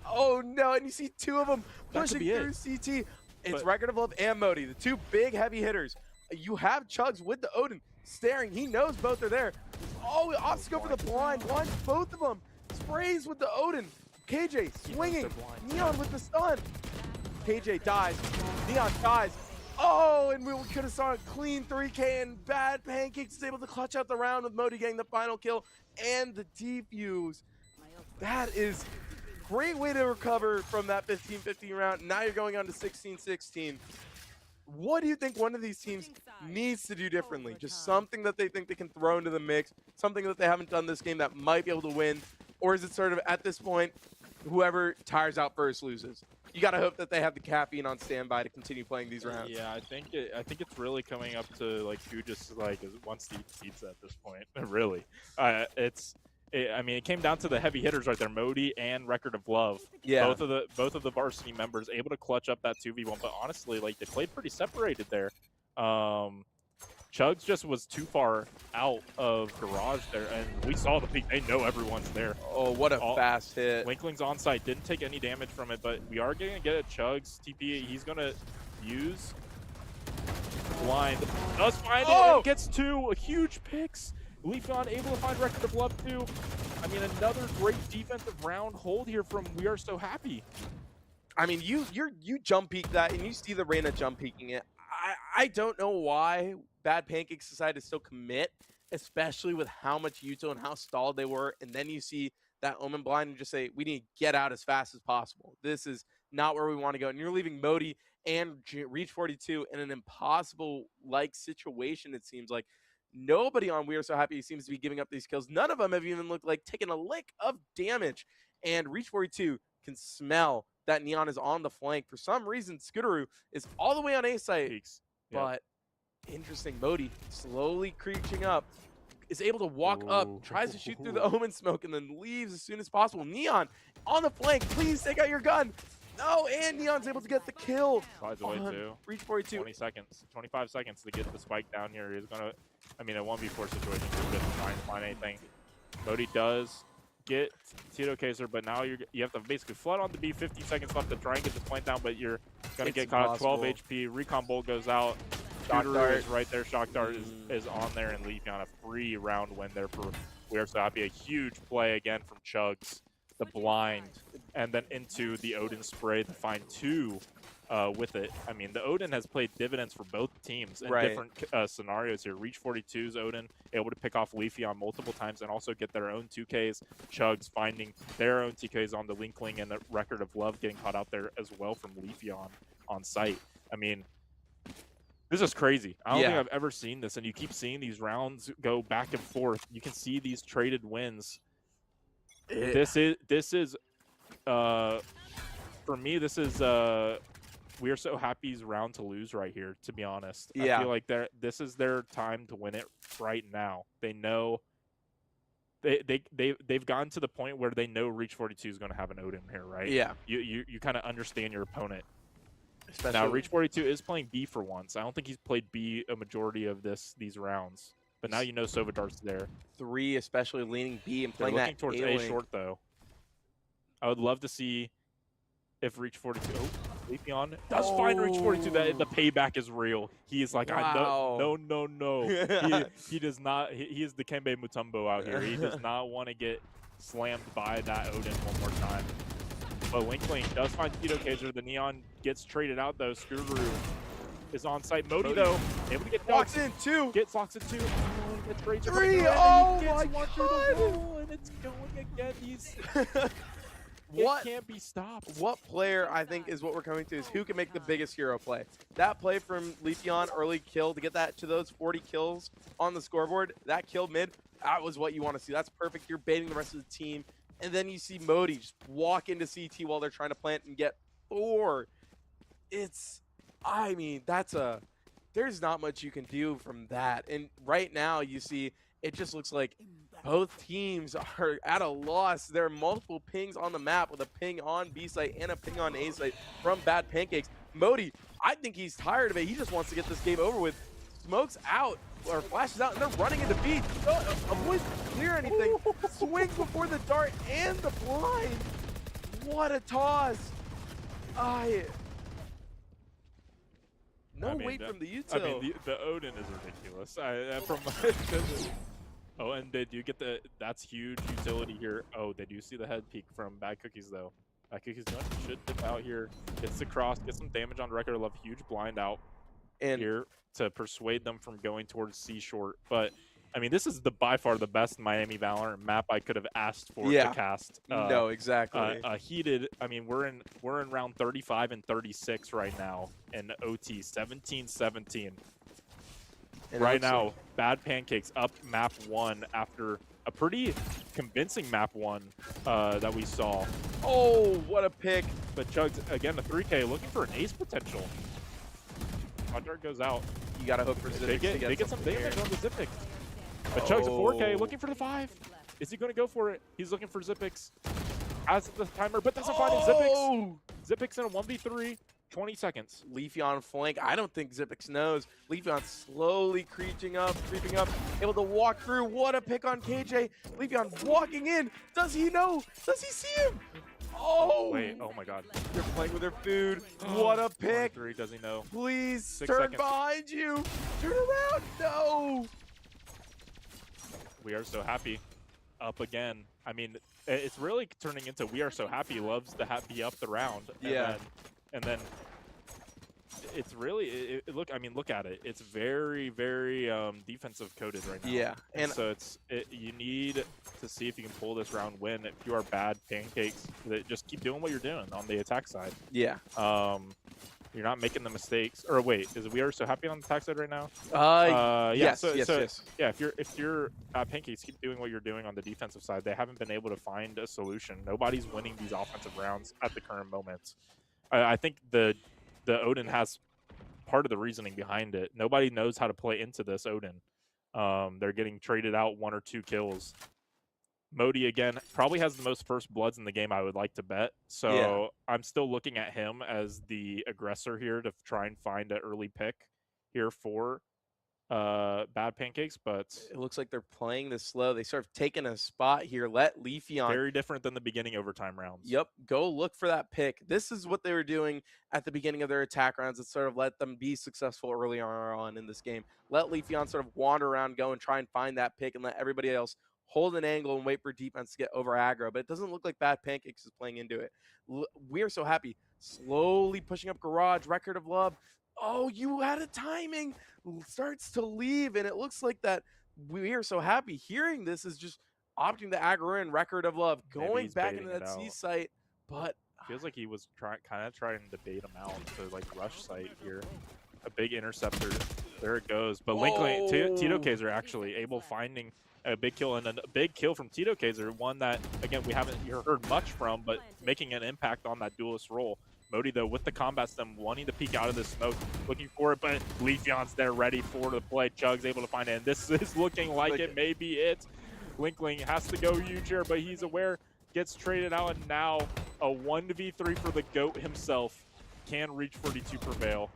Oh no, and you see two of them That could pushing be through it. CT. It's But- Record of Love and Modi, the two big heavy hitters. You have Chugs with the Odin staring. He knows both are there. Oh, he opts to go for the blind. Blinds both of them. Sprays with the Odin. KJ swinging. Neon with the stun. KJ dies. Neon dies. Oh, and we could have saw a clean 3K, and Bad Pancakes is able to clutch out the round with Modi getting the final kill and the defuse. That is great way to recover from that 15-15 round. Now you're going on to 16-16. What do you think one of these teams needs to do differently? Just something that they think they can throw into the mix, something that they haven't done this game that might be able to win? Or is it sort of, at this point, whoever tires out first loses? You got to hope that they have the caffeine on standby to continue playing these rounds. Yeah, I think it's really coming up to like who just like wants to eat pizza at this point. Really, I mean, it came down to the heavy hitters right there, Modi and Record of Love. Yeah. Both of the varsity members able to clutch up that 2v1, but honestly, like they played pretty separated there. Chugs just was too far out of garage there, and we saw the peak. They know everyone's there. Oh, what a fast hit. Winkling's on site, didn't take any damage from it, but we are going to get a Chugs TP. He's going to use blind. Does find it, and gets two huge picks. Leafeon able to find Record of Love too. I mean, another great defensive round hold here from We Are So Happy. I mean, you jump peek that, and you see the Reyna jump peeking it. I don't know why Bad Pancakes decided to still commit, especially with how much Yuto and how stalled they were. And then you see that Omen blind and just say, we need to get out as fast as possible. This is not where we want to go. And you're leaving Modi and Reach 42 in an impossible-like situation, it seems like. Nobody on We Are So Happy seems to be giving up these kills. None of them have even looked like taking a lick of damage. And Reach 42 can smell that Neon is on the flank. For some reason, Scooteroo is all the way on A site. Peaks. But interesting, Modi slowly creeping up, is able to walk up, tries to shoot through the Omen smoke, and then leaves as soon as possible. Neon on the flank, please take out your gun. No, and Neon's able to get the kill. Tries away too. Reach 42. 20 seconds, 25 seconds to get the spike down here. He's going to, I mean, a 1v4 situation, you're just trying to find anything. Modi does get Tito Kezergan, but now you have to basically flood on the B. 15 seconds left to try and get the plant down, but you're going to get caught at 12 HP. Recon bolt goes out. Shock dart is right there. Shock dart is on there, and Leafeon on a free round win there for We Are So Happy. A huge play again from Chugs, the blind, and then into the Odin spray to find two with it. I mean, the Odin has played dividends for both teams in different scenarios here. Reach 42's Odin able to pick off Leafeon multiple times and also get their own 2Ks. Chugs finding their own 2Ks on the Linkling, and the Record of Love getting caught out there as well from Leafeon on site. I mean, this is crazy. I don't think I've ever seen this, and you keep seeing these rounds go back and forth. You can see these traded wins. This is for me, this is we are so happy's round to lose right here, to be honest. Yeah. I feel like this is their time to win it right now. They know they've gotten to the point where they know Reach 42 is going to have an Odin here, right? Yeah. You kind of understand your opponent. Especially Now, Reach 42 is playing B for once. I don't think he's played B a majority of these rounds. But now you know Sovadar's there. 3, especially leaning B and They're playing looking that towards A A short, though. I would love to see if Reach 42... Oh, Leafeon does find Reach 42. The payback is real. He is like, wow. no. He does not... He is the Kembe Mutombo out here. He does not want to get slammed by that Odin one more time. But Winkling does find Tito Kezer. The Neon gets traded out, though. Skuru is on site. Modi, though, able to get Walks in 2. Gets locks in 2. Gets Razor 3. and Oh he gets my one through the wall, and it's going again. It can't be stopped. What player, I think, is what we're coming to is who can make the biggest hero play. That play from Leafeon, early kill, to get that to those 40 kills on the scoreboard, that kill mid, that was what you want to see. That's perfect. You're baiting the rest of the team. And then you see Modi just walk into CT while they're trying to plant and get 4. I mean, there's not much you can do from that. And right now you see, it just looks like both teams are at a loss. There are multiple pings on the map, with a ping on B site and a ping on A site from Bad Pancakes. Modi, I think he's tired of it. He just wants to get this game over with. Smokes out, or flashes out, and they're running into B. Avoid clear anything. Swings before the dart and the blind. What a toss. No weight from the util. I mean, the Odin is ridiculous. Oh, and they do get that's huge utility here. Oh, they do see the head peek from Bad Cookies, though. Bad Cookies should dip out here. Gets the cross, gets some damage on Record of Love. Huge blind out here to persuade them from going towards C short. But, I mean, this is by far the best Miami Valorant map I could have asked for to cast. No, exactly. Heated. I mean, we're in round 35 and 36 right now, and OT 17-17. Right now, Bad Pancakes up map 1 after a pretty convincing map 1 that we saw. Oh, what a pick. But Chugs, again, the 3K looking for an ace potential. Hunter goes out. You got to hope for Zipix to they get some damage on the Zipix. But Chugs a 4K looking for the 5. Is he going to go for it? He's looking for Zipix. Has the timer, but doesn't find Zipix. Zipix in a 1v3. 20 seconds. Leafeon flank. I don't think Zipix knows. Leafeon slowly creeping up, able to walk through. What a pick on KJ. Leafeon walking in. Does he know? Does he see him? Oh! Wait, oh my god. They're playing with their food. What a pick. 3, does he know? Please, 6 turn seconds. behind you. Turn around. No! We are so happy. Up again. I mean, it's really turning into we are so happy. Loves to be up the round. And then it's really look at it. It's very, very defensive coded right now. Yeah, and so you need to see if you can pull this round win. If you are Bad Pancakes, just keep doing what you're doing on the attack side. Yeah. You're not making the mistakes. Or wait, we are so happy on the attack side right now? Yes. Yeah, if you're Pancakes, keep doing what you're doing on the defensive side. They haven't been able to find a solution. Nobody's winning these offensive rounds at the current moment. I think the Odin has part of the reasoning behind it. Nobody knows how to play into this Odin. They're getting traded out 1 or 2 kills. Modi, again, probably has the most first bloods in the game, I would like to bet. So I'm still looking at him as the aggressor here to try and find an early pick here for Bad Pancakes, but it looks like they're playing this slow. They sort of taking a spot here. Let Leafeon. Very different than the beginning overtime rounds. Yep. Go look for that pick. This is what they were doing at the beginning of their attack rounds. It sort of let them be successful early on in this game. Let Leafeon sort of wander around, go and try and find that pick, and let everybody else hold an angle and wait for defense to get over aggro. But it doesn't look like Bad Pancakes is playing into it. We are so happy. Slowly pushing up Garage. Record of Love. Oh, you had a timing. Starts to leave, and it looks like that we are so happy. Hearing this is just opting to aggro in. Record of Love going back into that C site, but feels like he was kind of trying to bait him out to like rush site here. A big interceptor. There it goes. But Tito Kezer actually able finding a big kill, and a big kill from Tito Kezer, one that again we haven't heard much from, but making an impact on that duelist role. Modi, though, with the combat stem, wanting to peek out of the smoke, looking for it, but Leafeon's there ready for the play. Chug's able to find it, and this is looking like it may be it. Linkling has to go huge here, but he's aware, gets traded out, and now a 1v3 for the GOAT himself. Can reach 42 prevail.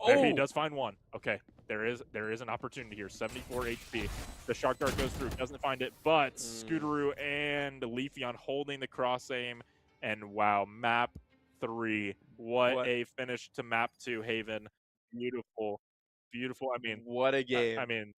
There he does find one. Okay, there is an opportunity here. 74 HP. The Shark Dart goes through, doesn't find it, but Scooteroo and Leafeon holding the cross aim. And wow, map 3. What a finish to map 2, Haven. Beautiful. Beautiful. I mean, what a game. I mean,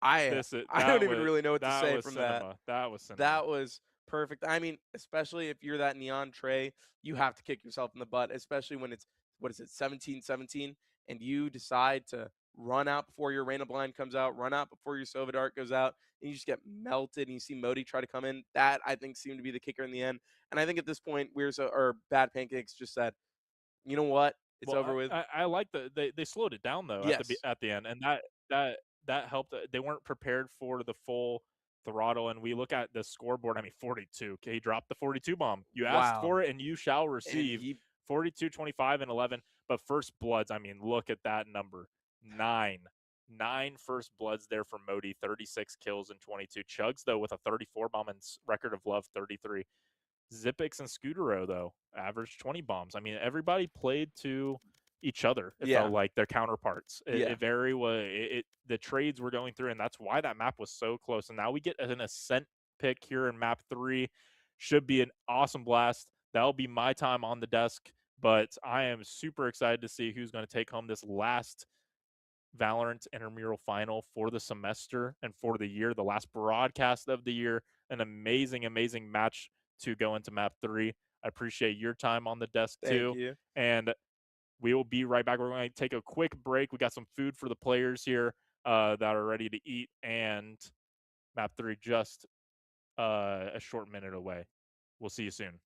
I don't even really know what to say from cinema. That was cinema. That was perfect. I mean, especially if you're that Neon Trey, you have to kick yourself in the butt, especially when it's, 17-17, and you decide to run out before your Rain of Blind comes out, run out before your Sova Dart goes out, and you just get melted, and you see Modi try to come in. That, I think, seemed to be the kicker in the end. And I think at this point, Bad Pancakes just said, you know what? It's over with. I like they slowed it down, though, at the end, and that helped. They weren't prepared for the full throttle, and we look at the scoreboard. I mean, 42. Okay, he dropped the 42 bomb. You asked for it, and you shall receive. 42, 25, and 11. But first bloods, I mean, look at that number. 9 first bloods there for Modi. 36 kills and 22. Chugs, though, with a 34 bomb and record of love, 33. Zipix and Scooteroo, though, averaged 20 bombs. I mean, everybody played to each other. It felt like their counterparts. The trades were going through, and that's why that map was so close. And now we get an Ascent pick here in map 3. Should be an awesome blast. That'll be my time on the desk, but I am super excited to see who's going to take home this last Valorant Intramural final for the semester and for the year, the last broadcast of the year. An amazing, amazing match to go into map 3. I appreciate your time on the desk too. Thank you. And we will be right back. We're going to take a quick break. We got some food for the players here that are ready to eat, and map 3 just a short minute away. We'll see you soon.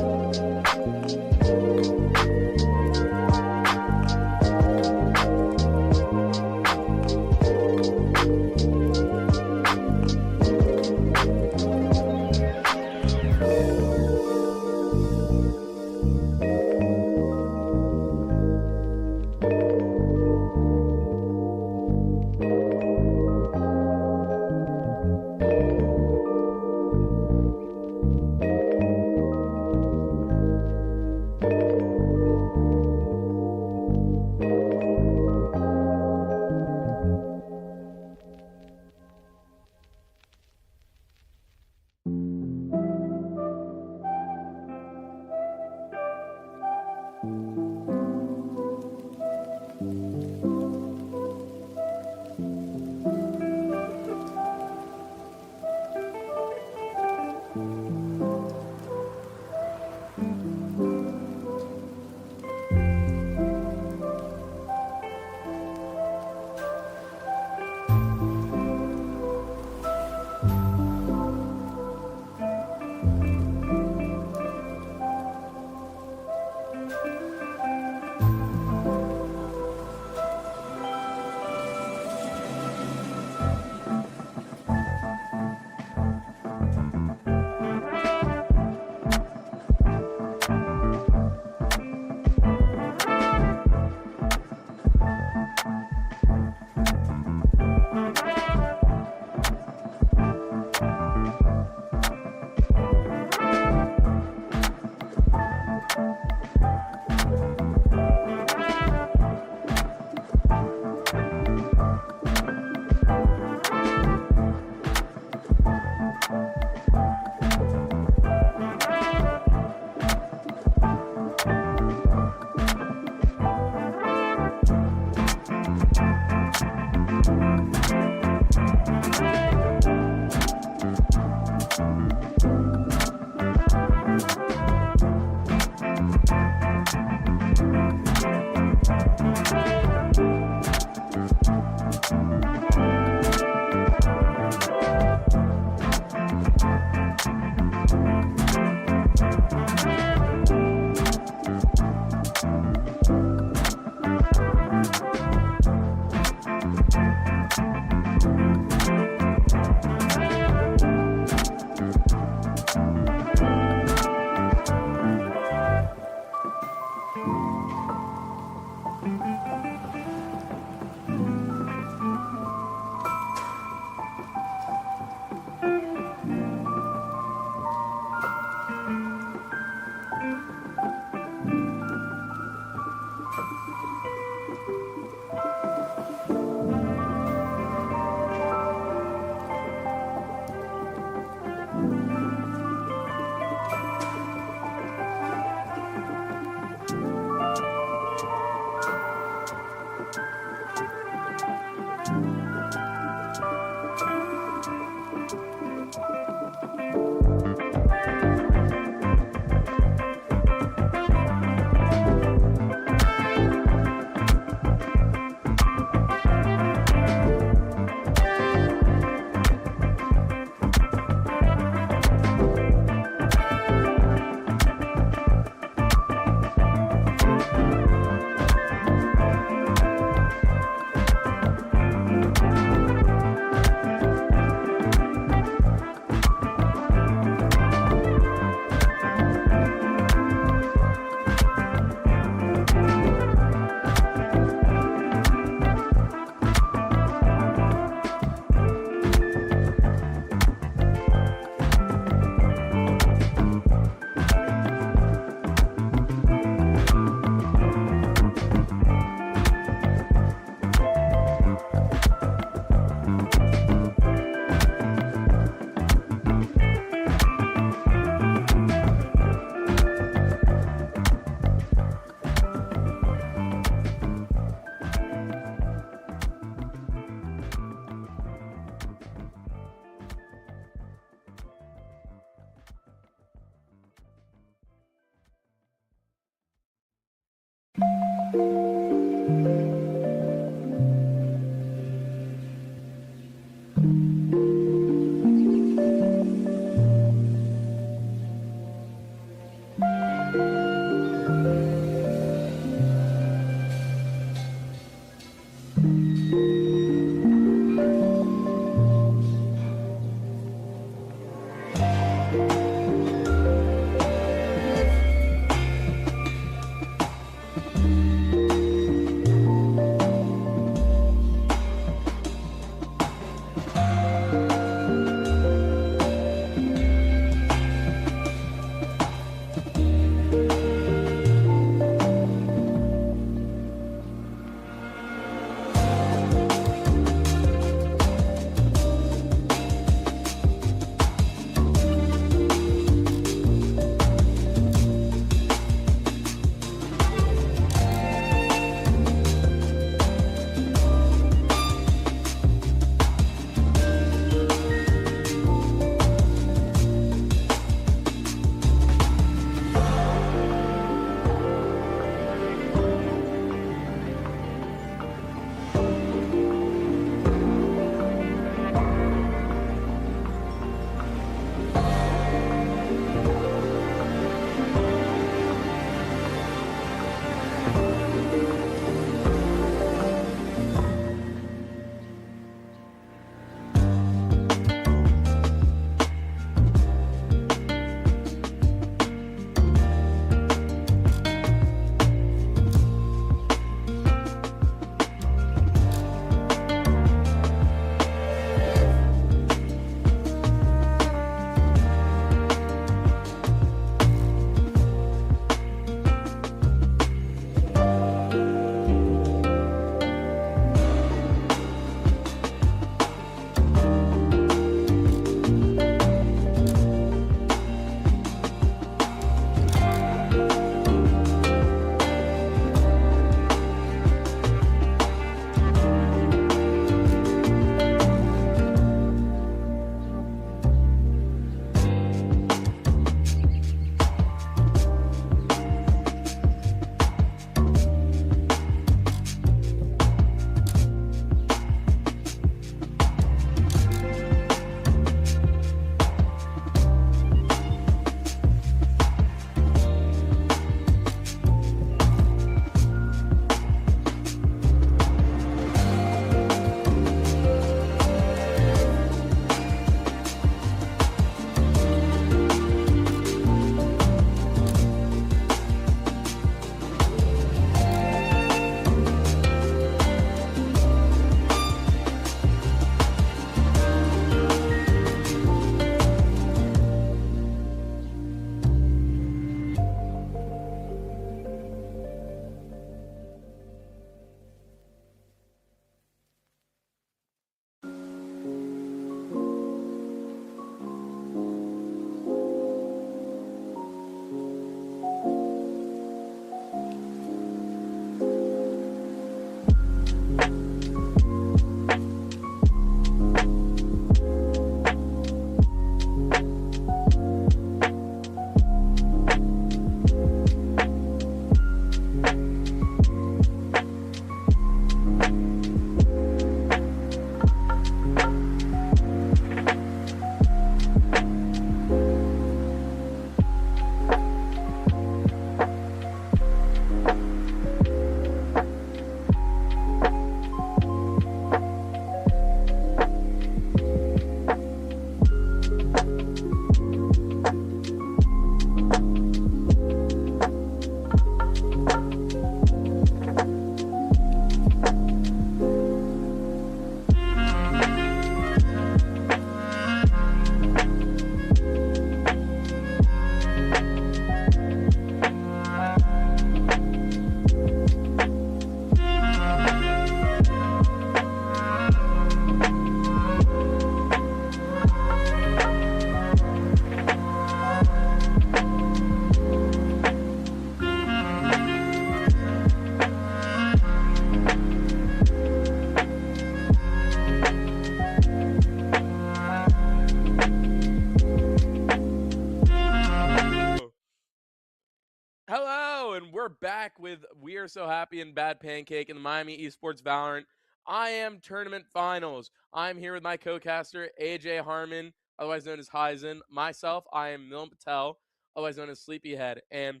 back with We Are So Happy and Bad Pancake in the Miami Esports Valorant I Am Tournament Finals. I'm here with my co-caster, AJ Harmon, otherwise known as Heisen. Myself, I am Milan Patel, otherwise known as Sleepyhead. And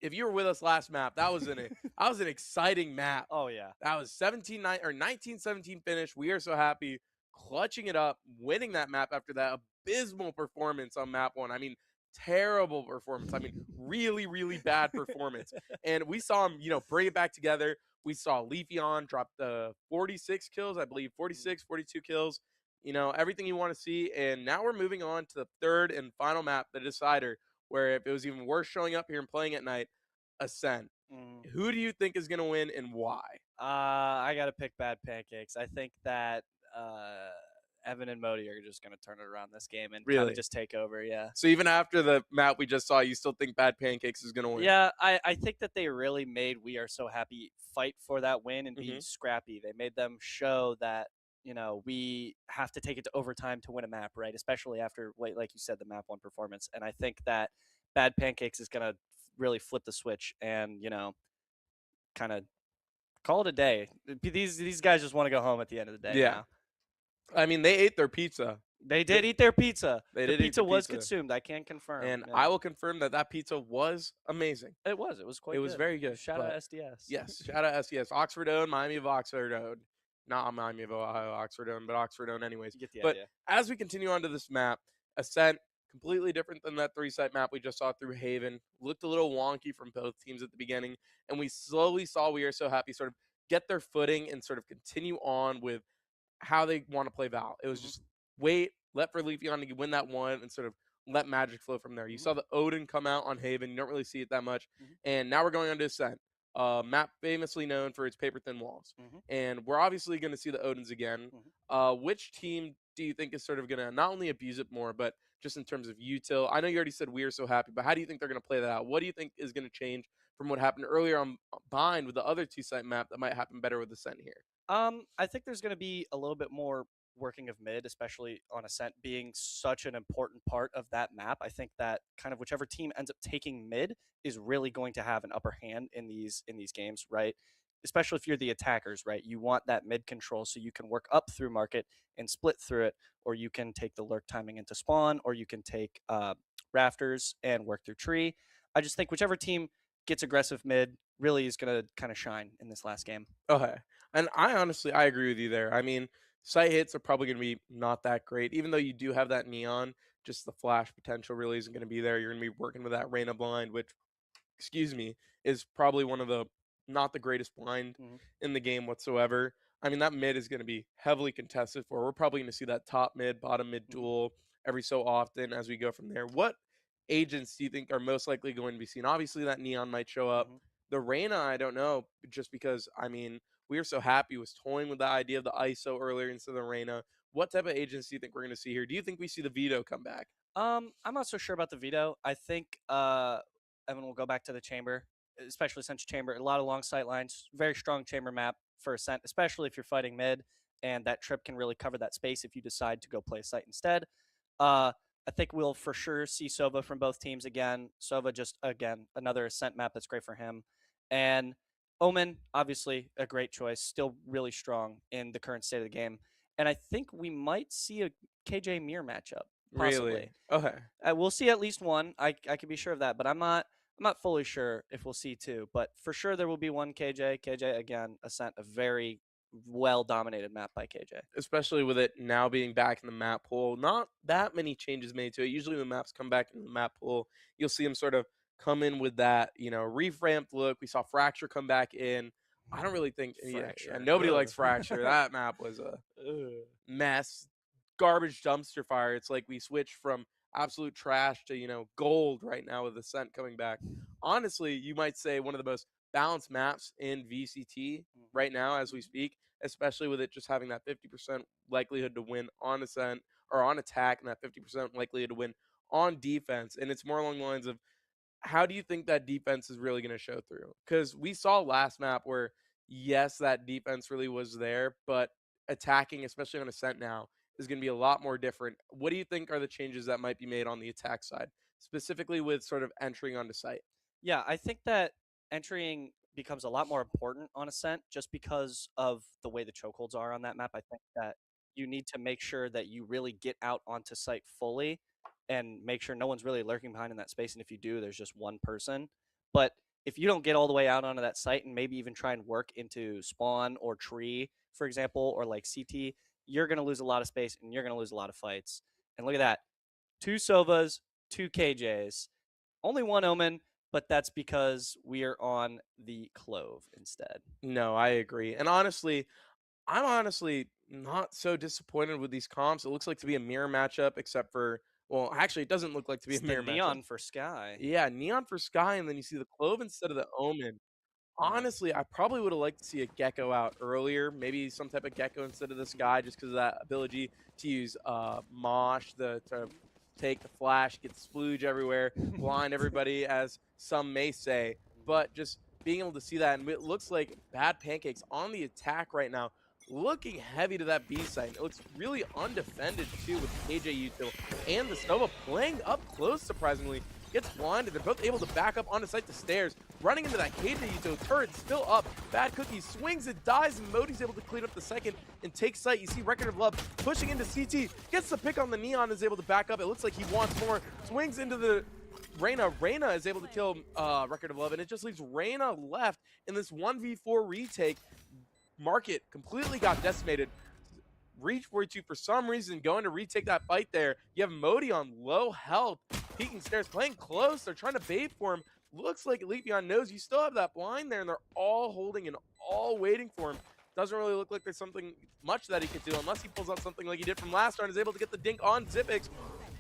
if you were with us last map, that was an exciting map. Oh yeah. That was 19-17 finish. We Are So Happy, clutching it up, winning that map after that abysmal performance on map 1. I mean, terrible performance. I mean, really, really bad performance. And we saw him, bring it back together. We saw Leafeon drop the 46 kills, I believe, 46, 42 kills. Everything you want to see. And now we're moving on to the third and final map, the decider, where if it was even worse showing up here and playing at night, Ascent. Who do you think is going to win and why? I got to pick Bad Pancakes. I think that Evan and Modi are just going to turn it around this game and kind Really? of just take over. Yeah. So even after the map we just saw, you still think Bad Pancakes is going to win? Yeah, I think that they really made We Are So Happy fight for that win and be scrappy. They made them show that, we have to take it to overtime to win a map, right? Especially after, like you said, the map 1 performance. And I think that Bad Pancakes is going to really flip the switch and, kind of call it a day. These guys just want to go home at the end of the day. Yeah. Now. I mean, they ate their pizza. They did eat their pizza. They the did eat pizza the was pizza. consumed. I can confirm. And yeah. I will confirm that pizza was amazing. It was quite good. It was very good. Shout out SDS. Yes, shout out SDS. Oxford Own, Miami of Oxford Own. Not Miami of Ohio, Oxford Own, but Oxford Own anyways. You get the But idea. as we continue on to this map, Ascent, completely different than that 3-site map we just saw through Haven. Looked a little wonky from both teams at the beginning. And we slowly saw We Are So Happy sort of get their footing and sort of continue on with how they want to play Val. It was just wait, let for Leafeon to win that one and sort of let magic flow from there. You saw the Odin come out on Haven. You don't really see it that much. And now we're going on to Ascent. Map famously known for its paper-thin walls. And we're obviously going to see the Odins again. Which team do you think is sort of going to not only abuse it more, but just in terms of util? I know you already said We Are So Happy, but how do you think they're going to play that out? What do you think is going to change from what happened earlier on Bind with the other 2-site map that might happen better with Ascent here? I think there's going to be a little bit more working of mid, especially on Ascent being such an important part of that map. I think that kind of whichever team ends up taking mid is really going to have an upper hand in these games, right? Especially if you're the attackers, right? You want that mid control so you can work up through market and split through it, or you can take the lurk timing into spawn, or you can take rafters and work through tree. I just think whichever team gets aggressive mid really is going to kind of shine in this last game. Okay. And I agree with you there. I mean, site hits are probably going to be not that great, even though you do have that neon. Just the flash potential really isn't going to be there. You're going to be working with that Reyna blind, which, is probably one of the not the greatest blind in the game whatsoever. I mean, that mid is going to be heavily contested for. We're probably going to see that top mid, bottom mid duel every so often as we go from there. What agents do you think are most likely going to be seen? Obviously, that neon might show up. The Reyna, I don't know, just because, I mean, We Are So Happy was toying with the idea of the ISO earlier instead of the Reyna. What type of agents do you think we're going to see here? Do you think we see the Veto come back? I'm not so sure about the Veto. I think Evan will go back to the Chamber, especially since Chamber, a lot of long sight lines, very strong Chamber map for Ascent, especially if you're fighting mid, and that trip can really cover that space if you decide to go play a site instead. I think we'll for sure see Sova from both teams again. Sova just, again, another Ascent map that's great for him. And Omen, obviously a great choice, still really strong in the current state of the game. And I think we might see a KJ Mir matchup. Possibly. Really? Okay. We'll see at least one. I can be sure of that, but I'm not fully sure if we'll see two. But for sure there will be one KJ. KJ, again, Ascent, a very well-dominated map by KJ. Especially with it now being back in the map pool. Not that many changes made to it. Usually when maps come back in the map pool, you'll see them sort of come in with that, revamped look. We saw Fracture come back in. I don't really think nobody likes Fracture. That map was a mess. Garbage dumpster fire. It's like we switched from absolute trash to, gold right now with Ascent coming back. Honestly, you might say one of the most balanced maps in VCT right now as we speak, especially with it just having that 50% likelihood to win on Ascent or on attack and that 50% likelihood to win on defense. And it's more along the lines of, how do you think that defense is really going to show through? Because we saw last map where, yes, that defense really was there, but attacking, especially on Ascent now, is going to be a lot more different. What do you think are the changes that might be made on the attack side, specifically with sort of entering onto site? Yeah, I think that entering becomes a lot more important on Ascent just because of the way the chokeholds are on that map. I think that you need to make sure that you really get out onto site fully and make sure no one's really lurking behind in that space. And if you do, there's just one person. But if you don't get all the way out onto that site and maybe even try and work into spawn or tree, for example, or like CT, you're going to lose a lot of space and you're going to lose a lot of fights. And look at that. 2 Sovas, 2 KJs, only 1 Omen, but that's because we are on the Clove instead. No, I agree. And honestly, I'm honestly not so disappointed with these comps. It looks like to be a mirror matchup, except for, well, actually, it doesn't look like to be It's a the mirror Neon matchup. for Sky. Yeah, Neon for Sky, and then you see the Clove instead of the Omen. Honestly, I probably would have liked to see a Gecko out earlier. Maybe some type of Gecko instead of the Sky, just because of that ability to use Mosh to take the flash, get the splooge everywhere, blind everybody, as some may say. But just being able to see that, and it looks like Bad Pancakes on the attack right now, looking heavy to that B site. It looks really undefended too with KJ Util and the Nova playing up close, surprisingly. Gets blinded. They're both able to back up onto site the stairs. Running into that KJ Util turret, still up. Bad Cookie swings it, dies, and Modi's able to clean up the second and take site. You see Record of Love pushing into CT. Gets the pick on the Neon, is able to back up. It looks like he wants more. Swings into the Reyna. Reyna is able to kill Record of Love, and it just leaves Reyna left in this 1v4 retake. Market completely got decimated. Reach 42 for some reason going to retake that fight there. You have Modi on low health, peeking stairs, playing close. They're trying to bait for him. Looks like Leafeon knows you still have that blind there, and they're all holding and all waiting for him. Doesn't really look like there's something much that he could do unless he pulls out something like he did from last round. Is able to get the dink on Zipix.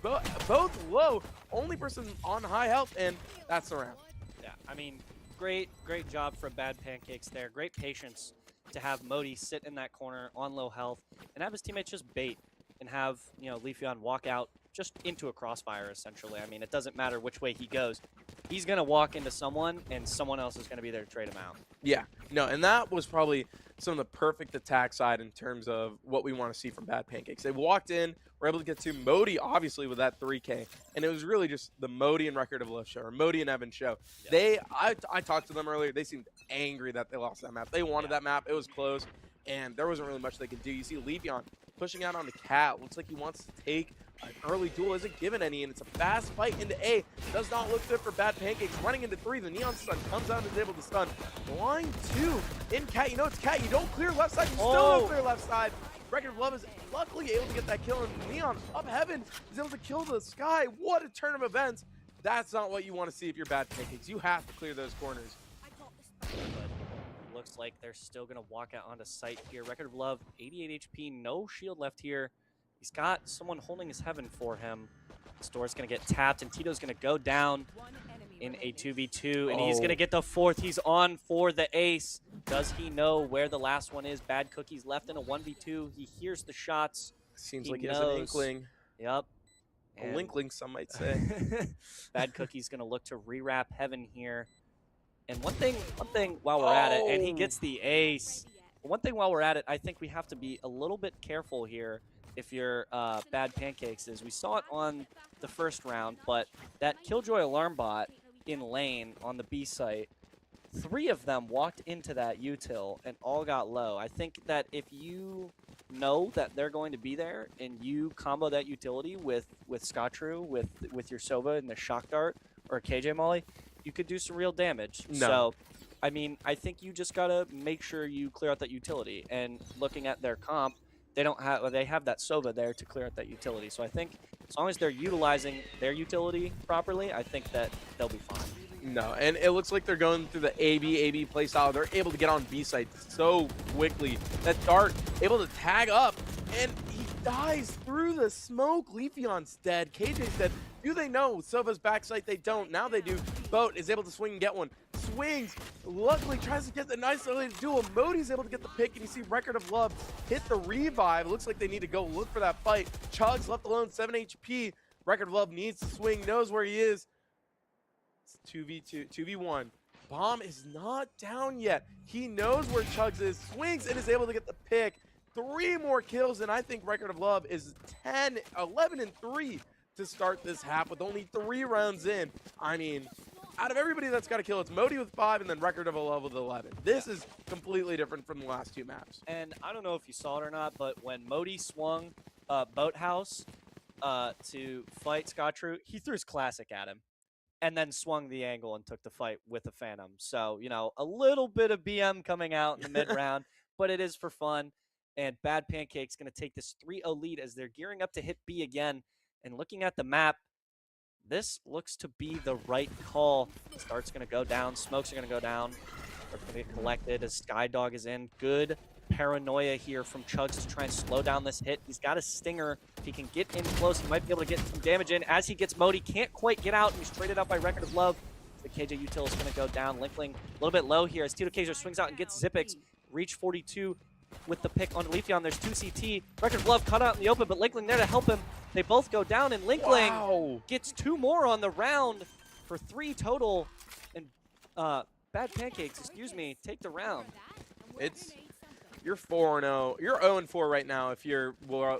Both low, only person on high health, and that's the round. Yeah, I mean, great job from Bad Pancakes there. Great patience to have Modi sit in that corner on low health and have his teammates just bait and have, you know, Leafeon walk out just into a crossfire, essentially. I mean, it doesn't matter which way he goes. He's going to walk into someone, and someone else is going to be there to trade him out. Yeah, no, and that was probably some of the perfect attack side in terms of what we want to see from Bad Pancakes. They walked in, were able to get to Modi, obviously, with that 3K, and it was really just the Modi and Record of Love show, or Modi and Evan show. Yeah. I talked to them earlier. They seemed angry that they lost that map. They wanted that map. It was close, and there wasn't really much they could do. You see Leafeon pushing out on the Cat. Looks like he wants to take an early duel, isn't given any, and it's a fast fight into A. Does not look good for Bad Pancakes. Running into 3, the Neon Stun comes out and is able to stun. Blind 2 in Cat. You know it's Cat. You don't clear left side. You still don't clear left side. Record of Love is luckily able to get that kill, and Neon up heaven is able to kill the Sky. What a turn of events. That's not what you want to see if you're Bad Pancakes. You have to clear those corners. But looks like they're still going to walk out onto site here. Record of Love, 88 HP, no shield left here. He's got someone holding his heaven for him. This door's going to get tapped, and Tito's going to go down in a 2v2, and he's going to get the 4th. He's on for the ace. Does he know where the last one is? Bad Cookie's left in a 1v2. He hears the shots. Seems like he has an inkling. Yep. A linkling, some might say. Bad Cookie's going to look to rewrap heaven here. And one thing while we're at it, and he gets the ace. One thing while we're at it, I think we have to be a little bit careful here if you're Bad Pancakes, is we saw it on the first round, but that Killjoy alarm bot in lane on the B site, 3 of them walked into that util and all got low. I think that if you know that they're going to be there and you combo that utility with Scotru, with your Sova and the Shock Dart or a KJ Molly, you could do some real damage. No. So, I mean, I think you just got to make sure you clear out that utility. And looking at their comp, they have that Sova there to clear out that utility. So I think as long as they're utilizing their utility properly, I think that they'll be fine. No, and it looks like they're going through the AB playstyle. They're able to get on B site so quickly. That Dart able to tag up, and he dies through the smoke. Leafeon's dead. KJ's dead. Do they know Sova's backside? They don't. Now they do. Boat is able to swing and get one. Swings. Luckily tries to get the nice early duel. Modi's able to get the pick, and you see Record of Love hit the revive. Looks like they need to go look for that fight. Chug's left alone, 7 HP. Record of Love needs to swing, knows where he is. It's 2v1. Bomb is not down yet. He knows where Chugs is, swings, and is able to get the pick. 3 more kills, and I think Record of Love is 11-3 to start this half with only 3 rounds in. I mean, out of everybody that's got a kill, it's Modi with 5 and then Record of Love with 11. This is completely different from the last 2 maps. And I don't know if you saw it or not, but when Modi swung Boathouse to fight Scottrue, he threw his classic at him and then swung the angle and took the fight with a Phantom. So, you know, a little bit of BM coming out in the mid-round, but it is for fun. And Bad Pancake's going to take this 3-0 lead as they're gearing up to hit B again. And looking at the map, this looks to be the right call. Start's going to go down. Smokes are going to go down. They're going to get collected as Skydog is in. Good paranoia here from Chugs to try and slow down this hit. He's got a stinger. If he can get in close, he might be able to get some damage in. As he gets Modi, can't quite get out. He's traded out by Record of Love. The KJ Util is going to go down. Linkling a little bit low here as Tito Kaiser swings out and gets Zipix. Reach 42 with the pick on Leafeon. There's 2 CT. Record of Love cut out in the open, but Linkling there to help him. They both go down, and Linkling gets 2 more on the round for 3 total. And Bad Pancakes, excuse me, take the round. You're 4-0. You're 0-4 right now if you're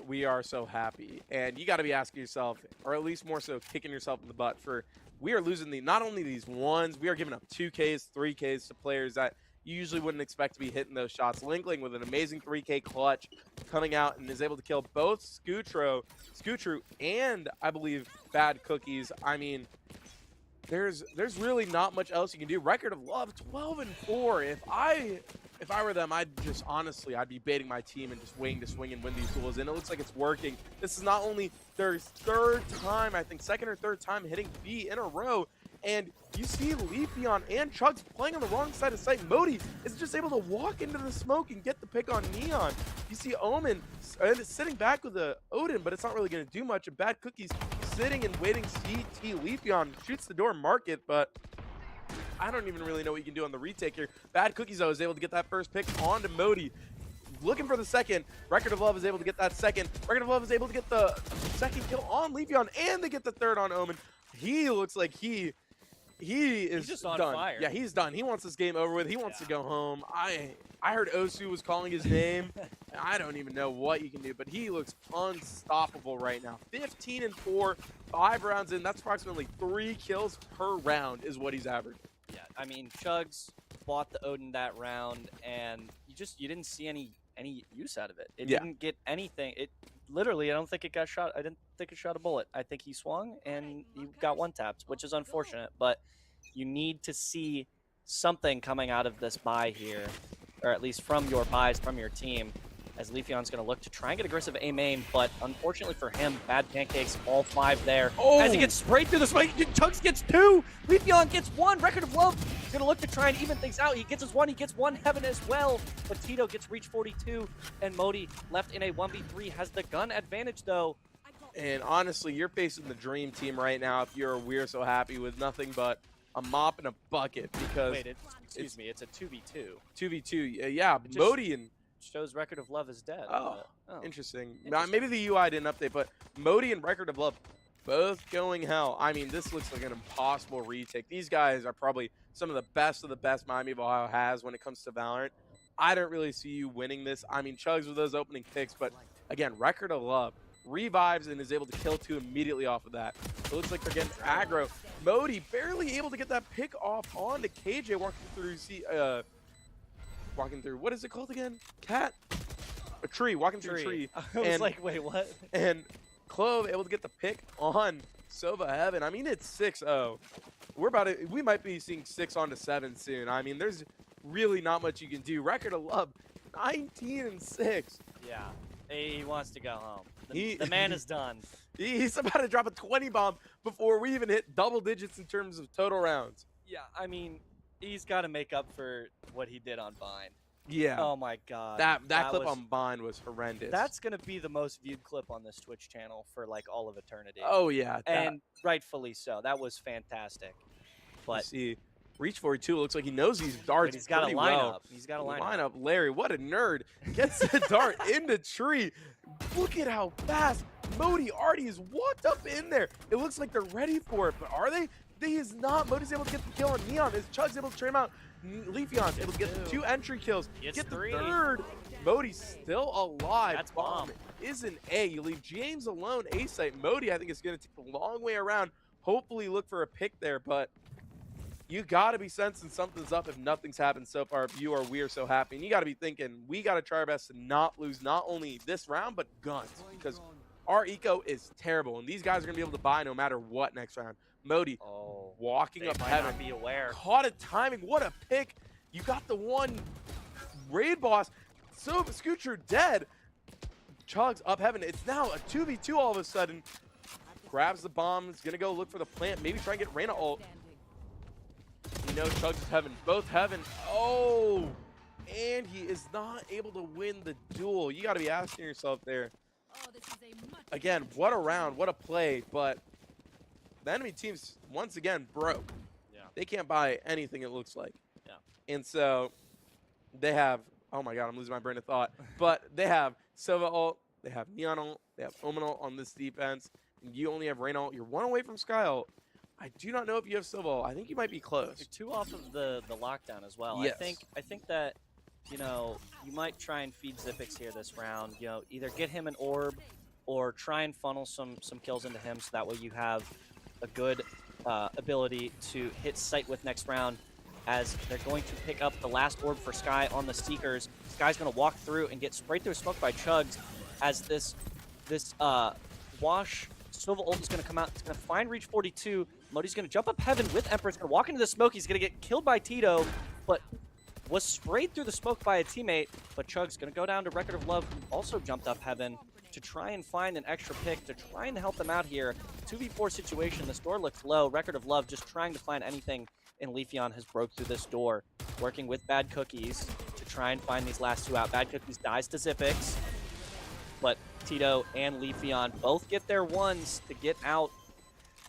We Are So Happy. And you got to be asking yourself, or at least more so kicking yourself in the butt for, we are losing not only these ones, we are giving up 2Ks, 3Ks to players that you usually wouldn't expect to be hitting those shots. Linkling with an amazing 3K clutch coming out and is able to kill both Scootrue and I believe Bad Cookies. I mean, there's really not much else you can do. Record of Love 12-4. If I were them, I'd be baiting my team and just waiting to swing and win these duels. And it looks like it's working. This is not only their 3rd time, I think 2nd or 3rd time hitting B in a row. And you see Leafeon and Chugs playing on the wrong side of sight. Modi is just able to walk into the smoke and get the pick on Neon. You see Omen sitting back with the Odin, but it's not really going to do much. And Bad Cookies sitting and waiting. CT Leafeon shoots the door, mark it, but I don't even really know what you can do on the retake here. Bad Cookies, though, is able to get that first pick onto Modi. Looking for the second. Record of Love is able to get that second. Record of Love is able to get the second kill on Leafeon, and they get the 3rd on Omen. He looks like he's just on done. fire. Yeah, he's done. He wants this game over with. He wants to go home. I heard Osu was calling his name. I don't even know what you can do, but he looks unstoppable right now. 15-4, 5 rounds in. That's approximately 3 kills per round is what he's averaging. Yeah, I mean, Chugs bought the Odin that round, and you didn't see any use out of it. It didn't get anything. It literally, I didn't think it shot a bullet. I think he swung and he got 1-tapped, which is unfortunate, but you need to see something coming out of this buy here, or at least from your buys from your team, as Leafeon's going to look to try and get aggressive A main, but unfortunately for him, Bad Pancakes, all 5 there. As he gets sprayed through the smoke, Chugs gets 2, Leafeon gets 1, Record of Love going to look to try and even things out. He gets his 1, he gets 1 Heaven as well, but Tito gets reach 42, and Modi left in a 1v3, has the gun advantage though. And honestly, you're facing the dream team right now if We're So Happy with nothing but a mop and a bucket, because Wait, excuse me, it's a 2v2. 2v2, yeah, Modi and shows Record of Love is dead. Interesting. Maybe the UI didn't update, but Modi and Record of Love both going hell. I mean, this looks like an impossible retake. These guys are probably some of the best Miami of Ohio has when it comes to Valorant. I don't really see you winning this. I mean, Chugs with those opening picks, but again, Record of Love revives and is able to kill 2 immediately off of that. It looks like they're getting aggro. Modi barely able to get that pick off onto KJ walking through, what is it called again? Cat? A tree, walking through a tree. I was like, wait, what? And Clove able to get the pick on Sova Heaven. I mean, it's 6-0. We might be seeing 6-7 soon. I mean, there's really not much you can do. Record of Love, 19-6. Yeah, he wants to go home. The man is done. He's about to drop a 20 bomb before we even hit double digits in terms of total rounds. Yeah, I mean, he's got to make up for what he did on Vine. Yeah. Oh my God. That clip on Vine was horrendous. That's gonna be the most viewed clip on this Twitch channel for like all of eternity. Oh yeah. And rightfully so. That was fantastic. But you see, reach 42 looks like he knows these darts. He's got a lineup. Well. He's got a lineup. Larry, what a nerd. Gets the dart in the tree. Look at how fast Modi already has walked up in there. It looks like they're ready for it, but are they? He is not. Modi's able to get the kill on Neon. Is Chug's able to trim out? Leafeon's able to get the 2 entry kills. Get the 3rd. Modi's still alive. That's bomb. Is an A. You leave James alone. A site. Modi, I think, is going to take the long way around. Hopefully look for a pick there, but you got to be sensing something's up if nothing's happened so far. If you or we are so happy. And you got to be thinking, we got to try our best to not lose not only this round, but guns. Because our eco is terrible. And these guys are going to be able to buy no matter what next round. Modi walking up heaven. Not be aware. Caught it timing. What a pick. You got the one raid boss. So Scooter dead. Chugs up heaven. It's now a 2v2 all of a sudden. Grabs the bomb. Is going to go look for the plant. Maybe try and get Reyna ult. You know, Chugs is heaven. Both heaven. Oh, and he is not able to win the duel. You got to be asking yourself there. Again, what a round, what a play, but the enemy team's once again broke. Yeah. They can't buy anything, it looks like. Yeah. And so they have, oh my god, I'm losing my brain of thought, but they have Silva ult, they have Neon ult, they have Omen ult on this defense, and you only have Reyna ult. You're one away from Sky ult. I do not know if you have Silva ult. I think you might be close. You're 2 off of the lockdown as well. Yes. I think that, you know, you might try and feed Zippix here this round. You know, either get him an orb or try and funnel some kills into him so that way you have a good ability to hit sight with next round, as they're going to pick up the last orb for Sky on the Seekers. Sky's going to walk through and get sprayed through smoke by Chugs as this Wash Silva ult is going to come out. It's going to find Reach 42. Modi's going to jump up heaven with Emperor. He's going to walk into the smoke. He's going to get killed by Tito, but was sprayed through the smoke by a teammate. But Chug's going to go down to Record of Love, who also jumped up heaven to try and find an extra pick, to try and help them out here. 2v4 situation. This door looks low. Record of Love just trying to find anything, and Leafeon has broke through this door, working with Bad Cookies to try and find these last 2 out. Bad Cookies dies to Zippix, but Tito and Leafeon both get their ones to get out.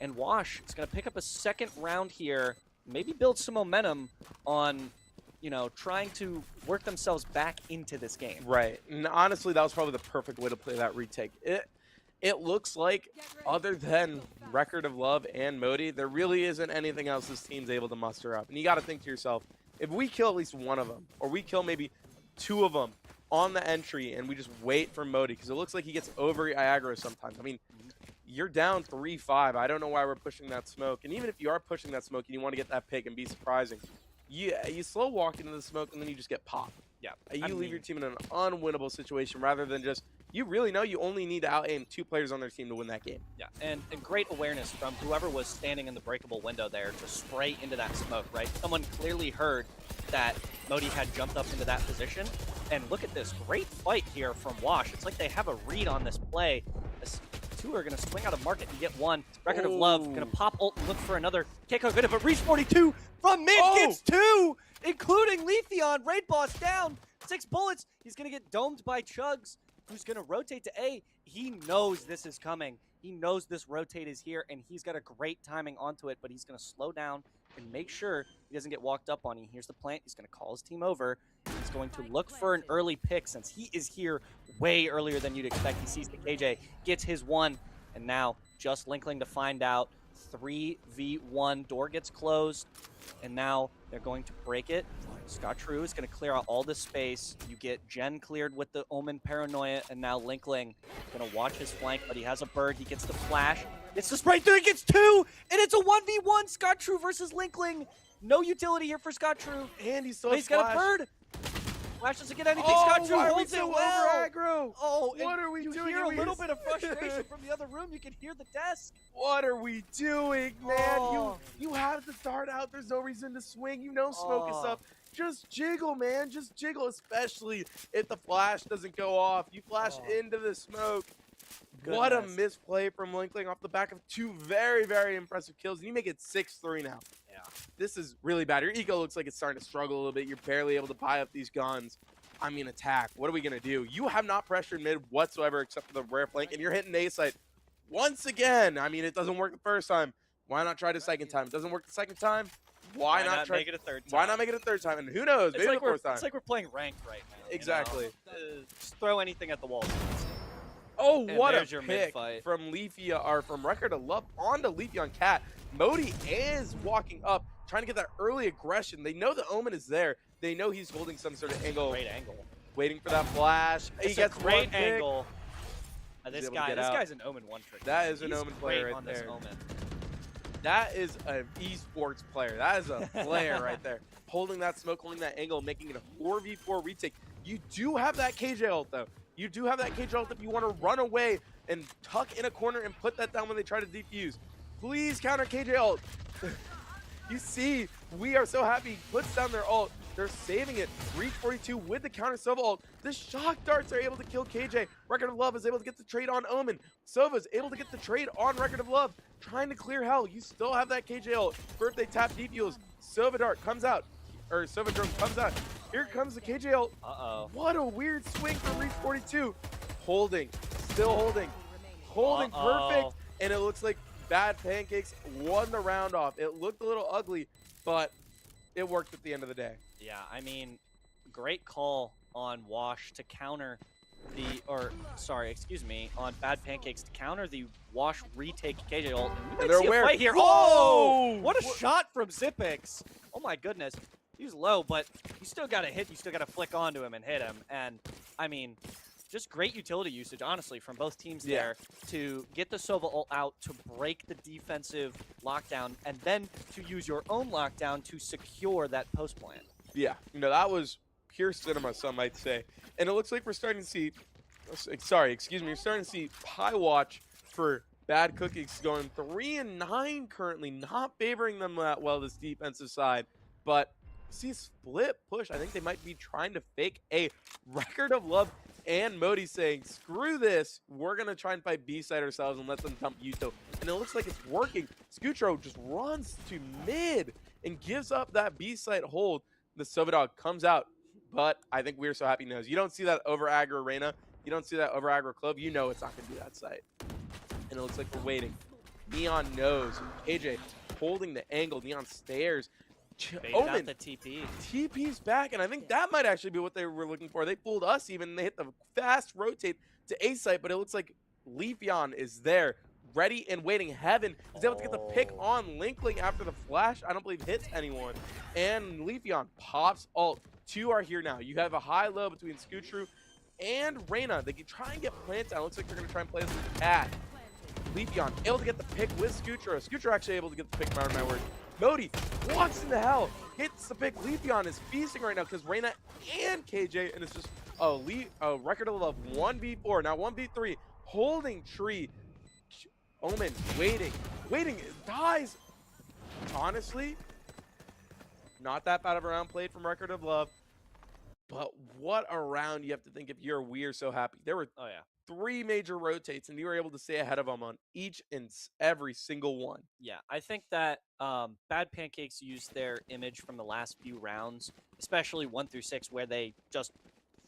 And Wash is going to pick up a second round here, maybe build some momentum on, you know, trying to work themselves back into this game. Right. And honestly, that was probably the perfect way to play that retake. It looks like, other than Record of Love and Modi, there really isn't anything else this team's able to muster up. And you got to think to yourself, if we kill at least one of them, or we kill maybe 2 of them on the entry, and we just wait for Modi, because it looks like he gets over aggro sometimes. I mean, you're down 3-5. I don't know why we're pushing that smoke. And even if you are pushing that smoke and you want to get that pick and be surprising, you slow walk into the smoke and then you just get popped. Yeah. You leave your team in an unwinnable situation rather than just, you really know you only need to out-aim 2 players on their team to win that game. Yeah, and great awareness from whoever was standing in the breakable window there to spray into that smoke, right? Someone clearly heard that Modi had jumped up into that position. And look at this great fight here from Wash. It's like they have a read on this play. This 2 are going to swing out of market and get 1. Record of Love going to pop ult and look for another. Can't go good, but Reach 42 from mid gets 2, including Leafeon. Raid boss down. 6 bullets. He's going to get domed by Chugs, who's going to rotate to A. He knows this is coming. He knows this rotate is here, and he's got a great timing onto it, but he's going to slow down and make sure he doesn't get walked up on. He hears the plant. He's going to call his team over. He's going to look for an early pick since he is here way earlier than you'd expect. He sees the KJ, gets his 1, and now just Linkling to find out. 3v1, door gets closed, and now they're going to break it. Scott True is going to clear out all this space. You get Jen cleared with the Omen Paranoia, and now Linkling going to watch his flank, but he has a bird. He gets the flash. It's the spray through. He gets 2, and it's a 1v1. Scott True versus Linkling. No utility here for Scott True. And he's still But he's got a bird. Flash doesn't get anything. Scott True holds it well. Aggro? Oh, what are we doing? You hear a little bit of frustration from the other room. You can hear the desk. What are we doing, man? Oh. You have to start out. There's no reason to swing. You know smoke is up. Just jiggle, man. Just jiggle, especially if the flash doesn't go off. You flash into the smoke. Goodness. What a misplay from Linkling off the back of 2 very, very impressive kills. And you make it 6-3 now. Yeah. This is really bad. Your eco looks like it's starting to struggle a little bit. You're barely able to buy up these guns. I mean, attack. What are we going to do? You have not pressured mid whatsoever except for the rare flank, and you're hitting A site once again. I mean, it doesn't work the first time. Why not try the second time? It doesn't work the second time. Why not try make it a third time? Why not make it a third time? And who knows? Maybe Like the fourth time. it's like we're playing ranked right now. Exactly. You know? Just throw anything at the wall. Oh, And what a there's your pick mid-fight. from Leafeon, or from Record of Love onto Leafeon Cat. Modi is walking up, trying to get that early aggression. They know the Omen is there. They know he's holding some sort of angle. Great angle. Waiting for that flash. He It's gets a great one pick. angle. This able to get this out. guy's an Omen 1 trick. That is an He's Omen player great right on this there. Omen. That is an esports player. That is a player right there. Holding that smoke, holding that angle, making it a 4v4 retake. You do have that KJ ult, though. You do have that KJ ult if you want to run away and tuck in a corner and put that down when they try to defuse. Please counter KJ ult. You see, we are so happy. Puts down their ult. They're saving it. Reach 42 with the counter Sova ult. The shock darts are able to kill KJ. Record of Love is able to get the trade on Omen. Sova's able to get the trade on Record of Love. Trying to clear hell. You still have that KJ ult. Birthday tap defuels. Sova dart comes out. Or Sova drone comes out. Here comes the KJ ult. Uh-oh. What a weird swing from Reach 42. Holding. Still holding. Holding perfect. And it looks like Bad Pancakes won the round off. It looked a little ugly, but it worked at the end of the day. Yeah, I mean, great call on Wash to counter the, on Bad Pancakes to counter the Wash retake KJ ult. And they're aware. Right here. Whoa! Oh! What a shot from Zipix. Oh my goodness. He was low, but you still got to hit. You still got to flick onto him and hit him. And, I mean, just great utility usage, honestly, from both teams there to get the Sova ult out, to break the defensive lockdown, and then to use your own lockdown to secure that post plant. Yeah, that was pure cinema, some might say. And it looks like we're starting to see, we're starting to see Pie Watch for Bad Cookies going 3-9 currently, not favoring them that well, this defensive side. But see split push. I think they might be trying to fake a Record of Love and Modi saying, screw this, we're going to try and fight B-side ourselves and let them dump Yuto. And it looks like it's working. Scutro just runs to mid and gives up that B-side hold. The Sova dog comes out, but I think we're so happy knows. You don't see that over aggro Reyna. You don't see that over aggro Clove. You know it's not going to be that site. And it looks like we're waiting. Neon knows. AJ holding the angle. Neon stares. Omen, the TP. TP's back, and I think that might actually be what they were looking for. They fooled us even. They hit the fast rotate to A site, but it looks like Leafeon is there, ready and waiting. Heaven is able to get the pick on Linkling after the flash. I don't believe hits anyone. And Leafeon pops ult. Two are here now. You have a high-low between Scutru and Reyna. They can try and get plants out. It looks like they're going to try and play this with Cat. Leafeon able to get the pick with Scutru. Scutru actually able to get the pick, my word. Modi walks into hell, hits the pick. Leafeon is feasting right now because Reyna and KJ, and it's just a Record of Love 1v4, now 1v3, holding tree. Omen waiting, dies. Honestly, not that bad of a round played from Record of Love, but what a round you have to think if you're We're so happy. There were 3 major rotates, and you were able to stay ahead of them on each and every single one. Yeah, I think that Bad Pancakes used their image from the last few rounds, especially 1 through 6, where they just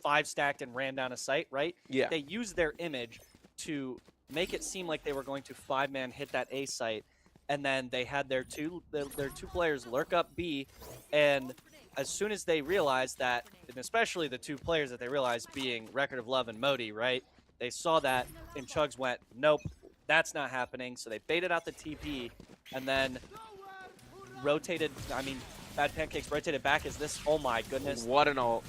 5-stacked and ran down a site, right? Yeah. They used their image to make it seem like they were going to 5-man hit that A site, and then they had their two players lurk up B, and as soon as they realized that, and especially the 2 players that they realized being Record of Love and Modi, right? They saw that, and Chugs went, nope, that's not happening. So they baited out the TP, and then Bad Pancakes rotated back as this, oh my goodness. What an ult.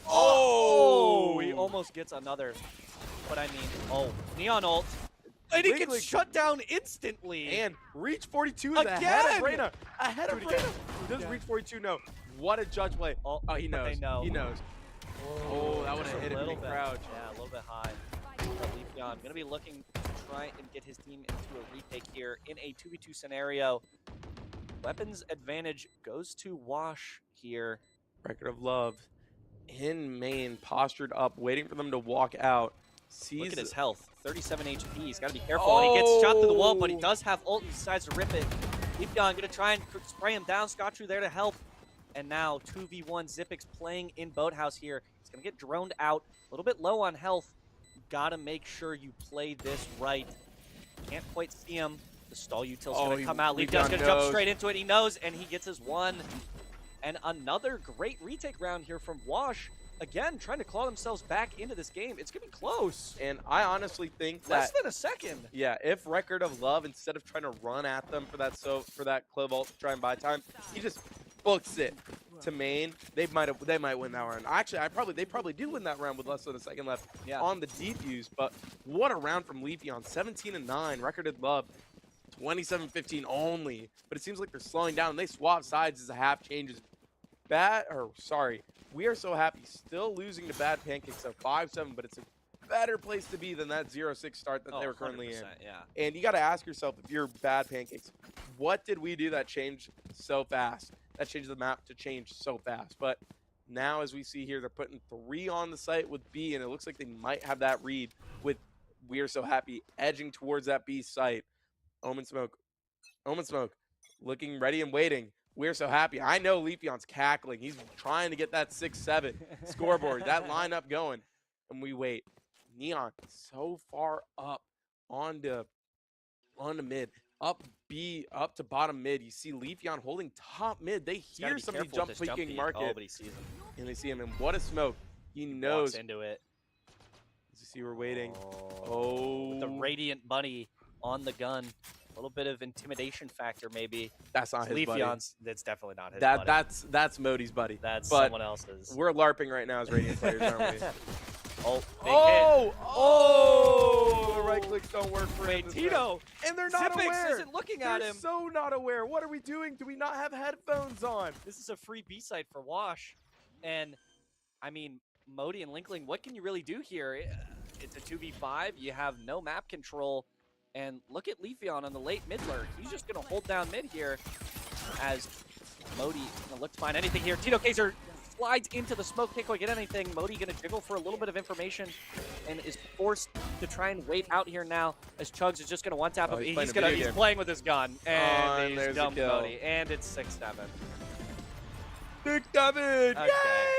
Oh, he almost gets another. But I mean, Neon ult. And he gets shut down instantly. And Reach 42 is ahead of Reyna. Does Reach 42 know? What a judge play. Oh, he knows. He knows. Oh, that would have hit a big crouch. Yeah, a little bit high. Leafeon going to be looking to try and get his team into a retake here in a 2v2 scenario. Weapons advantage goes to Wash here. Record of Love in main, postured up, waiting for them to walk out. Look at his health, 37 HP. He's got to be careful. And he gets shot through the wall, but he does have ult and decides to rip it. Leafeon going to try and spray him down. Scotchu there to help. And now 2v1 Zipix playing in Boathouse here. He's going to get droned out, a little bit low on health. You got to make sure you play this right. Can't quite see him. The stall util's going to come out. Leafeon's going to jump straight into it. He knows, and he gets his 1. And another great retake round here from Wash. Again, trying to claw themselves back into this game. It's going to be close. And I honestly think that less than a second. Yeah, if Record of Love, instead of trying to run at them for that Clove ult to try and buy time, he just books it to main. They might win that round. Actually, they probably do win that round with less than a second left on the defuse. But what a round from Leafeon. 17-9. Record of Love 27-15 only. But it seems like they're slowing down. They swap sides as the half changes. We are so happy. Still losing to Bad Pancakes at 5-7, but it's a better place to be than that 0-6 start that they were currently in. Yeah. And you got to ask yourself, if you're Bad Pancakes, what did we do that changed so fast? That changed the map to change so fast. But now, as we see here, they're putting 3 on the site with B, and it looks like they might have that read with We Are So Happy edging towards that B site. Omen Smoke, looking ready and waiting. We're so happy. I know Leafeon's cackling. He's trying to get that 6-7 scoreboard, that lineup going. And we wait. Neon so far up onto mid. Up B, up to bottom mid. You see Leafeon holding top mid. They hear somebody jump peeking market. And they see him. And what a smoke. He knows. Walks into it. As you see, we're waiting. Oh. With the Radiant Bunny on the gun. A little bit of intimidation factor, maybe. That's not his buddy. That's definitely not his buddy. That's Modi's buddy. That's but someone else's. We're LARPing right now as Radiant players, aren't we? The right clicks don't work for him. Tito! And they're not Zippix aware. isn't looking at him. So not aware. What are we doing? Do we not have headphones on? This is a free B site for Wash. And, I mean, Modi and Linkling, what can you really do here? It's a 2v5. You have no map control. And look at Leafeon on the late mid lurk. He's just going to hold down mid here as Modi going to look to find anything here. Tito Kezer slides into the smoke. Can't quite get anything. Modi going to jiggle for a little bit of information and is forced to try and wait out here now as Chugs is just going to one-tap him. He's playing with his gun. And he's dumped Modi. And it's 6-7. 6-7! Okay.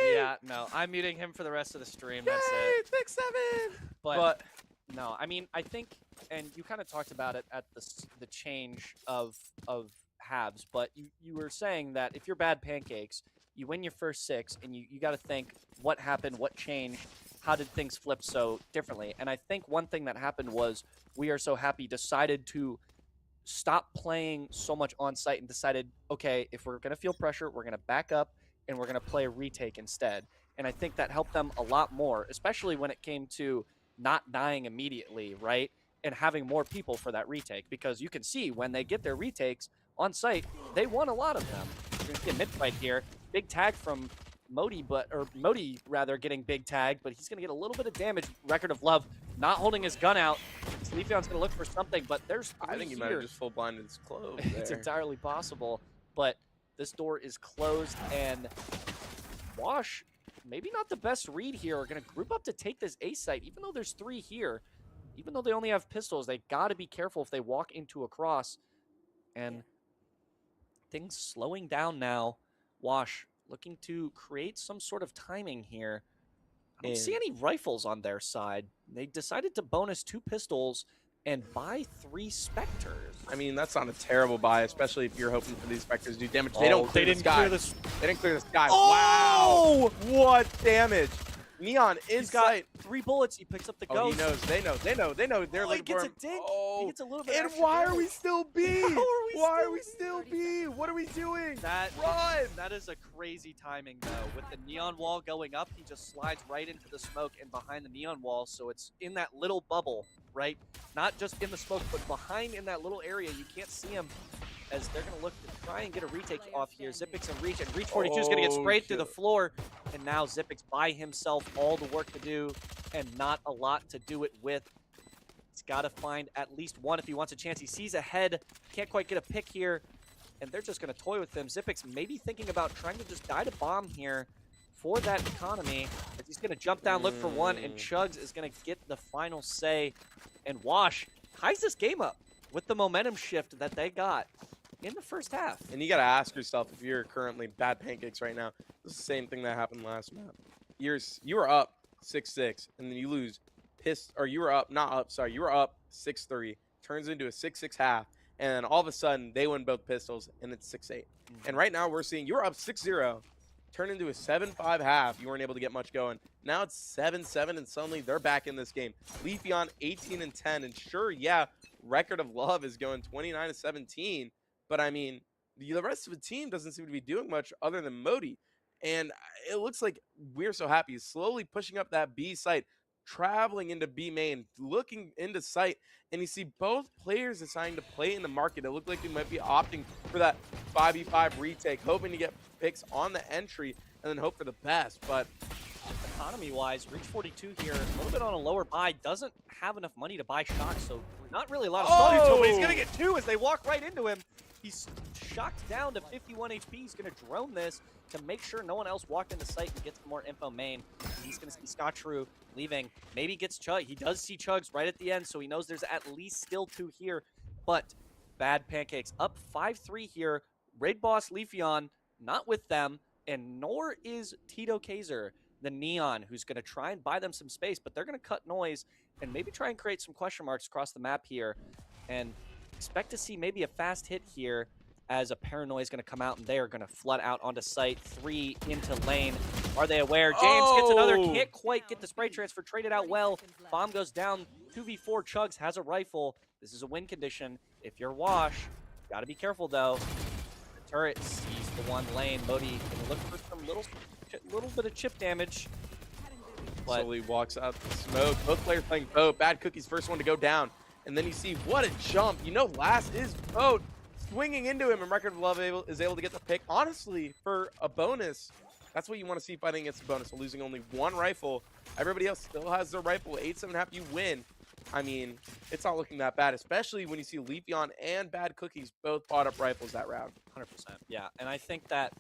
Yay! Yeah, no. I'm muting him for the rest of the stream. That's it. 6-7! But no, I mean, I think, and you kind of talked about it at the change of halves, but you were saying that if you're Bad Pancakes, you win your first 6, and you got to think what happened, what changed, how did things flip so differently. And I think one thing that happened was We Are So Happy decided to stop playing so much on site and decided, okay, if we're going to feel pressure, we're going to back up and we're going to play a retake instead. And I think that helped them a lot more, especially when it came to not dying immediately, right? And having more people for that retake, because you can see when they get their retakes on site, they won a lot of them. You're going to see a mid-fight here. Big tag from Modi, getting big tag, but he's going to get a little bit of damage. Record of Love not holding his gun out. Leafeon's going to look for something, but there's 3 I think he might have just full blinded his clothes. It's entirely possible, but this door is closed, and Wash, maybe not the best read here, are going to group up to take this A site, even though there's 3 here. Even though they only have pistols, they got to be careful if they walk into a cross. And things slowing down now. Wash looking to create some sort of timing here. I don't see any rifles on their side. They decided to bonus 2 pistols and buy 3 Spectators. I mean, that's not a terrible buy, especially if you're hoping for these Spectators to do damage. They don't clear the sky. They didn't clear the sky. Oh! Wow! What damage! Neon He's got inside. 3 bullets. He picks up the ghost. He knows. They know. They're looking for him. He gets a dink. Oh. He gets a little bit. And why are we still B? Why are we still B? What are we doing? Run! That is a crazy timing, though. With the neon wall going up, he just slides right into the smoke and behind the neon wall, so it's in that little bubble, right? Not just in the smoke, but behind in that little area. You can't see him as they're going to look to try and get a retake off here. Zippix and Reach 42 is going to get sprayed through the floor, and now Zippix by himself, all the work to do, and not a lot to do it with. He's got to find at least 1 if he wants a chance. He sees ahead, can't quite get a pick here, and they're just going to toy with him. Zippix maybe thinking about trying to just die to bomb here for that economy. As he's going to jump down, look for 1, and Chugs is going to get the final say. And Wash ties this game up with the momentum shift that they got in the first half. And you got to ask yourself, if you're currently Bad Pancakes right now, this is the same thing that happened last map. You were up 6-6, and then you lose. You were up 6-3, turns into a 6-6 half, and then all of a sudden they win both pistols, and it's 6-8. And right now we're seeing you were up 6-0, turn into a 7-5 half. You weren't able to get much going. Now it's 7-7, and suddenly they're back in this game. Leafeon 18-10, and sure, yeah, Record of Love is going 29-17. But, I mean, the rest of the team doesn't seem to be doing much other than Modi. And it looks like We're So Happy is slowly pushing up that B site, traveling into B main, looking into site, and you see both players deciding to play in the market. It looked like they might be opting for that 5v5 retake, hoping to get picks on the entry and then hope for the best. But economy-wise, Reach 42 here, a little bit on a lower buy, doesn't have enough money to buy shots, so not really a lot of stall util, but he's going to get 2 as they walk right into him. He's shocked down to 51 HP. He's going to drone this to make sure no one else walked into sight and gets more info main. He's going to see Scotchru leaving. Maybe gets Chug. He does see Chugs right at the end, so he knows there's at least still 2 here. But Bad Pancakes up 5-3 here. Raid boss Leafeon not with them, and nor is Tito Kezergan, the Neon, who's going to try and buy them some space, but they're going to cut noise and maybe try and create some question marks across the map here. And expect to see maybe a fast hit here as a Paranoia is going to come out and they are going to flood out onto site. 3 into lane. Are they aware? James gets another. Can't quite get the spray transfer. Traded out well. Bomb goes down. 2v4. Chugs has a rifle. This is a win condition. If you're Wash, got to be careful though. The turret sees the one lane. Modi can look for some little bit of chip damage. But slowly walks out the smoke. Both players playing boat. Bad Cookie's first one to go down. And then you see what a jump. You know, last is boat swinging into him, and Record of Love is able to get the pick. Honestly, for a bonus, that's what you want to see fighting against a bonus. Losing only 1 rifle. Everybody else still has their rifle. 8-7.5, you win. I mean, it's not looking that bad, especially when you see Leafeon and Bad Cookies both bought up rifles that round. 100%. Yeah, and I think that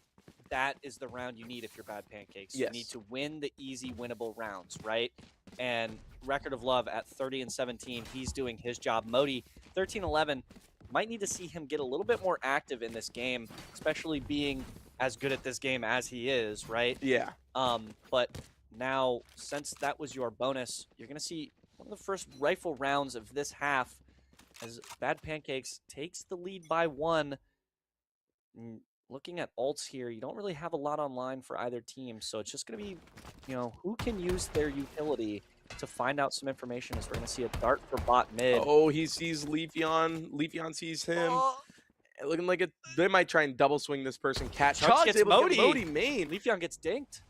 is the round you need if you're Bad Pancakes. Yes. You need to win the easy winnable rounds, right? And Record of Love at 30-17, he's doing his job. Modi, 13-11, might need to see him get a little bit more active in this game, especially being as good at this game as he is, right? Yeah. But now, since that was your bonus, you're going to see one of the first rifle rounds of this half as Bad Pancakes takes the lead by 1. Looking at ults here, you don't really have a lot online for either team, so it's just going to be, you know, who can use their utility to find out some information as we're going to see a dart for bot mid. Oh, he sees Leafeon. Leafeon sees him. Looking like they might try and double swing this person. Chugs gets able to get Modi main. Leafeon gets dinked.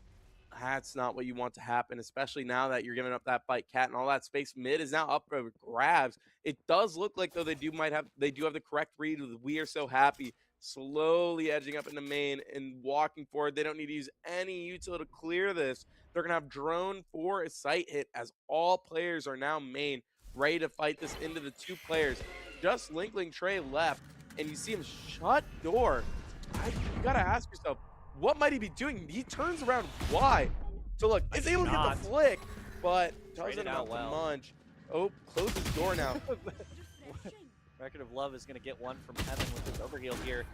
That's not what you want to happen, especially now that you're giving up that fight. Cat and all that space. Mid is now up for grabs. It does look like, though, they do have the correct read. We are so happy. Slowly edging up into main and walking forward. They don't need to use any util to clear this. They're going to have drone for a sight hit as all players are now main, ready to fight this into the 2 players. Just Linkling Trey left, and you see him shut door. You got to ask yourself, what might he be doing? He turns around. Why? So look, is able to get the flick, but doesn't have the munch. Oh, closes door now. Record of Love is going to get one from Heaven with his overheal here.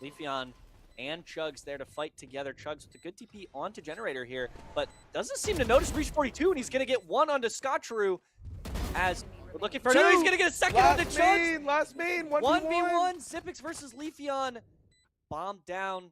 Leafeon and Chugs there to fight together. Chugs with a good TP onto Generator here, but doesn't seem to notice Reach 42, and he's going to get 1 onto Scotchru as we're looking for another. He's going to get a second onto Chugs. Last main, 1v1. Zippix versus Leafeon. Bomb down,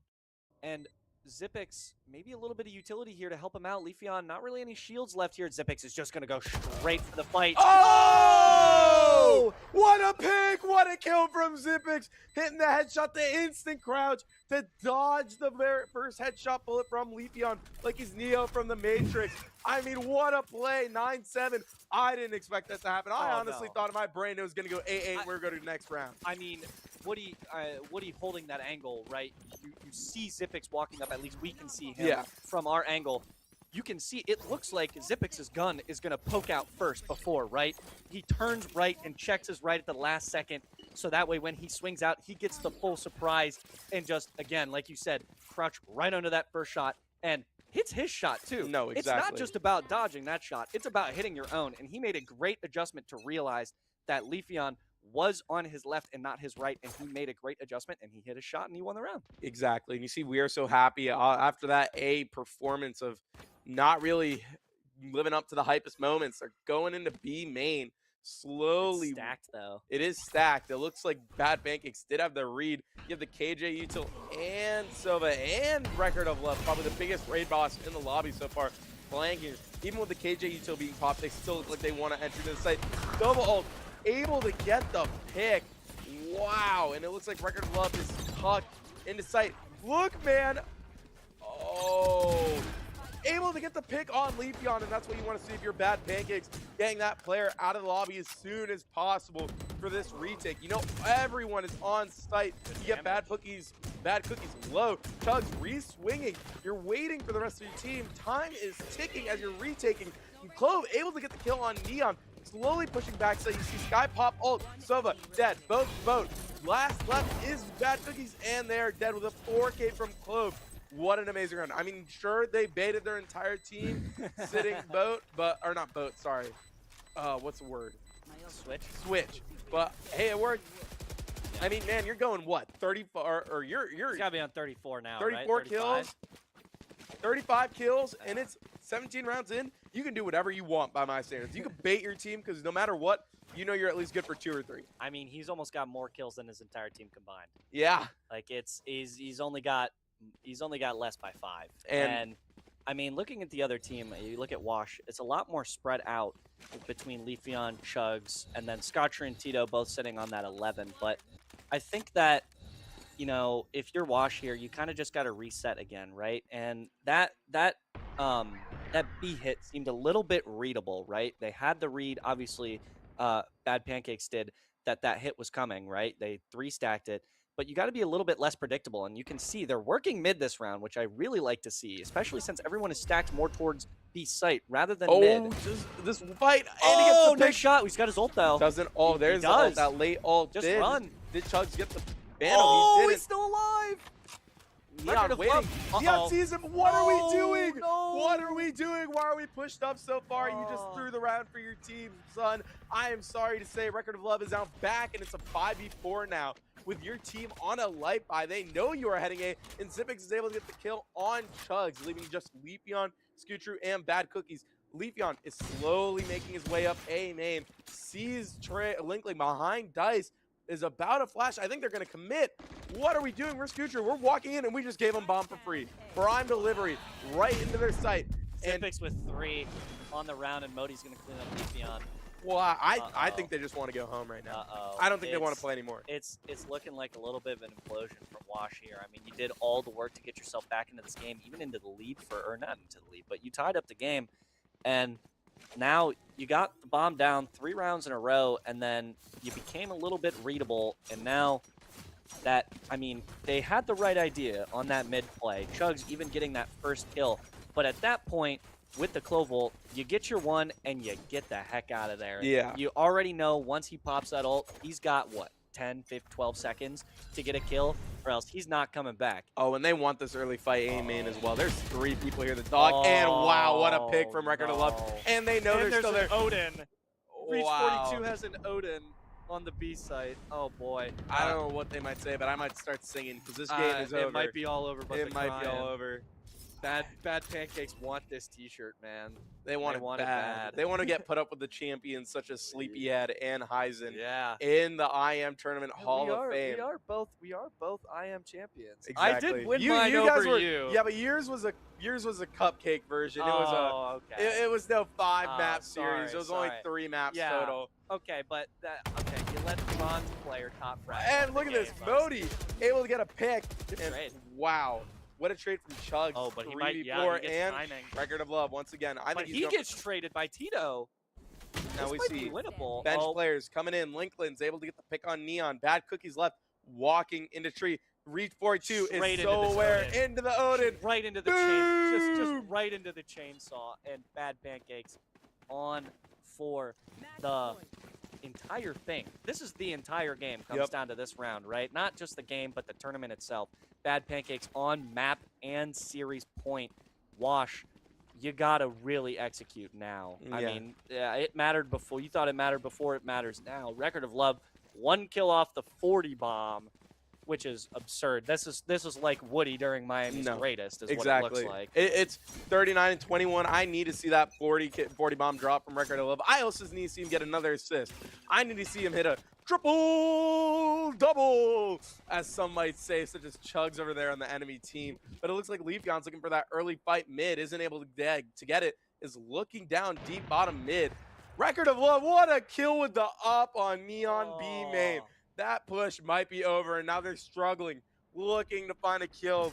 and Zippix, maybe a little bit of utility here to help him out. Leafeon, not really any shields left here. Zippix is just going to go straight for the fight. Oh! What a pick! What a kill from Zippix! Hitting the headshot, the instant crouch to dodge the very first headshot bullet from Leafeon like he's Neo from the Matrix. I mean, what a play! 9-7. I didn't expect that to happen. I honestly thought in my brain it was going to go 8-8. We're going to the next round. I mean, Woody holding that angle, right? You see Zippix walking up. At least we can see him from our angle. You can see it looks like Zippix's gun is going to poke out first before, right? He turns right and checks his right at the last second. So that way when he swings out, he gets the full surprise and just, again, like you said, crouch right under that first shot and hits his shot too. No, exactly. It's not just about dodging that shot. It's about hitting your own. And he made a great adjustment to realize that Leafeon was on his left and not his right, and he made a great adjustment, and he hit a shot, and he won the round. Exactly, and you see we are so happy after that performance of not really living up to the hypest moments. They're going into B main slowly. It's stacked, though. It is stacked. It looks like Bad Pancakes did have their read. You have the KJ util and Sova and Record of Love, probably the biggest raid boss in the lobby so far, flanking. Even with the KJ util being popped, they still look like they want to enter the site. Sova ult able to get the pick. Wow, and it looks like Record of Love is tucked into sight. Look, man. Oh, able to get the pick on Leafeon, and that's what you want to see if you're Bad Pancakes, getting that player out of the lobby as soon as possible for this retake. You know, everyone is on site. You get Bad Cookies low. Chugs re-swinging. You're waiting for the rest of your team. Time is ticking as you're retaking. Clove able to get the kill on Neon. Slowly pushing back, so you see Sky pop ult, Sova dead, both. Last left is Bad Cookies, and they're dead with a 4K from Clove. What an amazing run. I mean, sure, they baited their entire team sitting boat, or not boat, sorry. What's the word? Switch. But hey, it worked. I mean, man, you're going what? 34 or you're He's gotta be on 34 now, 34 right? kills. 35 kills, and it's 17 rounds in. You can do whatever you want by my standards. You can bait your team because no matter what, you know you're at least good for 2 or 3. I mean, he's almost got more kills than his entire team combined. Yeah. Like he's only got less by 5. And I mean, looking at the other team, you look at Wash, it's a lot more spread out between Leafeon, Chugs, and then Scotcher and Tito both sitting on that 11. But I think that, you know, if you're Wash here, you kind of just got to reset again, right? And that B hit seemed a little bit readable, right? They had the read, obviously, Bad Pancakes did, that hit was coming, right? They 3-stacked it. But you got to be a little bit less predictable, and you can see they're working mid this round, which I really like to see, especially since everyone is stacked more towards B site rather than mid. This fight, and Oh, he gets the nice pick. shot. He's got his ult, though. Doesn't, oh, there's the ult, that late ult. Just run. Did Chugs get the banner? Oh, He didn't. he's still alive. Neon waiting. Neon sees him. What are we doing? No. What are we doing? Why are we pushed up so far? You just threw the round for your team, son. I am sorry to say Record of Love is now back, and it's a 5v4 now. With your team on a light buy, they know you are heading A, and Zipix is able to get the kill on Chugs, leaving just Leafeon, Scootrue, and Bad Cookies. Leafeon is slowly making his way up A main, sees Linkling behind Dice, is about to flash. I think they're going to commit. What are we doing? We're Scootrue. We're walking in, and we just gave them bomb for free. Prime delivery right into their site. Zipix with 3 on the round, and Modi's going to clean up Leafeon. Well, I think they just want to go home right now. I don't think they want to play anymore. It's looking like a little bit of an implosion from Wash here. I mean, you did all the work to get yourself back into this game, even into the lead or not into the lead, but you tied up the game, and now you got the bomb down 3 rounds in a row, and then you became a little bit readable, and now that, I mean, they had the right idea on that mid play. Chugs even getting that first kill, but at that point, with the Clove ult, you get your one and you get the heck out of there. Yeah. You already know once he pops that ult, he's got, what, 10, 15, 12 seconds to get a kill, or else he's not coming back. Oh, and they want this early fight A main as well. There's 3 people here. The dog, and wow, what a pick from Record of Love. And they know they're still there. Odin. Reach Wow. 42 has an Odin on the B site. Oh, boy. I don't know what they might say, but I might start singing because this game is over. It might be all over, but It might be all over. Bad Pancakes want this T-shirt, man. They want it bad. They want to get put up with the champions such as Sleepyhead and Heisen in the IM Tournament Hall of Fame. We are both IM champions. Exactly. I did win mine over you. Yeah, but yours was a cupcake version. It was it was no 5 map series. It was only 3 maps total. Okay, but you let the bronze player top frag. And look at this, Modi able to get a pick. Good trade. Wow. What a trade from Chugs. Oh, but he might, he gets and timing. Record of Love once again. I think he gets traded by Tito. Now this we see winnable. bench players coming in. Linklin's able to get the pick on Neon. Bad Cookies left, walking into tree. Reach 42 is so aware into the Odin. Right into the chain. Just right into the chainsaw. And Bad Pancakes on for the entire thing. This is the entire game comes down to this round, right? Not just the game, but the tournament itself. Bad Pancakes on map and series point. Wash, you gotta really execute now. I mean, it mattered before. You thought it mattered before. It matters now. Record of Love, 1 kill off the 40 bomb, which is absurd. This is like Woody during Miami's greatest. Is what it looks like. It's 39-21. I need to see that 40 bomb drop from Record of Love. I also need to see him get another assist. I need to see him hit a triple double, as some might say, such as Chugs over there on the enemy team. But it looks like Leafeon's looking for that early fight mid, isn't able to get it, is looking down deep bottom mid. Record of Love, what a kill with the up on Neon B main. That push might be over, and now they're struggling looking to find a kill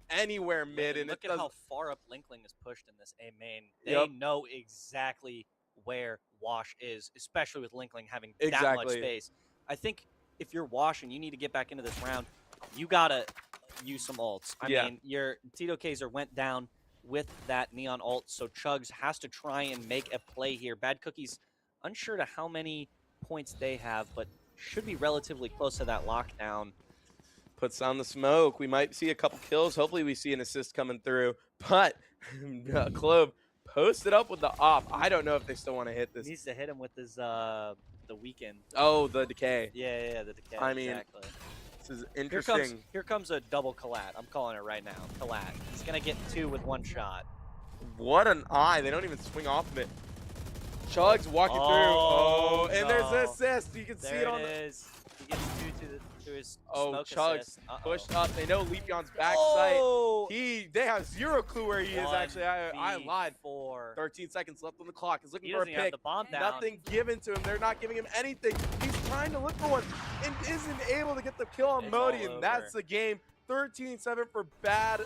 anywhere mid, and look it at does. how far up Linkling is pushed in this A main. They Yep. know exactly where Wash is, especially with Linkling having that much Exactly. space. I think if you're Wash and you need to get back into this round, you gotta use some ults. I Yeah. mean, your Tito Kaiser went down with that Neon ult, so Chugs has to try and make a play here. Bad Cookies, unsure to how many points they have, but should be relatively close to that lockdown. Puts on the smoke. We might see a couple kills. Hopefully, we see an assist coming through. But Clove posted up with the op. I don't know if they still want to hit this. Needs to hit him with his the weekend. Oh, the decay. Yeah, the decay. I mean, exactly. This is interesting. Here comes a double collat. I'm calling it right now. Collat. He's gonna get 2 with 1 shot. What an eye. They don't even swing off of it. Chugs walking through. Oh, and there's an assist. You can see it on There it is. He gets 2 to his Oh, smoke Chugs assist. pushed up. They know Leafeon's back Oh! sight. They have zero clue where he is, actually. I lied. 4. 13 seconds left on the clock. He's looking He for a doesn't even have pick. the bomb down. Nothing given to him. They're not giving him anything. He's trying to look for one and isn't able to get the kill on It's Modi, all and that's over. the game. 13-7 for Bad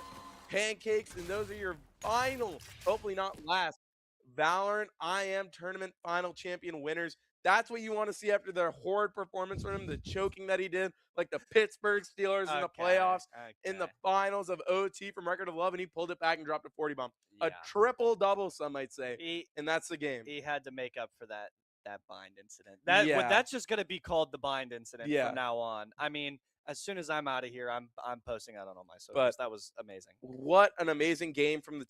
Pancakes, and those are your final, hopefully not last, Valorant IM Tournament Final Champion winners. That's what you want to see after their horrid performance from him, the choking that he did, like the Pittsburgh Steelers in the playoffs, in the finals of OT from Record of Love, and he pulled it back and dropped a 40 bomb. Yeah. A triple-double, some might say, and that's the game. He had to make up for that bind incident. Yeah. That's just gonna be called the bind incident Yeah. from now on. I mean, as soon as I'm out of here, I'm posting out on all my socials. That was amazing. What an amazing game from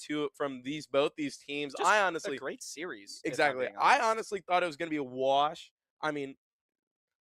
both these teams. Just I honestly a great series. Exactly. I honestly thought it was going to be a wash. I mean,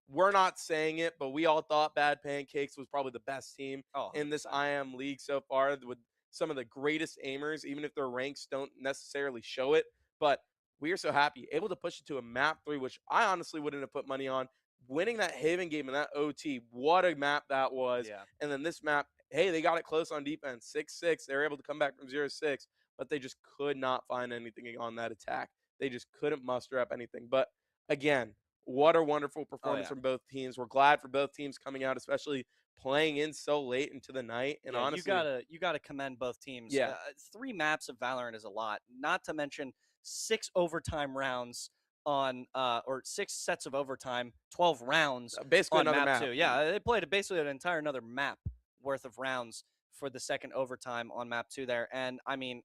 we're not saying it, but we all thought Bad Pancakes was probably the best team in this 100%. IM league so far, with some of the greatest aimers, even if their ranks don't necessarily show it. But we are so happy, able to push it to a map 3, which I honestly wouldn't have put money on. Winning that Haven game in that OT, what a map that was. Yeah. And then this map, hey, they got it close on defense, 6-6. They were able to come back from 0-6, but they just could not find anything on that attack. They just couldn't muster up anything. But again, what a wonderful performance from both teams. We're glad for both teams coming out, especially playing in so late into the night. And honestly, you gotta commend both teams. Yeah. 3 maps of Valorant is a lot. Not to mention 6 overtime rounds on or 6 sets of overtime, 12 rounds basically on another map map. 2. Yeah, they played basically an entire another map worth of rounds for the second overtime on map 2 there. And I mean,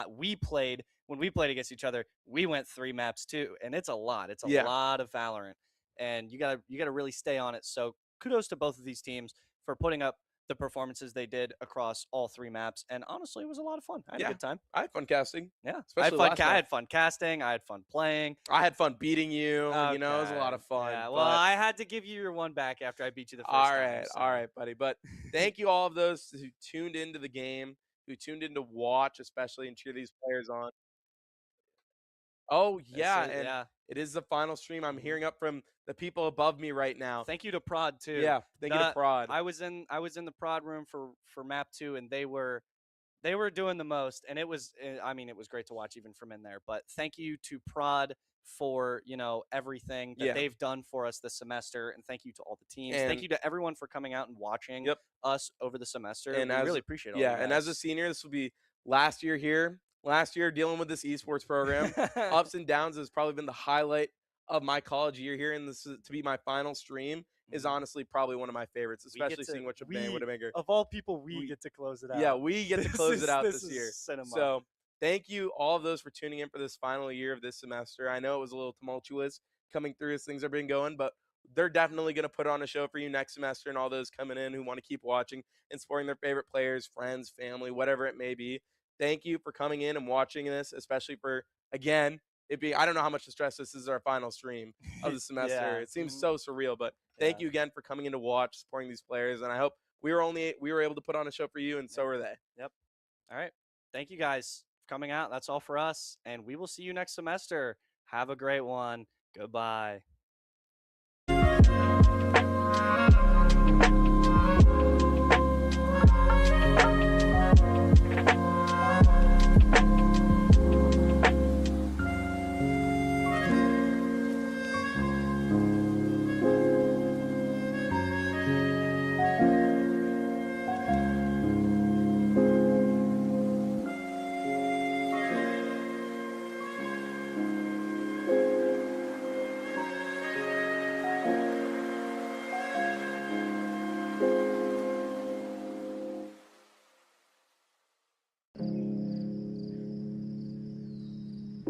we played when we played against each other. We went 3 maps too, and it's a lot. It's a lot of Valorant, and you gotta really stay on it. So kudos to both of these teams for putting up the performances they did across all 3 maps. And honestly, it was a lot of fun. I had a good time. I had fun casting. Yeah, Especially I had fun casting. I had fun playing. I had fun beating you. You know, it was a lot of fun. Yeah, well, I had to give you your one back after I beat you the first time. All right, buddy. But thank you all of those who tuned into the game, who tuned in to watch, especially, and cheer these players on. Oh, yeah, and it is the final stream. I'm hearing up from the people above me right now. Thank you to Prod too. Yeah, thank you to Prod. I was in the Prod room for map 2, and they were doing the most, and it was great to watch even from in there. But thank you to Prod for everything that they've done for us this semester, and thank you to all the teams. Thank you to everyone for coming out and watching us over the semester. And we really appreciate it. And as a senior, this will be last year here. Last year dealing with this esports program, ups and downs has probably been the highlight of my college year here, and this is to be my final stream is honestly probably one of my favorites, especially seeing what Widowmaker. Of all people, we get to close it out. Yeah, we get to close it out this year. Cinema. So thank you all of those for tuning in for this final year of this semester. I know it was a little tumultuous coming through as things have been going, but they're definitely going to put on a show for you next semester, and all those coming in who want to keep watching and supporting their favorite players, friends, family, whatever it may be. Thank you for coming in and watching this, especially for, again, it being, I don't know how much to stress this is our final stream of the semester. It seems so surreal, but thank you again for coming in to watch, supporting these players, and I hope we were able to put on a show for you, and so were they. Yep. All right. Thank you guys for coming out. That's all for us, and we will see you next semester. Have a great one. Goodbye.